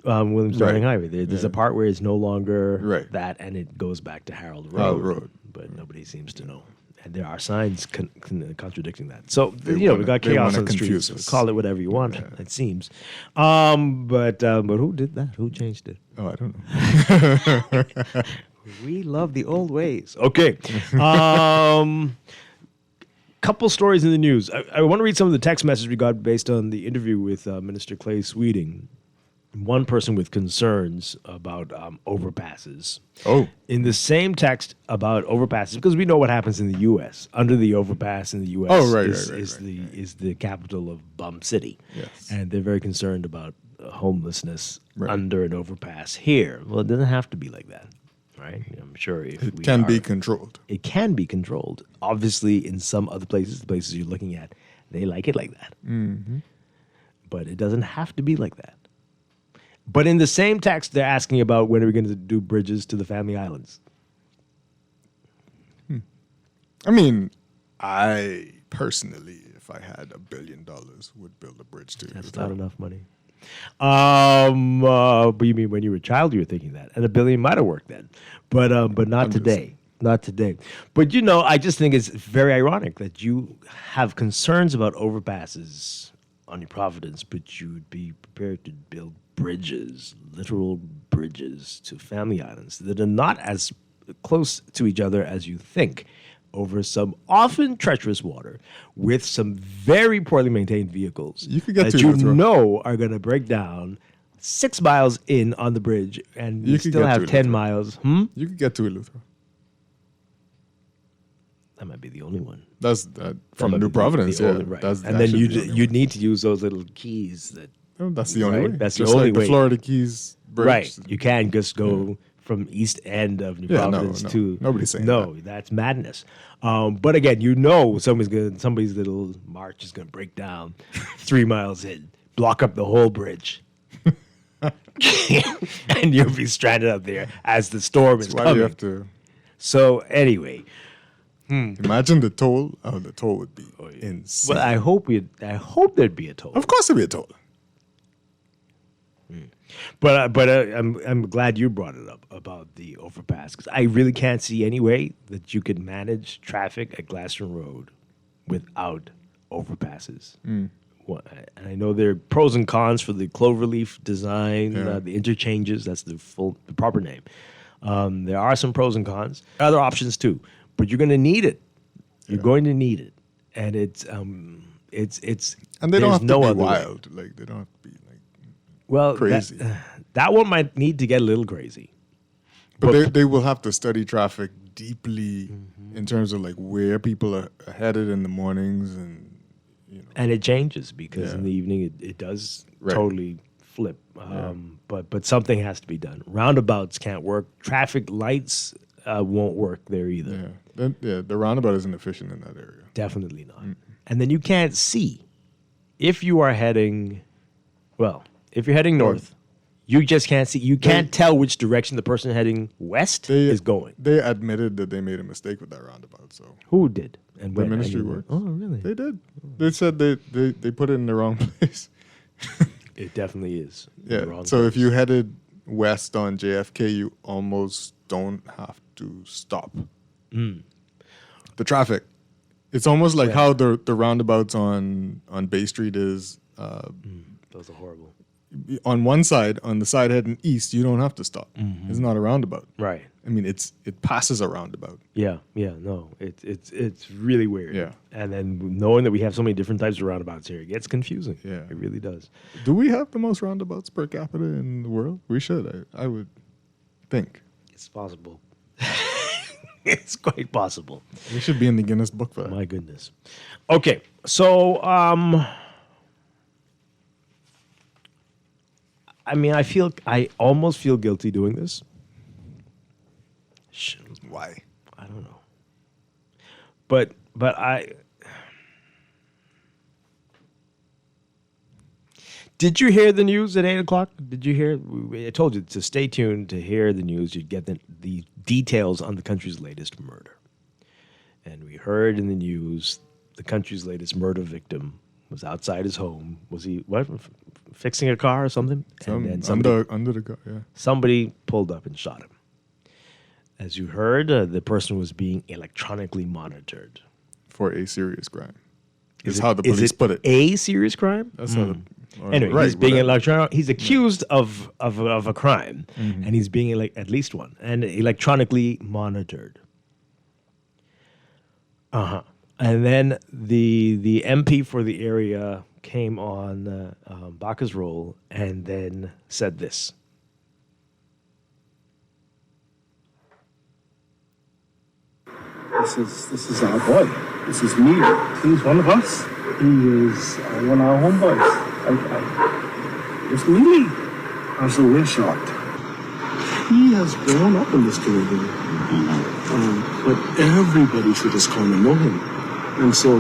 Williams Darling Highway. There's a part where it's no longer that, and it goes back to Harold Road. But nobody seems to know. And there are signs contradicting that. So, we got chaos on the streets. So call it whatever you want, it seems. But who did that? Who changed it? Oh, I don't know. We love the old ways. Okay. Couple stories in the news. I want to read some of the text messages we got based on the interview with Minister Clay Sweeting. one person with concerns about overpasses. Oh. In the same text about overpasses, because we know what happens in the U.S. Under the overpass in the U.S. Oh, right, is the capital of Bum City. Yes. And they're very concerned about homelessness under an overpass here. Well, it doesn't have to be like that, right? I'm sure if It we can are- be controlled. It can be controlled. Obviously, in some other places, the places you're looking at, they like it like that. Mm-hmm. But it doesn't have to be like that. But in the same text, they're asking about when are we going to do bridges to the Family Islands. I mean, I personally, if I had $1 billion, would build a bridge to That's Eleuthero. not enough money. But you mean when you were a child, you were thinking that, and $1 billion might have worked then, but not today. Not today. But I just think it's very ironic that you have concerns about overpasses on your Providence, but you would be prepared to build bridges, literal bridges to Family Islands that are not as close to each other as you think, over some often treacherous water with some very poorly maintained vehicles You could get that to you Eleuthero. know are going to break down 6 miles in on the bridge, and you could still get have to 10 Eleuthero. miles. You could get to Eleuthero. That might be the only one. That's that That from might New be Providence, the yeah. only- right. That's And then actually the only you'd need to use those little keys that. Oh, that's the only right? way. That's Just the only like way. the Florida Keys bridge. Right. You can't just go from east end of New Yeah, no, Providence no. to. Nobody's saying no. That's madness. But again, somebody's little march is gonna break down 3 miles in, block up the whole bridge. And you'll be stranded up there as the storm is That's why coming. you have to. So anyway, Imagine the toll. Oh, the toll would be insane. well, I hope there'd be a toll. Of course, there'd be a toll. But I'm glad you brought it up about the overpass, because I really can't see any way that you could manage traffic at Glaston Road without overpasses. Well, and I know there are pros and cons for the cloverleaf design, Yeah. the interchanges. That's the proper name. There are some pros and cons. Other options too, but you're going to need it. You're going to need it, and it's And they don't there's have to no be other way. wild. Like they don't have to be like Well, crazy. That one might need to get a little crazy. But they will have to study traffic deeply in terms of like where people are headed in the mornings and And it changes because in Yeah. the evening it does Right. totally flip. But something has to be done. Roundabouts can't work. Traffic lights won't work there either. the roundabout isn't efficient in that area. Definitely not. And then you can't see. If you are heading, if you're heading north, you just can't see. You can't tell which direction the person heading west is going. They admitted that they made a mistake with that roundabout. So Who did? And the when? ministry I mean, works. Oh, really? They did. They said they put it in the wrong place. It definitely is. Yeah. The wrong So if place. you headed west on JFK, you almost don't have to stop. The traffic. It's almost like how the roundabouts on Bay Street is. Those are horrible. On one side, on the side heading east, you don't have to stop. It's not a roundabout. Right. I mean, it passes a roundabout. Yeah, no, it's really weird. Yeah. And then knowing that we have so many different types of roundabouts here, it gets confusing. Yeah. It really does. Do we have the most roundabouts per capita in the world? We should. I would think. It's possible. It's quite possible. We should be in the Guinness Book for that. My goodness. Okay, so I mean, I almost feel guilty doing this. Why? I don't know. But I. Did you hear the news at 8:00? Did you hear? I told you to stay tuned to hear the news. You'd get the details on the country's latest murder. And we heard in the news the country's latest murder victim was outside his home. Was he fixing a car or something? And then Under the car, yeah. somebody pulled up and shot him. As you heard, the person was being electronically monitored. For a serious crime. Is Is it- how the is police it put it. A serious crime? That's how Anyway, right, he's being whatever. electronic. He's accused of a crime, Mhm. and he's being at least one, and electronically monitored. And then the MP for the area came on Baca's role and then said this. This is our boy. This is me. He's one of us. He is one of our homeboys. It's really, so we're shocked. He has grown up in this community, but everybody should just kind of know him, and so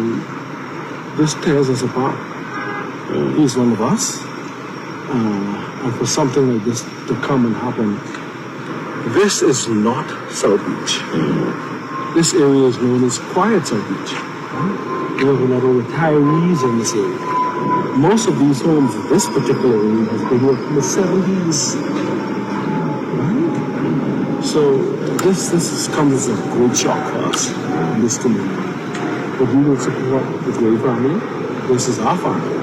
this tears us apart. He's one of us, and for something like this to come and happen, this is not South Beach. This area is known as Quiet South Beach. We have a lot of retirees in this area. Most of these homes in this particular area has been built in the 70s. So this has come as a great shock for us in this community. But we will support the Gray family. This is our family.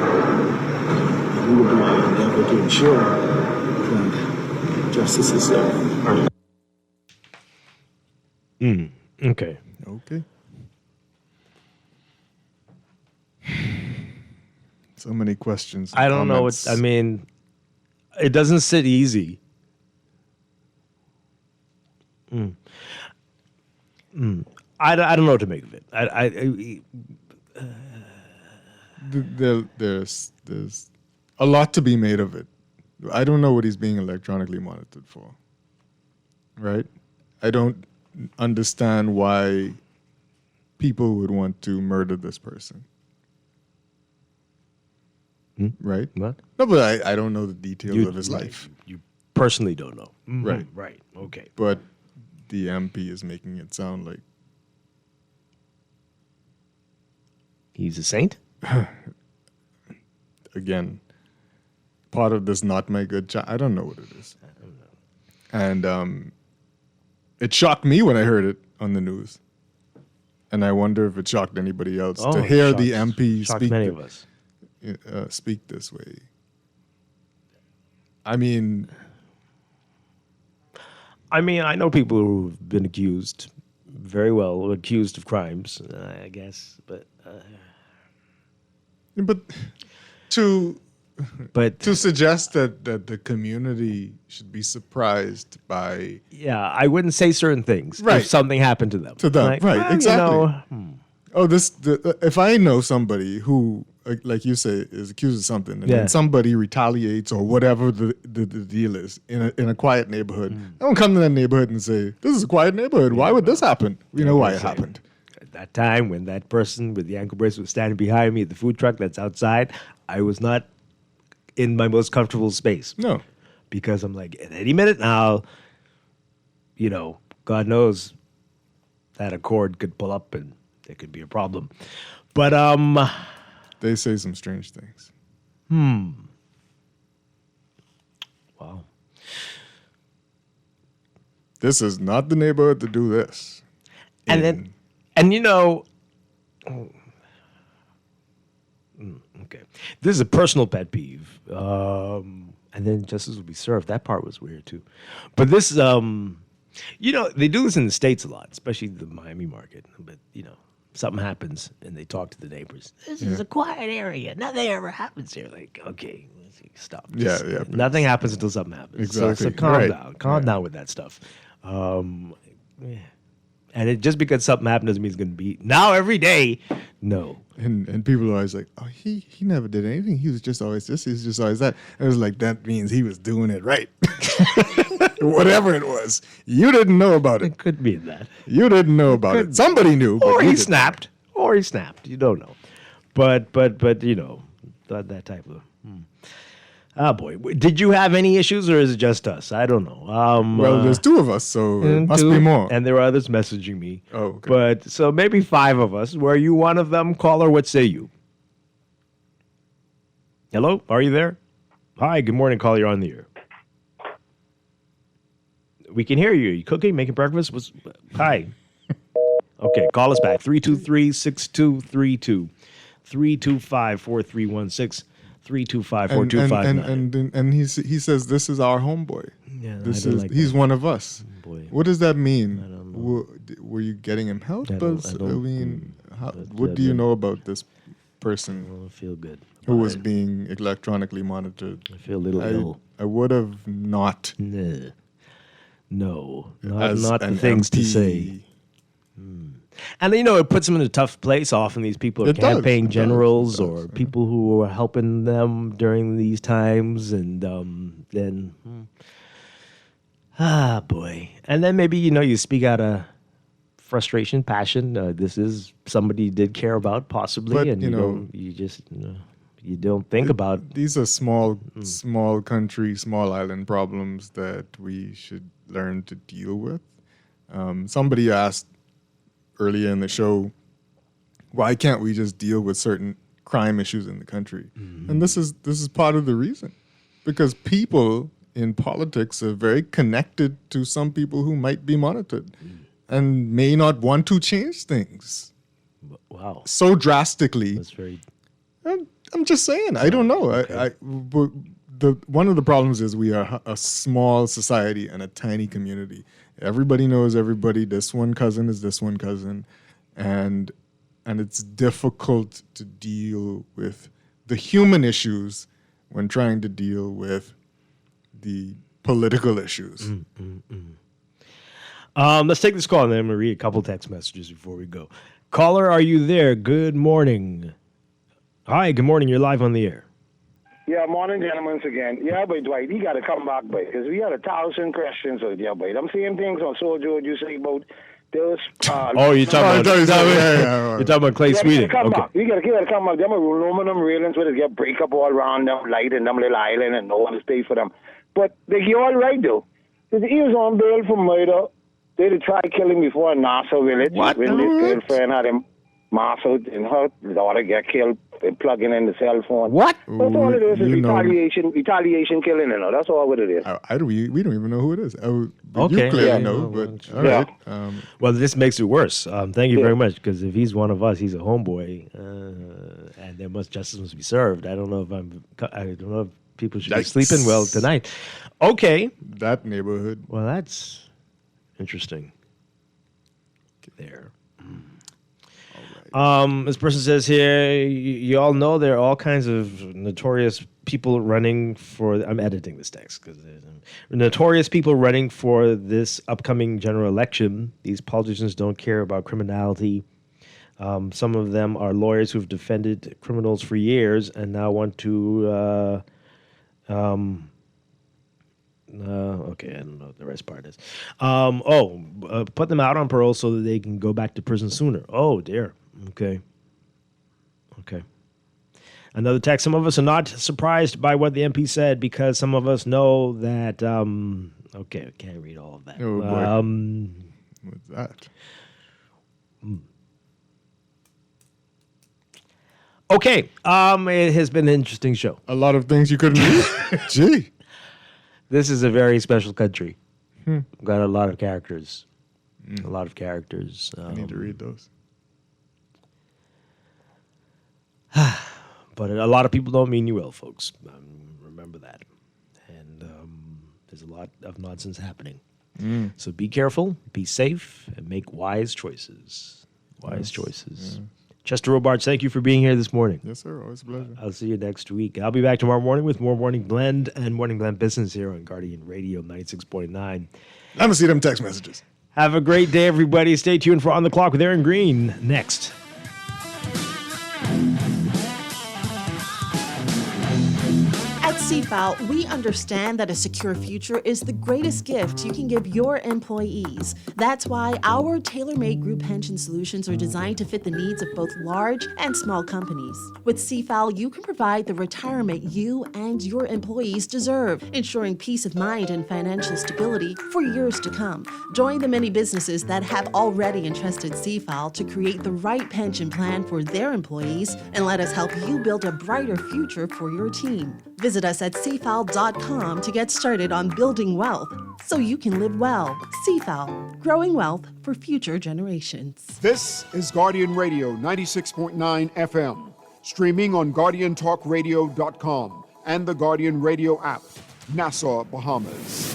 We will do our endeavor to ensure that justice is served. Okay. Okay. So many questions. I don't know what, I mean, it doesn't sit easy. I don't know what to make of it. There's a lot to be made of it. I don't know what he's being electronically monitored for. Right? I don't understand why people would want to murder this person. Right? What? No, but I don't know the details of his life. You personally don't know. Right. Right. Okay. But the MP is making it sound like he's a saint? Again, part of this not my good child. I don't know what it is. I don't know. And it shocked me when I heard it on the news. And I wonder if it shocked anybody else to hear the MP shocked speak. many of us. Speak this way. I mean, I know people who've been accused very well, accused of crimes, I guess, but to suggest that the community should be surprised by I wouldn't say certain things if something happened to them. Like, right, well, exactly. If I know somebody who, like you say, is accused of something, and then somebody retaliates or whatever the deal is in a quiet neighborhood, I don't come to that neighborhood and say, "This is a quiet neighborhood. Why would this happen?" We know why it happened. At that time, when that person with the ankle bracelet was standing behind me at the food truck that's outside, I was not in my most comfortable space. No, because I'm like, at any minute now, God knows that Accord could pull up and there could be a problem. But they say some strange things. Wow. This is not the neighborhood to do this. Okay. This is a personal pet peeve. And then justice will be served. That part was weird too. But this, they do this in the States a lot, especially the Miami market. But, something happens and they talk to the neighbors. This is a quiet area. Nothing ever happens here. Like, okay, stop. Nothing happens until something happens. Exactly. So calm down. Calm down with that stuff. And it just because something happened doesn't mean it's going to be now every day. No. And people are always like, oh, he never did anything. He was just always this. He was just always that. It was like, that means he was doing it right. Whatever it was. You didn't know about it. It could be that. You didn't know about it. Somebody knew. Or he snapped. Or he snapped. You don't know. But that type of... Oh, boy. Did you have any issues or is it just us? I don't know. Well, there's two of us, so it must be more. And there are others messaging me. Oh, okay. But so maybe 5 of us. Were you one of them? Caller, what say you? Hello? Are you there? Hi, good morning, caller. You're on the air. We can hear you. Are you cooking, making breakfast? Hi. Okay, call us back. 323-6232. 325-4316. 325-4259. And he says this is our homeboy. Yeah, he's one of us. Boy. What does that mean? I don't know. Were you getting him help? I don't what do you know about this person? I don't feel good who was being electronically monitored. I feel a little ill. I would have not. No, not the things to say. And it puts them in a tough place. Often these people are campaign generals or people who are helping them during these times, and then boy. And then maybe you speak out of frustration, passion. This is somebody you did care about, possibly, But, and you don't think about. These are small country, small island problems that we should learn to deal with. Somebody asked earlier in the show, why can't we just deal with certain crime issues in the country? Mm-hmm. And this is part of the reason, because people in politics are very connected to some people who might be monitored and may not want to change things. Wow, so drastically. That's very. I'm just saying. I don't know. Okay. One of the problems is we are a small society and a tiny community. Everybody knows everybody. This one cousin is this one cousin, and it's difficult to deal with the human issues when trying to deal with the political issues. Let's take this call, and then I'm going to read a couple text messages before we go. Caller, are you there? Good morning. Hi, good morning. You're live on the air. Yeah, morning, gentlemen, again. Yeah, but Dwight, he got to come back, boy, because we had 1,000 questions out there, boy. Them same things on Sojo you say about those. You're talking about Clay Sweeting. Come Okay. back. You got to come back. Them aluminum railings where they get break up all around them, light in them little island, and no one is paid for them. But they get all right, though. He was on bail for murder. They had tried killing before in Nassau Village. What? When his girlfriend had him marshaled and her daughter get killed plugging in the cell phone. What? That's all it is retaliation killing, That's all what it is. We don't even know who it is. Okay. You clearly know, but all right. Well, this makes it worse. Thank you very much, because if he's one of us, he's a homeboy, and justice must be served. I don't know if people should be sleeping well tonight. Okay. That neighborhood. Well, that's interesting. There. This person says here, you all know there are all kinds of notorious people running for. I'm editing this text because notorious people running for this upcoming general election. These politicians don't care about criminality. Some of them are lawyers who've defended criminals for years and now want to. Okay, I don't know what the rest part is. Put them out on parole so that they can go back to prison sooner. Oh dear. Okay. Another text. Some of us are not surprised by what the MP said because some of us know that. Okay, I can't read all of that. Oh, boy. What's that? Okay. It has been an interesting show. A lot of things you couldn't read. Gee. This is a very special country. Hmm. Got a lot of characters. A lot of characters. I need to read those. But a lot of people don't mean you well, folks. Remember that. And there's a lot of nonsense happening. So be careful, be safe, and make wise choices. Choices. Yeah. Chester Robards, thank you for being here this morning. Yes, sir. Always a pleasure. I'll see you next week. I'll be back tomorrow morning with more Morning Blend and Morning Blend Business here on Guardian Radio 96.9. I'm going to see them text messages. Have a great day, everybody. Stay tuned for On the Clock with Aaron Green next. At CFAL, we understand that a secure future is the greatest gift you can give your employees. That's why our tailor-made group pension solutions are designed to fit the needs of both large and small companies. With CFAL, you can provide the retirement you and your employees deserve, ensuring peace of mind and financial stability for years to come. Join the many businesses that have already entrusted CFAL to create the right pension plan for their employees, and let us help you build a brighter future for your team. Visit us at cfal.com to get started on building wealth so you can live well. CFAL, growing wealth for future generations. This is Guardian Radio 96.9 FM, streaming on GuardianTalkRadio.com and the Guardian Radio app, Nassau, Bahamas.